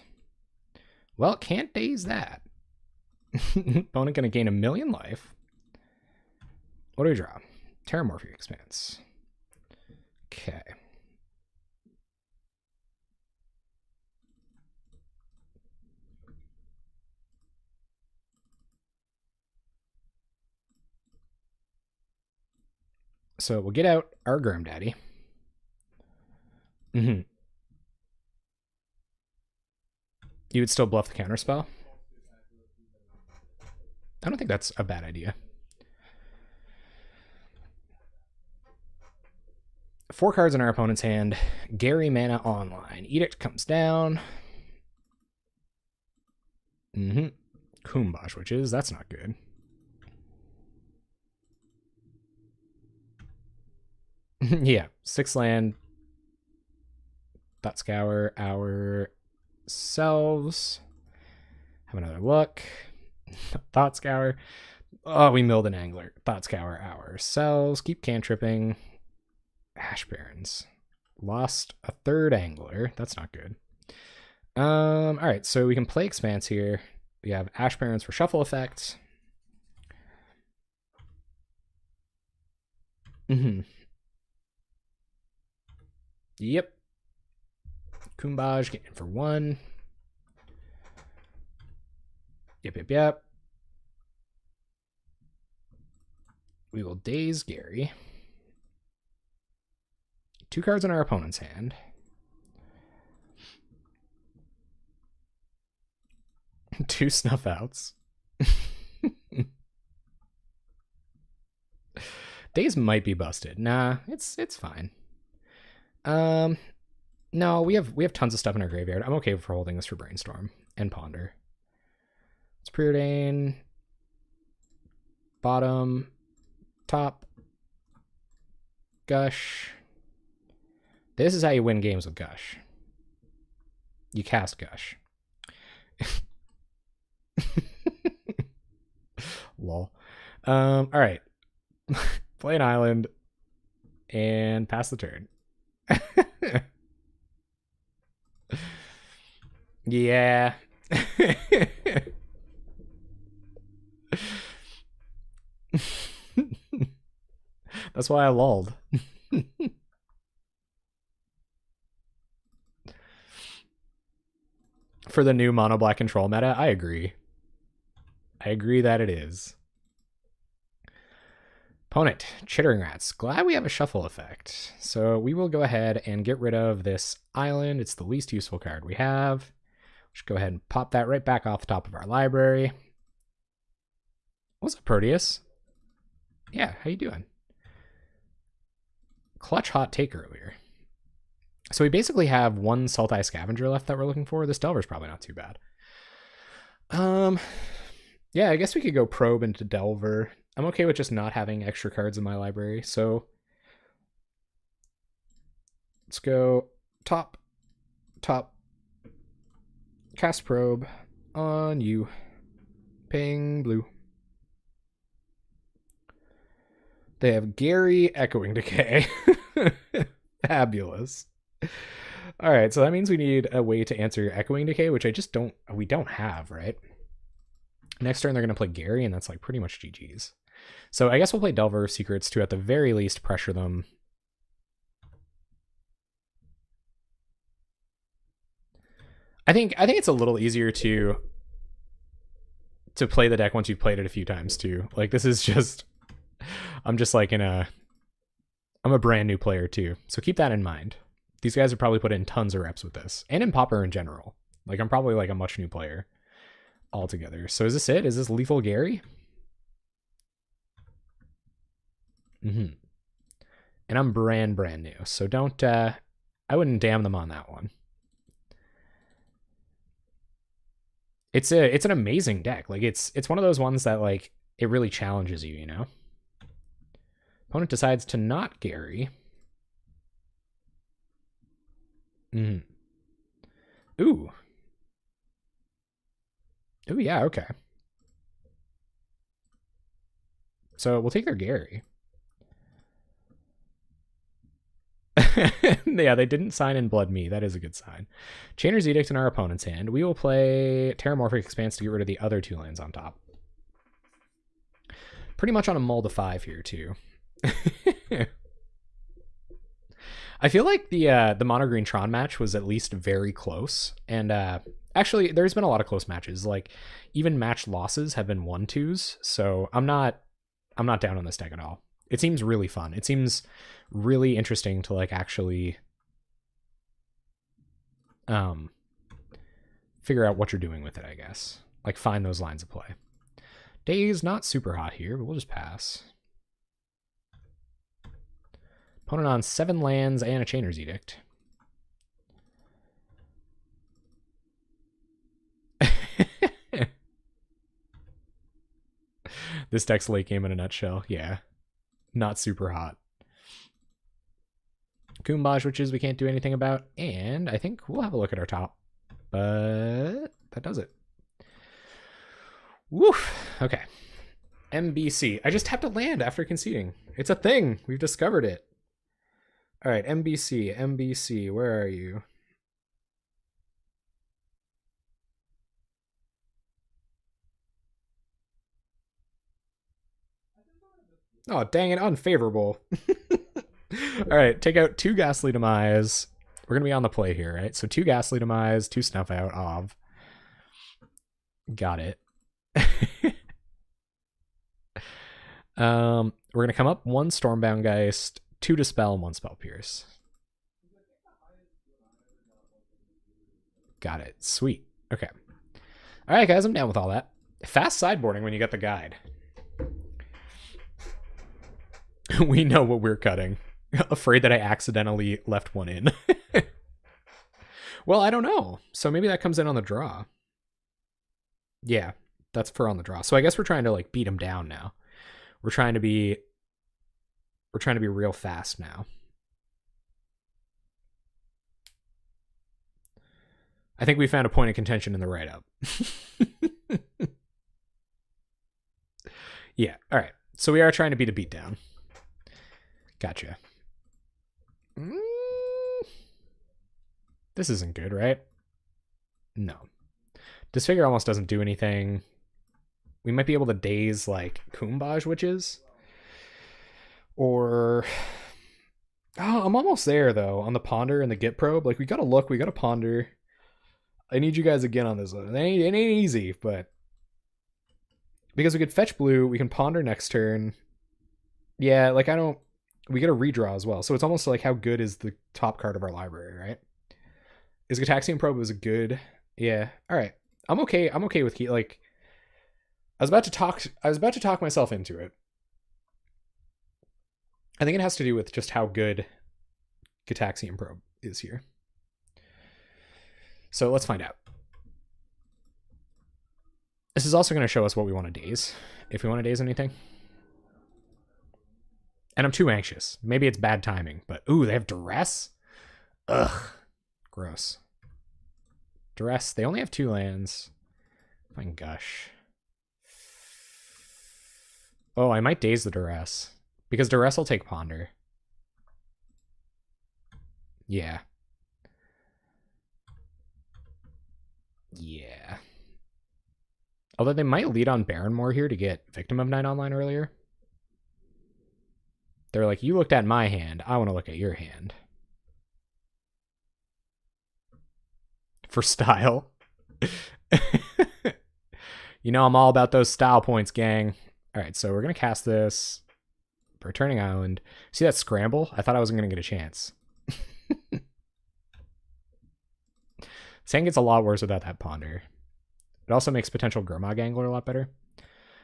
Well, can't daze that. Opponent gonna gain 1,000,000 life. What do we draw? Terramorphic Expanse. Okay. So we'll get out our Gurm Daddy. You would still bluff the counterspell? I don't think that's a bad idea. 4 cards in our opponent's hand. Gary mana online. Edict comes down. Kumbash, which is, that's not good. Yeah, 6 land. Thought Scour ourselves. Have another look. Thought Scour. Oh, we milled an Angler. Thought Scour ourselves. Keep cantripping. Ash Barrens. Lost a 3rd Angler. That's not good. All right, so we can play Expanse here. We have Ash Barrens for shuffle effects. Yep. Kumbaj getting for 1. Yep. We will daze Gary. 2 cards in our opponent's hand. 2 snuff outs. Daze might be busted. Nah, it's fine. No, we have tons of stuff in our graveyard. I'm okay for holding this for Brainstorm and Ponder. It's Preordain. Bottom. Top. Gush. This is how you win games with Gush. You cast Gush. Lol. All right. Play an island and pass the turn. Yeah. That's why I lulled. For the new mono black control meta, I agree. I agree that it is. Opponent, Chittering Rats. Glad we have a shuffle effect. So we will go ahead and get rid of this island. It's the least useful card we have. Just go ahead and pop that right back off the top of our library. What's up, Proteus? Yeah, how you doing? Clutch hot take earlier. So we basically have 1 Sultai Scavenger left that we're looking for. This Delver's probably not too bad. Yeah, I guess we could go Probe into Delver. I'm okay with just not having extra cards in my library, so let's go top, cast Probe on you, ping blue. They have Gary Echoing Decay. Fabulous. All right, so that means we need a way to answer Echoing Decay, which we don't have, right? Next turn, they're going to play Gary, and that's like pretty much GG's. So I guess we'll play Delver of Secrets to, at the very least, pressure them. I think it's a little easier to play the deck once you've played it a few times too. Like, this is just, I'm just like I'm a brand new player too. So keep that in mind. These guys have probably put in tons of reps with this, and in Pauper in general. Like, I'm probably like a much new player altogether. So is this it? Is this Lethal Gary? And I'm brand new, so don't I wouldn't damn them on that one. It's an amazing deck. Like, it's one of those ones that, like, it really challenges you, you know? Opponent decides to not Gary. Ooh. Ooh, yeah, okay. So we'll take their Gary. Yeah, they didn't sign in Blood Me. That is a good sign. Chainer's Edict in our opponent's hand. We will play Terramorphic Expanse to get rid of the other 2 lands on top. Pretty much on a mull to 5 here, too. I feel like the Mono Green Tron match was at least very close. And actually, there's been a lot of close matches. Like, even match losses have been 1-2s. So I'm not down on this deck at all. It seems really fun. It seems really interesting to, like, actually figure out what you're doing with it, I guess. Like, find those lines of play. Daze, not super hot here, but we'll just pass. Opponent on 7 lands and a Chainer's Edict. This deck's late game in a nutshell. Yeah. Not super hot. Kumbaj, which is we can't do anything about. And I think we'll have a look at our top. But that does it. Woof. Okay. MBC. I just tapped a land after conceding. It's a thing. We've discovered it. All right, MBC. MBC, where are you? Oh, dang it, unfavorable. All right, take out 2 Ghastly Demise. We're going to be on the play here, right? So 2 Ghastly Demise, 2 Snuff Out, Ov. Got it. We're going to come up 1 Stormbound Geist, 2 Dispel, and 1 Spell Pierce. Got it. Sweet. Okay. All right, guys, I'm down with all that. Fast sideboarding when you get the guide. We know what we're cutting. Afraid that I accidentally left one in. Well, I don't know. So maybe that comes in on the draw. Yeah, that's for on the draw. So I guess we're trying to like beat him down now. We're trying to be real fast now. I think we found a point of contention in the write-up. Yeah, all right. So we are trying to beat a beatdown. Gotcha. This isn't good, right? No. Disfigure almost doesn't do anything. We might be able to daze like Kumbaj Witches. Or... Oh, I'm almost there, though, on the Ponder and the Git Probe. Like, we gotta look, we gotta ponder. I need you guys again on this one. It ain't easy, but... Because we could fetch blue, we can ponder next turn. Yeah, like, I don't... We get a redraw as well, so it's almost like how good is the top card of our library, right? Is Gitaxian Probe was a good... Yeah, alright. I'm okay with like... I was about to talk myself into it. I think it has to do with just how good Gitaxian Probe is here. So let's find out. This is also going to show us what we want to daze, if we want to daze anything. And I'm too anxious. Maybe it's bad timing, but ooh, they have Duress? Ugh. Gross. Duress, they only have 2 lands. If I can gush. Oh, I might daze the Duress. Because Duress will take Ponder. Yeah. Yeah. Although they might lead on Barrenmore here to get Victim of Night online earlier. They're like, you looked at my hand. I want to look at your hand. For style. You know I'm all about those style points, gang. All right, so we're going to cast this. Returning Island. See that scramble? I thought I wasn't going to get a chance. Saying gets a lot worse without that Ponder. It also makes potential Gurmag Angler a lot better.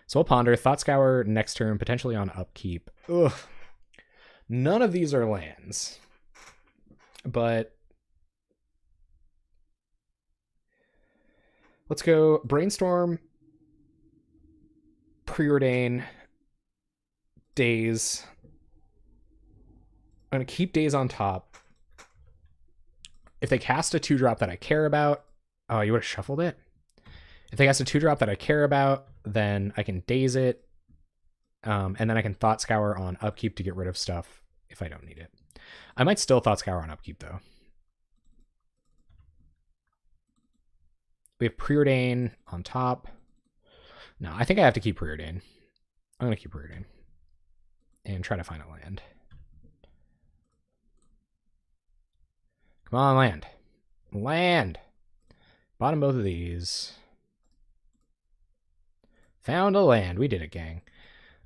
So we'll Ponder. Thought Scour next turn, potentially on upkeep. Ugh. None of these are lands. But let's go Brainstorm, Preordain, Daze. I'm going to keep Daze on top. If they cast a 2-drop that I care about... Oh, you would have shuffled it? If they cast a 2-drop that I care about, then I can Daze it. And then I can Thought Scour on upkeep to get rid of stuff if I don't need it. I might still Thought Scour on upkeep, though. We have Preordain on top. No, I think I have to keep Preordain. I'm going to keep Preordain. And try to find a land. Come on, land. Land! Bottom both of these. Found a land. We did it, gang.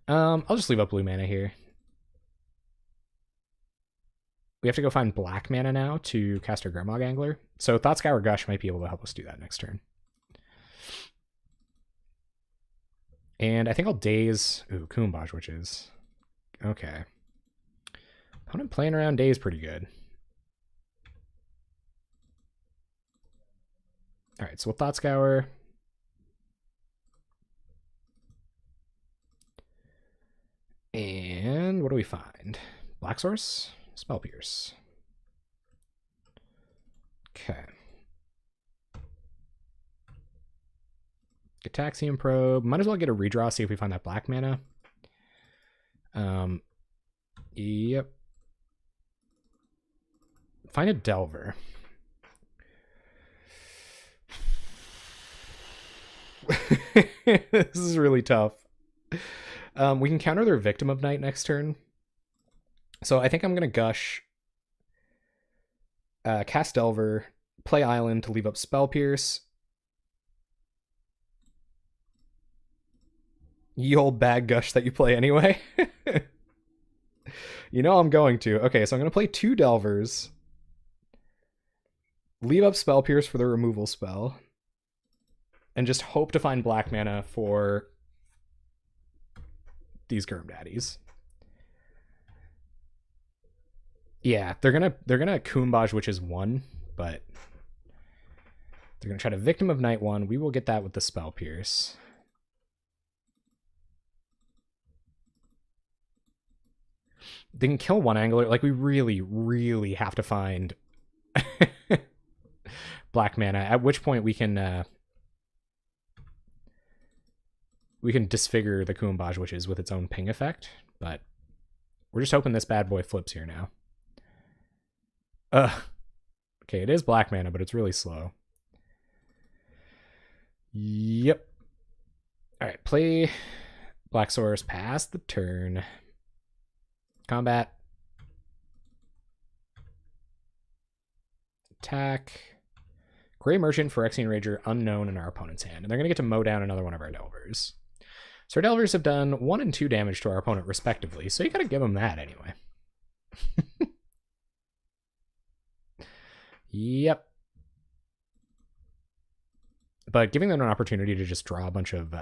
I'll just leave up blue mana here. we have to go find black mana now to cast our Gurmag Angler. So Thought Scour Gush might be able to help us do that next turn. And I think I'll Daze... Ooh, Kumbaj Witches. Okay. Opponent playing around Daze pretty good. Alright, so we'll Thought Scour. And what do we find? Black Source? Spell Pierce. Okay. Gataxian Probe. Might as well get a redraw, see if we find that black mana. Yep. Find a Delver. This is really tough. We can counter their Victim of Night next turn. So I think I'm going to Gush, cast Delver, play Island to leave up Spell Pierce. Ye old bag Gush that you play anyway. You know I'm going to. Okay, so I'm going to play 2 Delvers. Leave up Spell Pierce for the removal spell. And just hope to find black mana for these Gurm Daddies. Yeah, they're gonna Kumbaj, which is 1, but they're gonna try to Victim of Night 1. We will get that with the Spell Pierce. They can kill 1 Angler. Like, we really, really have to find black mana, at which point we can disfigure the Kumbaj Witches with its own ping effect, but we're just hoping this bad boy flips here now. Okay, it is black mana, but it's really slow. Yep. Alright, play Black Source, pass the turn. Combat. Attack. Gray Merchant, Phyrexian Rager, unknown in our opponent's hand. And they're going to get to mow down another one of our Delvers. So our Delvers have done 1 and 2 damage to our opponent respectively, so you got to give them that anyway. Yep. But giving them an opportunity to just draw a bunch of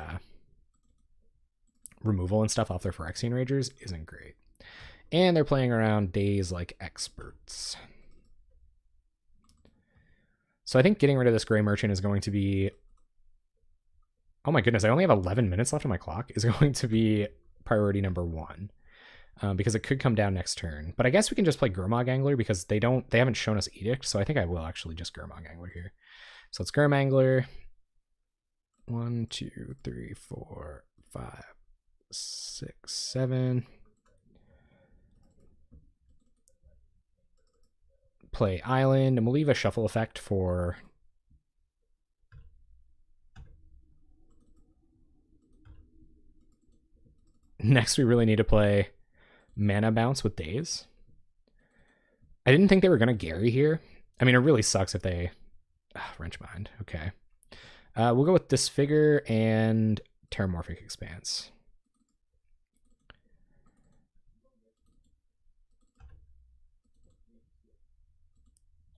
removal and stuff off their Phyrexian Ragers isn't great. And they're playing around Days like experts. So I think getting rid of this Gray Merchant is going to be... Oh my goodness, I only have 11 minutes left on my clock. Is going to be priority number 1. Because it could come down next turn. But I guess we can just play Gurmag Angler because they haven't shown us Edict, so I think I will actually just Gurmag Angler here. So let's Gurm Angler. 1, 2, 3, 4, 5, 6, 7. Play Island, and we'll leave a shuffle effect for... Next, we really need to play Mana Bounce with Daze. I didn't think they were going to Gary here. I mean, it really sucks if they... Wrench Mind, okay. We'll go with Disfigure and Terramorphic Expanse.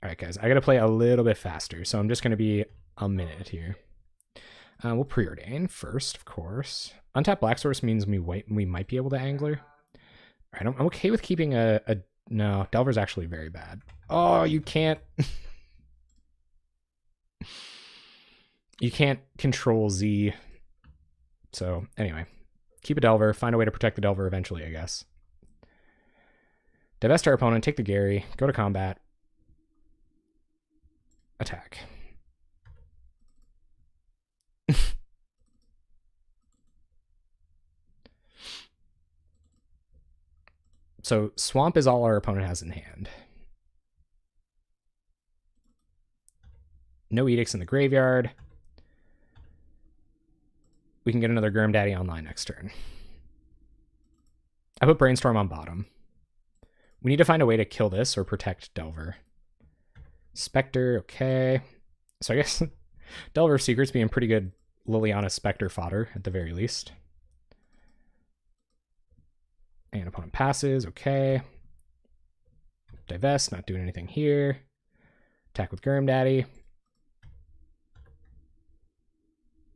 All right, guys, I got to play a little bit faster, so I'm just going to be a minute here. We'll Preordain first, of course. Untap Black Source means we might be able to Angler. All right, I'm okay with keeping a... No, Delver's actually very bad. Oh, you can't... You can't control Z. So, anyway. Keep a Delver. Find a way to protect the Delver eventually, I guess. Divest our opponent. Take the Gary. Go to combat. Attack. So, Swamp is all our opponent has in hand. No Edicts in the graveyard. We can get another Gurm Daddy online next turn. I put Brainstorm on bottom. We need to find a way to kill this or protect Delver. Spectre, okay. So I guess Delver of Secrets being pretty good Liliana Spectre fodder at the very least. And opponent passes, okay. Divest, not doing anything here. Attack with Gurm Daddy.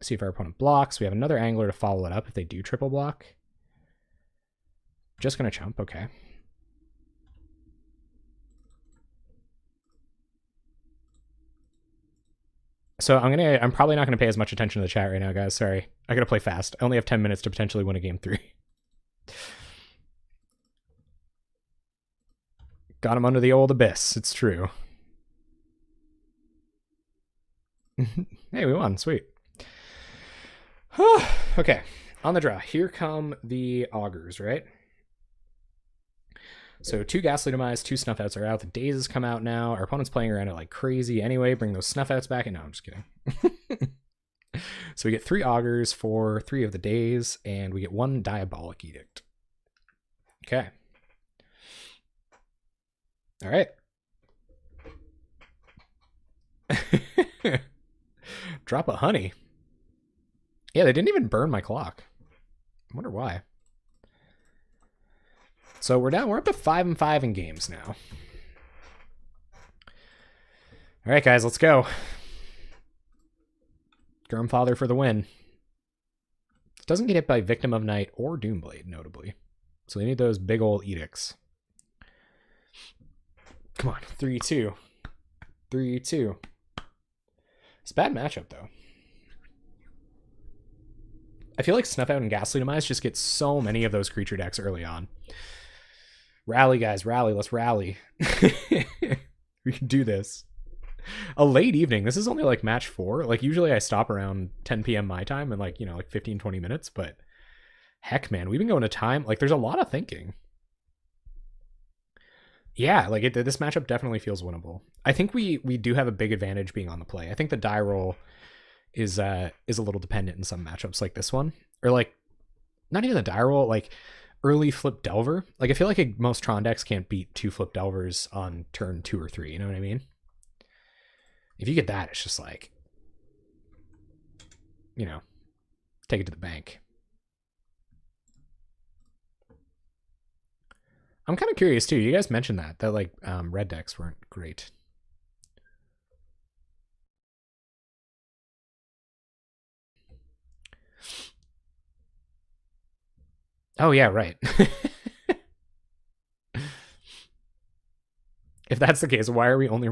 See if our opponent blocks. We have another angler to follow it up if they do triple block. Just gonna chump, okay. So I'm probably not gonna pay as much attention to the chat right now, guys. Sorry. I gotta play fast. I only have 10 minutes to potentially win a game 3. Got him under the old abyss. It's true. Hey, we won. Sweet. Okay, on the draw. Here come the augurs, right? So 2 Ghastly Demise, 2 Snuff Outs are out. The Dazes come out now. Our opponent's playing around it like crazy anyway. Bring those Snuff Outs back. And no, I'm just kidding. So we get 3 augurs for 3 of the days, and we get 1 Diabolic Edict. Okay. All right. Drop a honey. Yeah, they didn't even burn my clock. I wonder why. So we're up to 5-5 in games now. All right, guys, let's go. Gurmfather for the win. Doesn't get hit by Victim of Night or Doomblade, notably. So they need those big old edicts. Come on, 3-2. 3-2. It's a bad matchup, though. I feel like Snuff Out and Ghastly Demise just get so many of those creature decks early on. Rally, guys, rally. Let's rally. We can do this. A late evening. This is only like match 4. Like usually I stop around 10 p.m. my time and like, you know, like 15, 20 minutes. But heck, man, we've been going to time. Like there's a lot of thinking. Yeah, like this matchup definitely feels winnable. I think we do have a big advantage being on the play. I think the die roll is a little dependent in some matchups like this one. Or like, not even the die roll, like early flip Delver. Like I feel like most Tron decks can't beat 2 flip Delvers on turn 2 or 3, you know what I mean? If you get that, it's just like, you know, take it to the bank. I'm kind of curious too. You guys mentioned that like red decks weren't great. Oh yeah, right. If that's the case, why are we only...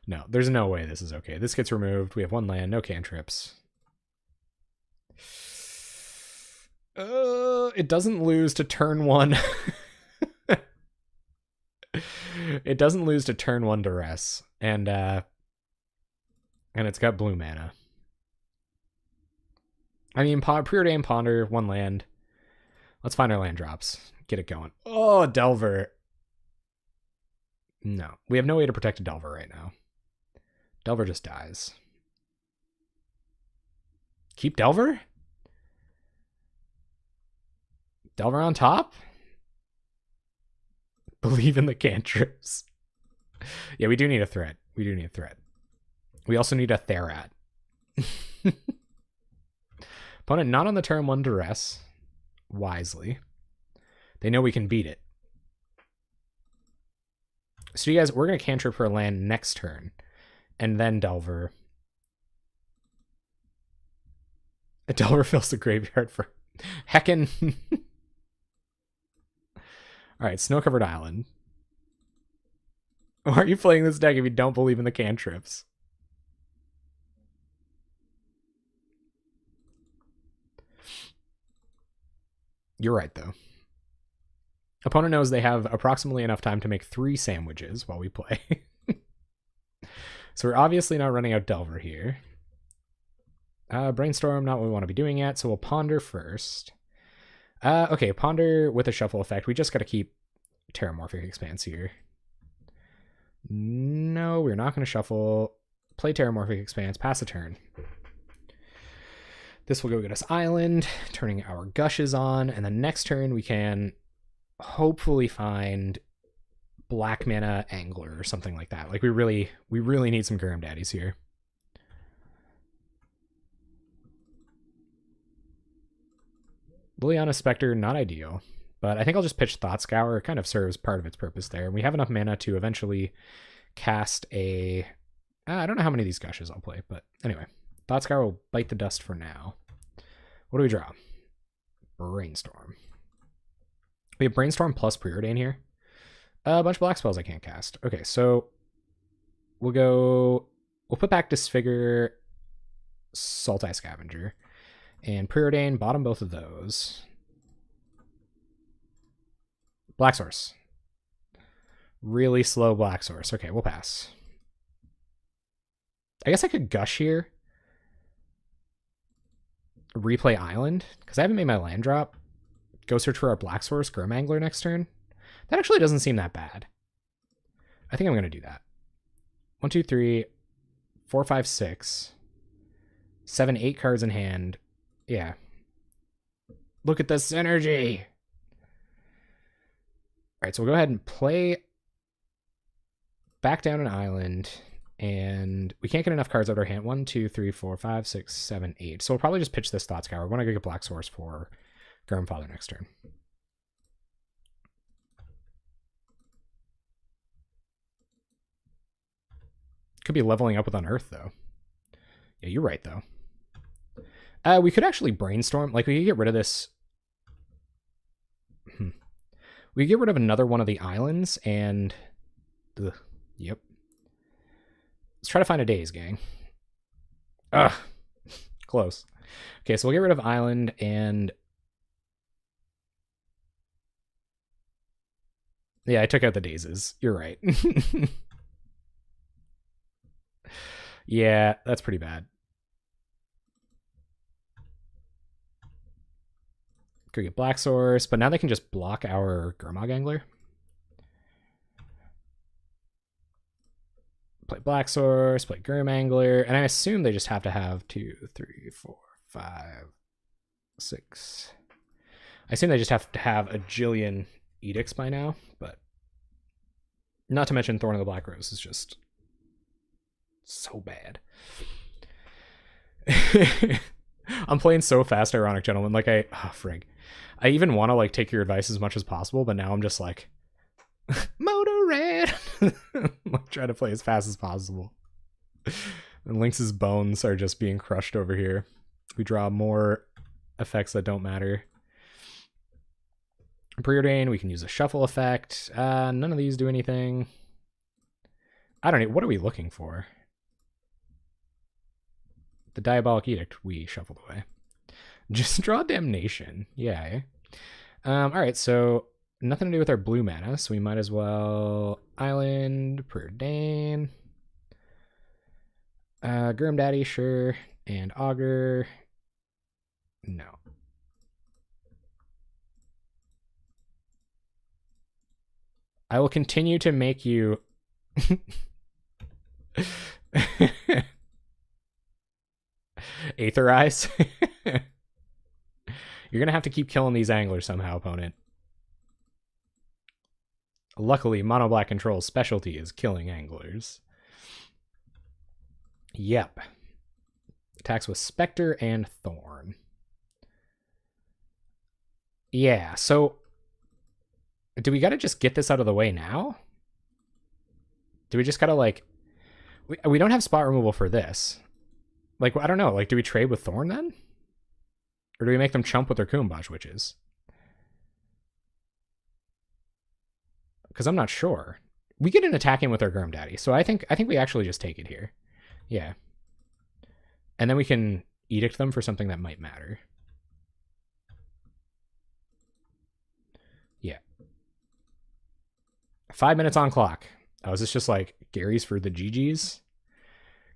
No, there's no way this is okay. This gets removed. We have 1 land, no cantrips. It doesn't lose to turn 1. It doesn't lose to turn 1 duress. And it's got blue mana. I mean, Preordained Ponder, 1 land. Let's find our land drops. Get it going. Oh, Delver. No, we have no way to protect a Delver right now. Delver just dies. Keep Delver? Delver on top? Believe in the cantrips. Yeah, we do need a threat. We do need a threat. We also need a Therat. Opponent not on the turn 1 duress. Wisely. They know we can beat it. So you guys, we're going to cantrip for a land next turn. And then Delver. A Delver fills the graveyard for heckin'. Alright, Snow-Covered Island. Why are you playing this deck if you don't believe in the cantrips? You're right, though. Opponent knows they have approximately enough time to make 3 sandwiches while we play. So we're obviously not running out Delver here. Brainstorm, not what we want to be doing yet, so we'll Ponder first. Okay, Ponder with a shuffle effect. We just got to keep Terramorphic Expanse here. No, we're not going to shuffle. Play Terramorphic Expanse, pass a turn. This will go get us Island, turning our Gushes on, and then next turn we can hopefully find black mana Angler or something like that. Like we really need some Gurm Daddies here. Liliana Spectre, not ideal, But I think I'll just pitch Thought Scour. It kind of serves part of its purpose there. We have enough mana to eventually cast a... I don't know how many of these gushes I'll play, but anyway. Thought Scour will bite the dust for now. What do we draw? Brainstorm. We have Brainstorm plus Preordain here. A bunch of black spells I can't cast. Okay, so we'll put back Disfigure, Sultai Scavenger, and Preordain, bottom both of those. Black Source. Really slow Black Source. Okay, we'll pass. I guess I could Gush here. Replay Island, because I haven't made my land drop. Go search for our Black Source Grimangler next turn. That actually doesn't seem that bad. I think I'm going to do that. 1, 2, 3, 4, 5, 6, 7, 8 cards in hand. Yeah. Look at the synergy. All right, so we'll go ahead and play back down an island. And we can't get enough cards out of our hand. 1, 2, 3, 4, 5, 6, 7, 8. So we'll probably just pitch this Thought Scour. We want to go get Black Source for Grandfather next turn. Could be leveling up with Unearth, though. Yeah, you're right, though. We could actually Brainstorm. Like, we could get rid of this. We could get rid of another one of the islands and... Ugh. Yep. Let's try to find a Daze, gang. Ugh. Close. Okay, so we'll get rid of Island and... Yeah, I took out the Dazes. You're right. Yeah, that's pretty bad. Could get Black Source, but now they can just block our Gurmag Angler. Play Black Source, play Gurmangler, and I assume they just have to have 2, 3, 4, 5, 6. I assume they just have to have a jillion Edicts by now, but not to mention Thorn of the Black Rose is just so bad. I'm playing so fast, Ironic Gentleman. Like I even want to like take your advice as much as possible, but now I'm just like Motor Red. Like try to play as fast as possible. And Lynx's bones are just being crushed over here. We draw more effects that don't matter. Preordain, we can use a shuffle effect. None of these do anything. I don't know. What are we looking for? The Diabolic Edict we shuffled away. Just draw Damnation. Yeah. Alright, so nothing to do with our blue mana, so we might as well Island, Preordain, Grim Daddy, sure, and Augur. No. I will continue to make you Aetherize. You're gonna have to keep killing these anglers somehow, opponent. Luckily, Mono Black Control's specialty is killing anglers. Yep. Attacks with Spectre and Thorn. Yeah, so do we gotta just get this out of the way now? Do we just gotta like... We don't have spot removal for this. Like, I don't know. Like, do we trade with Thorn then? Or do we make them chump with their Kumbaj Witches? Because I'm not sure. We get an attack in with our Gurm Daddy, so I think we actually just take it here. Yeah. And then we can Edict them for something that might matter. Yeah. 5 minutes on clock. Oh, is this just like Gary's for the GGs?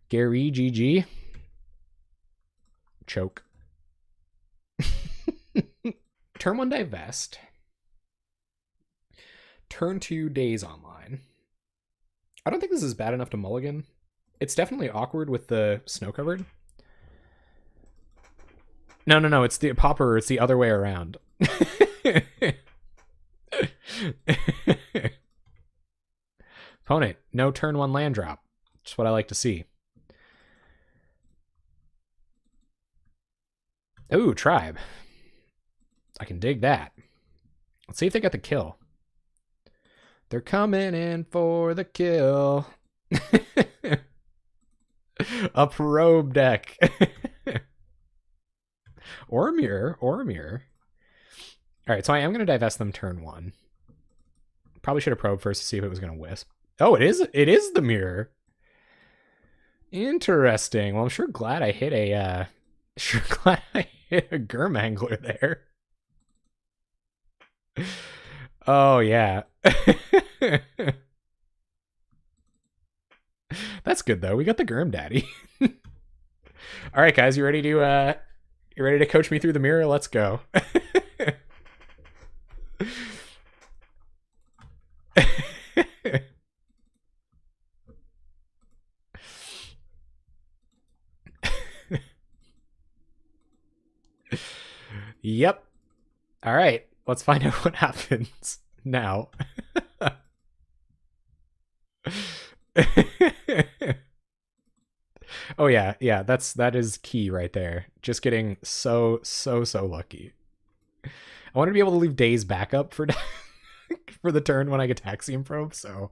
Gary GG. Choke. Turn 1 Divest. Turn 2 Days Online. I don't think this is bad enough to mulligan. It's definitely awkward with the snow covered. No. It's the Pauper. It's the other way around. Opponent, no turn 1 land drop. Just what I like to see. Ooh, Tribe. I can dig that. Let's see if they get the kill. They're coming in for the kill. A probe deck. Or a mirror. Or a mirror. Alright, so I am going to divest them turn 1. Probably should have probed first to see if it was going to wisp. Oh, it is. It is the mirror. Interesting. Well, I'm sure glad I hit a Germ Angler there. Oh yeah. That's good though. We got the Germ Daddy. All right, guys, you ready to coach me through the mirror? Let's go. Yep. All right. Let's find out what happens now. Oh yeah, that is key right there. Just getting so lucky. I wanted to be able to leave Daze backup for for the turn when I get Taxium Probe, so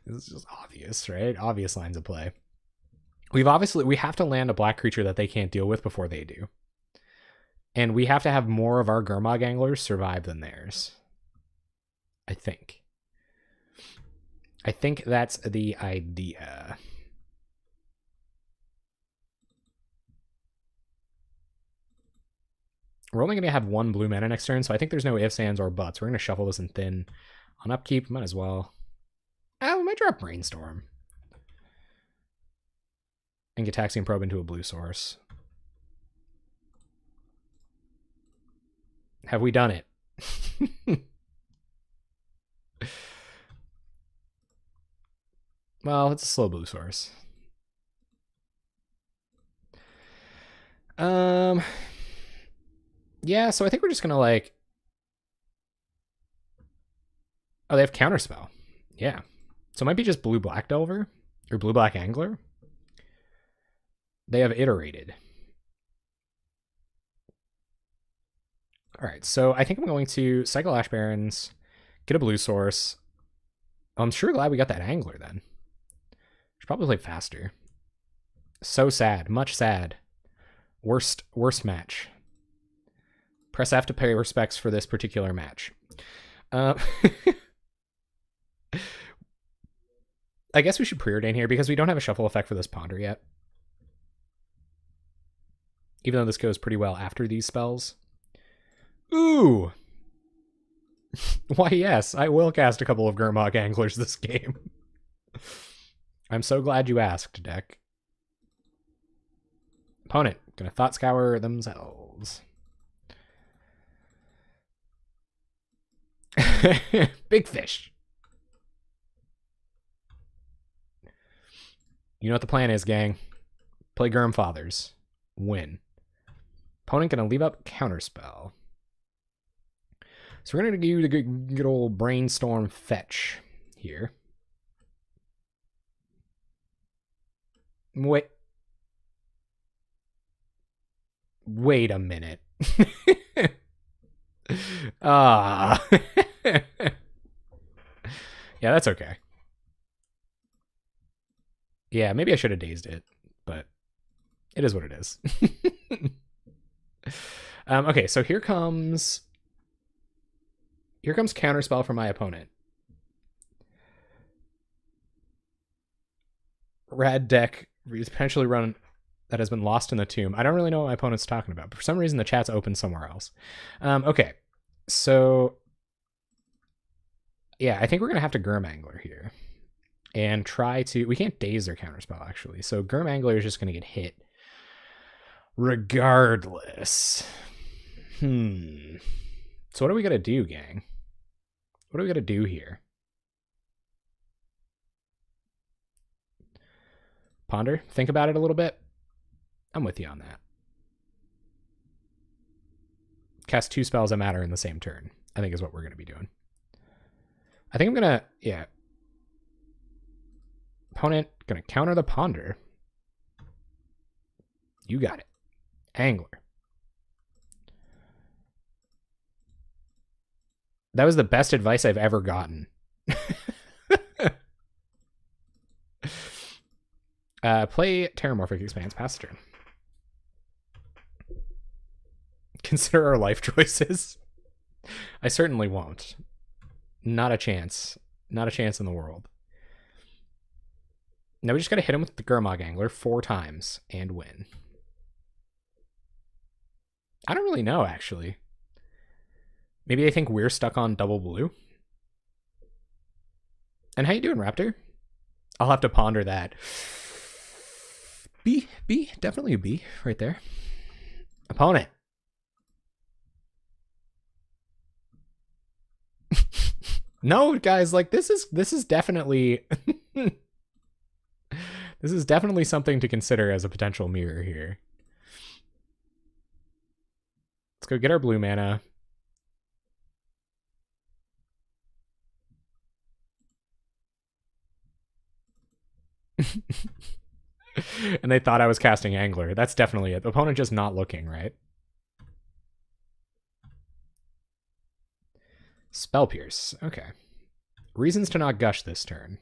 this is just obvious, right? Obvious lines of play. We have to land a black creature that they can't deal with before they do. And we have to have more of our Gurmag Anglers survive than theirs. I think that's the idea. We're only going to have 1 blue mana next turn, so I think there's no ifs, ands, or buts. We're going to shuffle this in thin. On upkeep, might as well. We might drop Brainstorm. And get Taxium Probe into a blue source. Have we done it? Well, it's a slow blue source. Yeah, so I think we're just gonna like... Oh, they have Counterspell. Yeah. So it might be just blue-black Delver. Or blue-black Angler. They have iterated. Alright, so I think I'm going to cycle Ash Barrens, get a blue source. I'm sure glad we got that Angler then. Should probably play faster. So sad. Much sad. Worst match. Press F to pay respects for this particular match. I guess we should preordain here because we don't have a shuffle effect for this Ponder yet. Even though this goes pretty well after these spells. Ooh! Why, yes, I will cast a couple of Gurmag Anglers this game. I'm so glad you asked, deck. Opponent, gonna Thought Scour themselves. Big fish. You know what the plan is, gang. Play Gurm Fathers. Win. Opponent gonna leave up Counterspell. So we're gonna do the good old Brainstorm Fetch here. Wait a minute. Ah. Yeah, that's okay. Yeah, maybe I should have dazed it, but it is what it is. Okay, so here comes Counterspell from my opponent. Rad deck potentially run that has been lost in the tomb. I don't really know what my opponent's talking about, but for some reason the chat's open somewhere else. Okay, so yeah, I think we're gonna have to Gurm Angler here and try to. We can't daze their Counterspell actually, so Gurm Angler is just gonna get hit regardless. So what are we gonna do, gang? What are we gonna do here? Ponder, think about it a little bit. I'm with you on that. Cast 2 spells that matter in the same turn, I think is what we're going to be doing. I think I'm going to, yeah. Opponent, going to counter the Ponder. You got it. Angler. That was the best advice I've ever gotten. Play Terramorphic Expanse, pass the turn. Consider our life choices. I certainly won't. Not a chance. Not a chance in the world. Now we just gotta hit him with the Gurmag Angler 4 times and win. I don't really know, actually. Maybe they think we're stuck on double blue. And how you doing, Raptor? I'll have to ponder that. B, definitely a B right there. Opponent. No, guys, like this is definitely this is definitely something to consider as a potential mirror here. Let's go get our blue mana. And they thought I was casting Angler. That's definitely it. The opponent just not looking, right? Spell Pierce. Okay. Reasons to not gush this turn.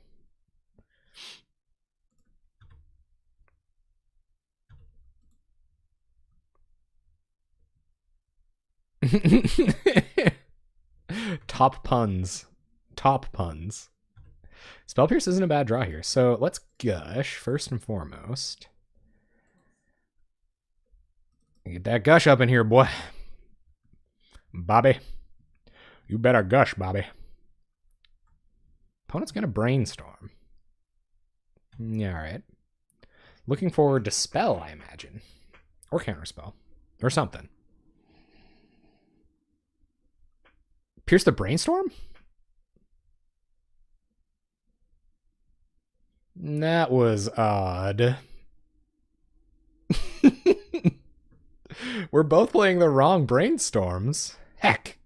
Top puns. Top puns. Spell Pierce isn't a bad draw here. So let's gush first and foremost. Get that gush up in here, boy. Bobby. You better gush, Bobby. Opponent's going to brainstorm. Yeah, all right. Looking forward to spell, I imagine. Or counterspell. Or something. Pierce the brainstorm? That was odd. We're both playing the wrong brainstorms. Heck.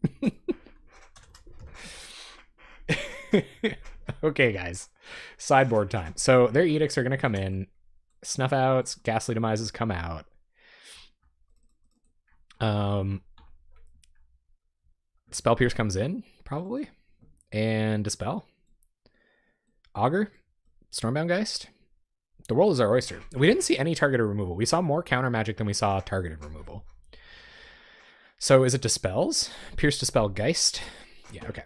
Okay, guys. Sideboard time. So their edicts are going to come in. Snuff outs, ghastly demises come out. Spell Pierce comes in, probably. And Dispel. Augur. Stormbound Geist. The world is our oyster. We didn't see any targeted removal. We saw more counter magic than we saw targeted removal. So is it Dispels? Pierce, Dispel, Geist? Yeah, okay.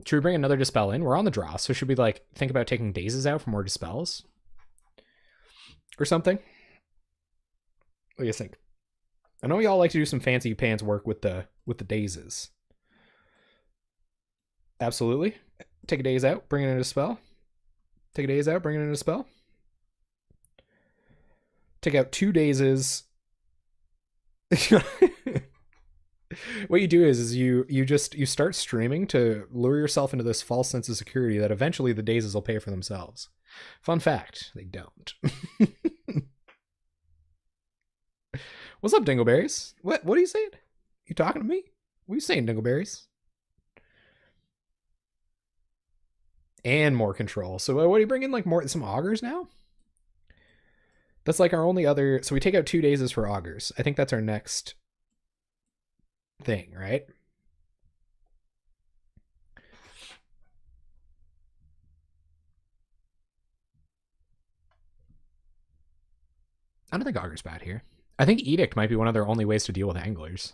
Should we bring another Dispel in? We're on the draw, so should we like think about taking Dazes out for more Dispels? Or something? What do you think? I know y'all like to do some fancy pants work with the Dazes. Absolutely. Take a Daze out, bring in a Dispel. Take a Daze out, bring in a Dispel. Take out 2 Dazes. What you do is you start streaming to lure yourself into this false sense of security that eventually the Dazes will pay for themselves. Fun fact, they don't. What's up, Dingleberries? What are you saying? You talking to me? What are you saying, Dingleberries? And more control. So what do you bring in? Like some augurs now? That's like our only other. So we take out 2 Dazes for augurs. I think that's our next thing, right? I don't think augur's bad here. I think Edict might be one of their only ways to deal with anglers.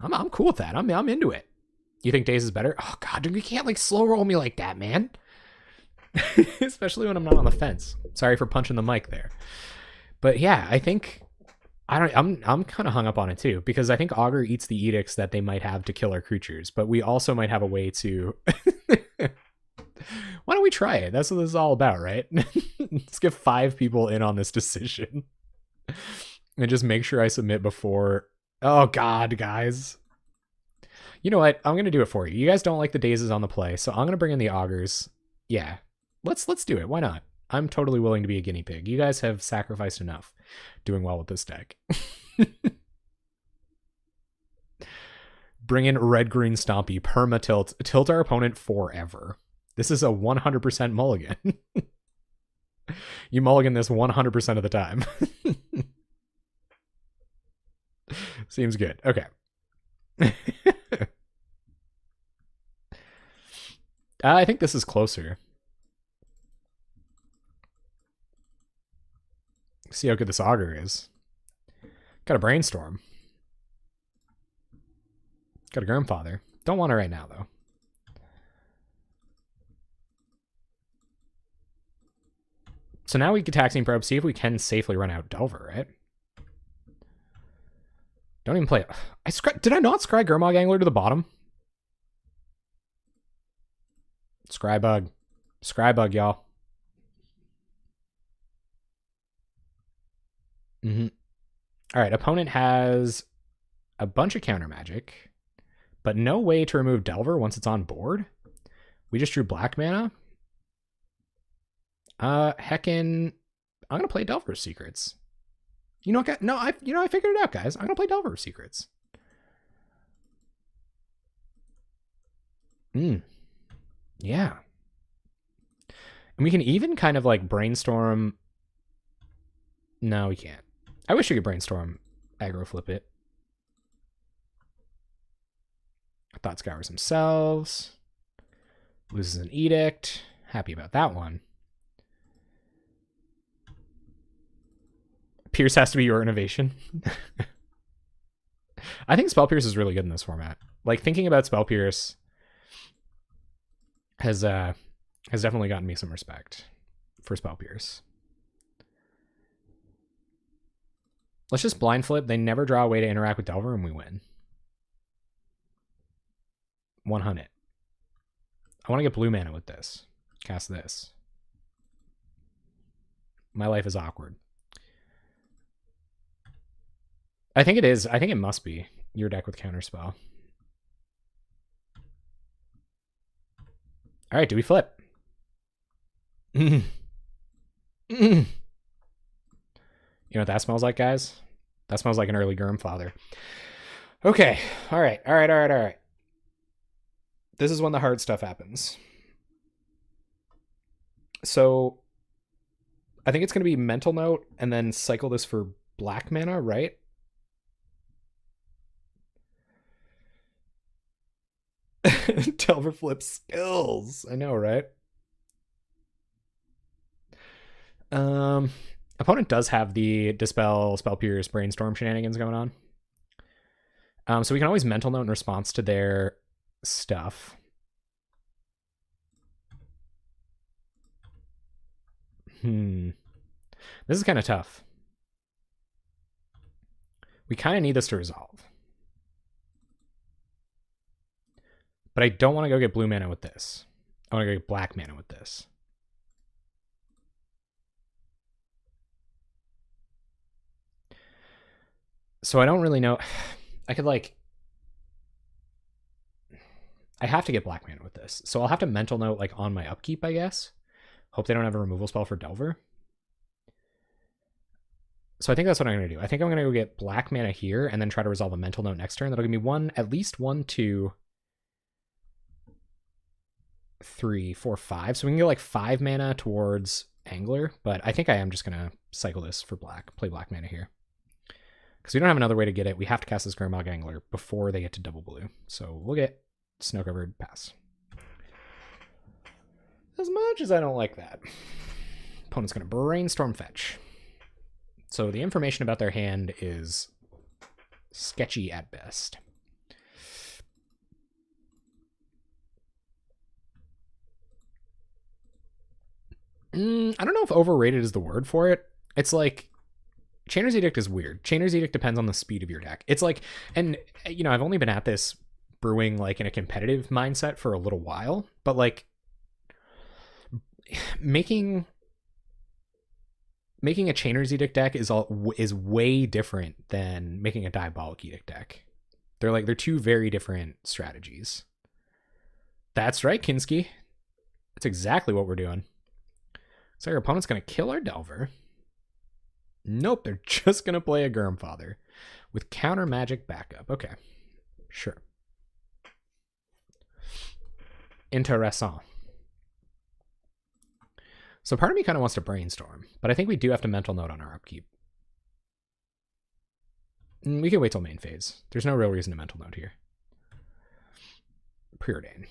I'm cool with that. I'm into it. You think Daze is better? Oh god, dude, you can't like slow roll me like that, man. Especially when I'm not on the fence. Sorry for punching the mic there. But yeah, I think I'm kind of hung up on it too, because I think Augur eats the edicts that they might have to kill our creatures, but we also might have a way to Why don't we try it? That's what this is all about, right? Let's get 5 people in on this decision. And just make sure I submit before. Oh god, guys. You know what? I'm gonna do it for you. You guys don't like the Dazes on the play, so I'm gonna bring in the augurs. Yeah. Let's do it. Why not? I'm totally willing to be a guinea pig. You guys have sacrificed enough doing well with this deck. Bring in red green stompy, perma tilt our opponent forever. This is a 100% mulligan. You mulligan this 100% of the time. Seems good. Okay. I think this is closer. See how good this augur is. Got a brainstorm. Got a grandfather. Don't want it right now, though. So now we can taxing probe, see if we can safely run out Delver, right? Don't even play it. Did I not scry Gurmag Angler to the bottom? Scry bug. Scry bug, y'all. All right, opponent has a bunch of counter magic, but no way to remove Delver once it's on board. We just drew black mana. Heckin', I'm gonna play Delver's Secrets. You know what? No, I figured it out, guys. I'm gonna play Delver's Secrets. Yeah. And we can even kind of like brainstorm. No, we can't. I wish we could brainstorm aggro flip it. Thought Scours themselves. Loses an Edict. Happy about that one. Pierce has to be your innovation. I think Spell Pierce is really good in this format. Like, thinking about Spell Pierce has definitely gotten me some respect for Spell Pierce. Let's just blind flip. They never draw a way to interact with Delver, and we win. 100. I want to get blue mana with this. Cast this. My life is awkward. I think it is. I think it must be your deck with Counterspell. All right, do we flip? You know what that smells like, guys? That smells like an early Grandfather. Okay. All right. This is when the hard stuff happens. So I think it's going to be Mental Note and then cycle this for black mana, right? Delver flip skills. I know, right? Opponent does have the Dispel, Spell Pierce, Brainstorm shenanigans going on. So we can always Mental Note in response to their stuff. This is kind of tough. We kind of need this to resolve. But I don't want to go get blue mana with this. I want to go get black mana with this. So I don't really know. I could like... I have to get black mana with this. So I'll have to Mental Note like on my upkeep, I guess. Hope they don't have a removal spell for Delver. So I think that's what I'm going to do. I think I'm going to go get black mana here and then try to resolve a Mental Note next turn. That'll give me at least 1, 2, 3, 4, 5. So we can go like 5 mana towards Angler, but I think I am just going to cycle this for black, play black mana here. Because we don't have another way to get it. We have to cast this Gurmag Angler before they get to double blue. So we'll get Snow Covered Pass. As much as I don't like that. Opponent's going to Brainstorm Fetch. So the information about their hand is sketchy at best. I don't know if overrated is the word for it. It's like, Chainer's Edict is weird. Chainer's Edict depends on the speed of your deck. It's like, and you know, I've only been at this brewing like in a competitive mindset for a little while, but like making a Chainer's Edict deck is way different than making a Diabolic Edict deck. They're two very different strategies. That's right, Kinski. That's exactly what we're doing. So your opponent's going to kill our Delver. Nope, they're just going to play a Grandfather with counter magic backup. Okay, sure. Interessant. So part of me kind of wants to Brainstorm, but I think we do have to Mental Note on our upkeep. We can wait till main phase. There's no real reason to Mental Note here. Preordain.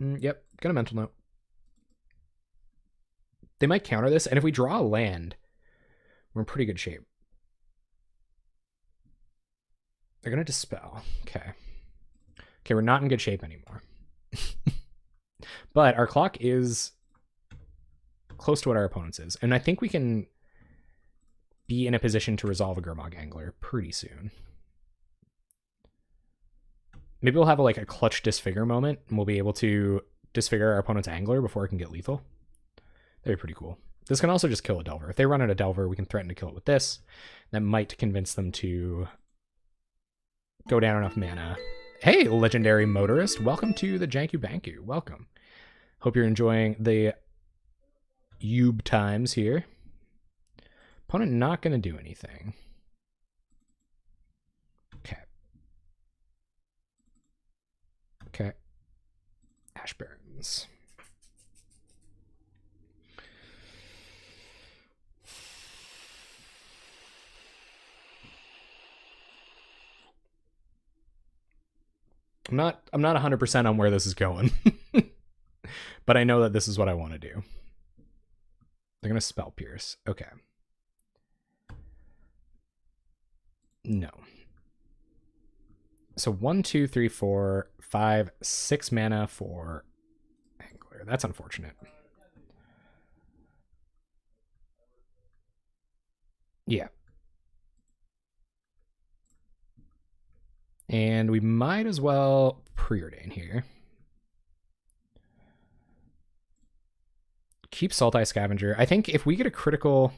Yep, got a mental note. They might counter this, and if we draw a land, we're in pretty good shape. They're going to dispel. Okay. Okay, we're not in good shape anymore. But our clock is close to what our opponent's is. And I think we can be in a position to resolve a Gurmag Angler pretty soon. Maybe we'll have a clutch disfigure moment, and we'll be able to disfigure our opponent's Angler before it can get lethal. That'd be pretty cool. This can also just kill a Delver. If they run out a Delver, we can threaten to kill it with this. That might convince them to go down enough mana. Hey, Legendary Motorist. Welcome to the Janku Banku. Welcome. Hope you're enjoying the Yube times here. Opponent not going to do anything. Okay. Okay. Ash Barrens. I'm not 100% on where this is going. But I know that this is what I want to do. They're going to Spell Pierce. Okay. No. So 1, 2, 3, 4, 5, 6 mana for Angler. That's unfortunate. Yeah. And we might as well Preordain here. Keep Sultai Scavenger. I think if we get a critical...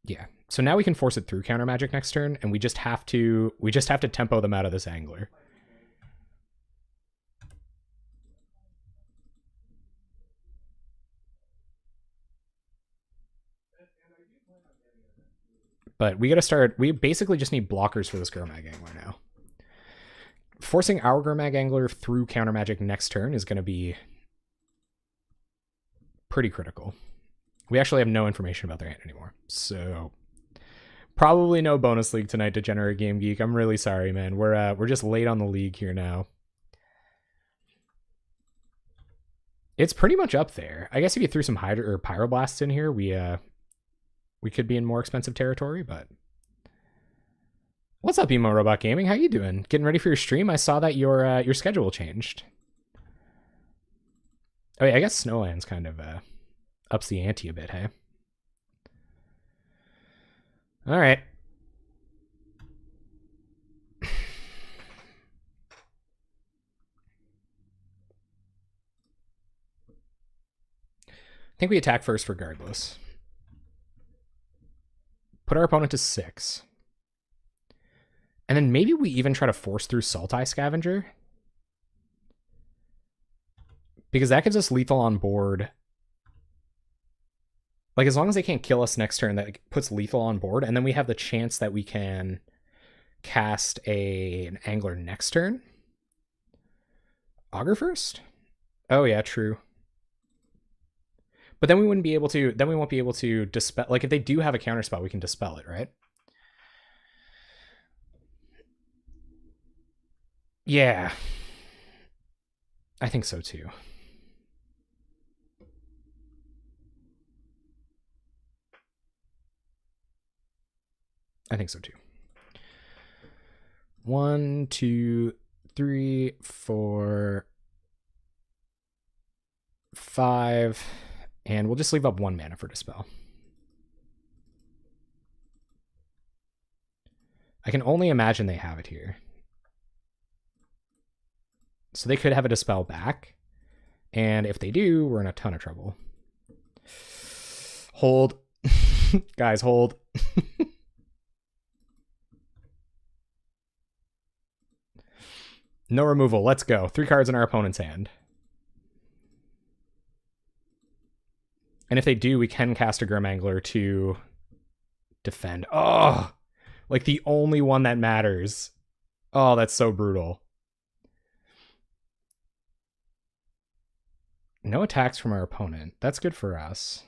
Yeah. So now we can force it through counter magic next turn, and we just have to tempo them out of this Angler. But we gotta start... We basically just need blockers for this Gurmag Angler now. Forcing our Gurmag Angler through counter magic next turn is going to be pretty critical. We actually have no information about their hand anymore. So probably no bonus league tonight, Degenerate Game Geek. I'm really sorry, man. We're just late on the league here now. It's pretty much up there. I guess if you threw some Hydra or Pyroblasts in here, we could be in more expensive territory, but what's up, Emo Robot Gaming? How you doing? Getting ready for your stream? I saw that your schedule changed. Oh yeah, I guess Snowlands kind of ups the ante a bit, hey? All right. I think we attack first regardless. Put our opponent to 6. And then maybe we even try to force through Sultai Scavenger. Because that gives us lethal on board. Like, as long as they can't kill us next turn, that puts lethal on board. And then we have the chance that we can cast an Angler next turn. Augur first? Oh, yeah, true. But then we wouldn't be able to... Then we won't be able to dispel... Like, if they do have a counterspell, we can dispel it, right? Yeah. I think so, too. I think so too. 1, 2, 3, 4, 5, and we'll just leave up 1 mana for Dispel. I can only imagine they have it here. So they could have a Dispel back, and if they do, we're in a ton of trouble. Hold. Guys, hold. No removal. Let's go. 3 cards in our opponent's hand. And if they do, we can cast a Gurmangler to defend. Oh, like the only one that matters. Oh, that's so brutal. No attacks from our opponent. That's good for us.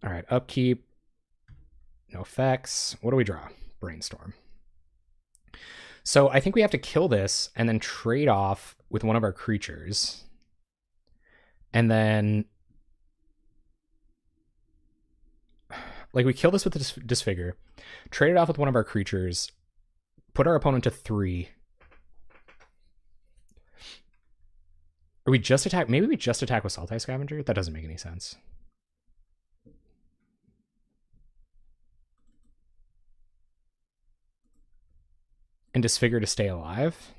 All right, upkeep. No effects. What do we draw? Brainstorm. So I think we have to kill this and then trade off with one of our creatures. And then... like, we kill this with the Disfigure, trade it off with one of our creatures, put our opponent to 3. Or we just attack... maybe we just attack with Sultai Scavenger? That doesn't make any sense. And Disfigure to stay alive?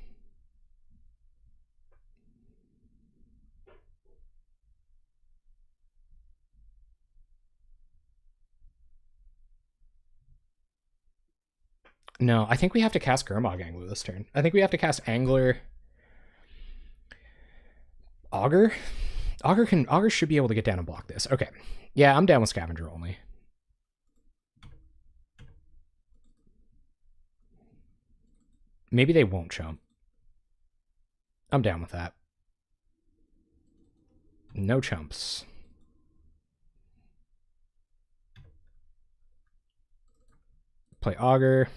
No, I think we have to cast Gurmag Angler this turn. I think we have to cast Angler... Augur? Augur should be able to get down and block this. Okay. Yeah, I'm down with Scavenger only. Maybe they won't chump. I'm down with that. No chumps. Play Augur.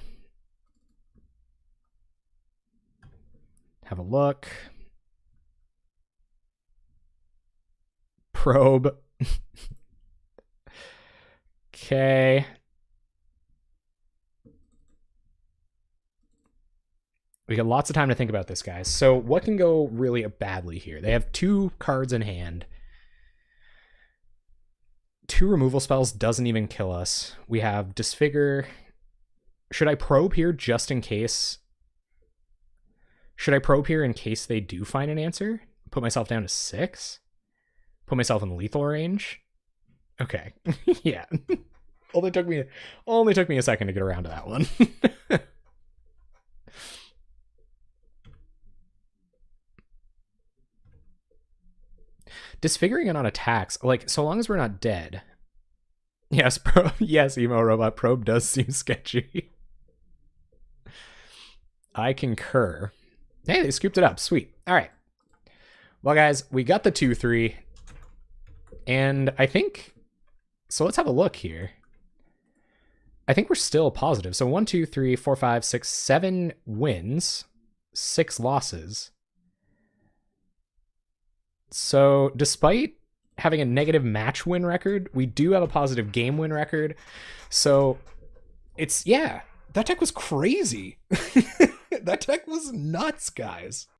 Have a look. Probe. Okay. We got lots of time to think about this, guys. So what can go really badly here? They have 2 cards in hand. 2 removal spells doesn't even kill us. We have Disfigure. Should I probe here just in case? Should I probe here in case they do find an answer? Put myself down to 6? Put myself in lethal range? Okay. Yeah. Only took me a second to get around to that one. Disfiguring it on attacks, like, so long as we're not dead. Yes, yes, Emo Robot, probe does seem sketchy. I concur. Hey, they scooped it up. Sweet. All right. Well, guys, we got the 2-3. And I think... so let's have a look here. I think we're still positive. So 1, 2, 3, 4, 5, 6, 7 wins. 6 losses. So despite having a negative match win record, we do have a positive game win record. So it's, yeah, that deck was crazy. That deck was nuts, guys.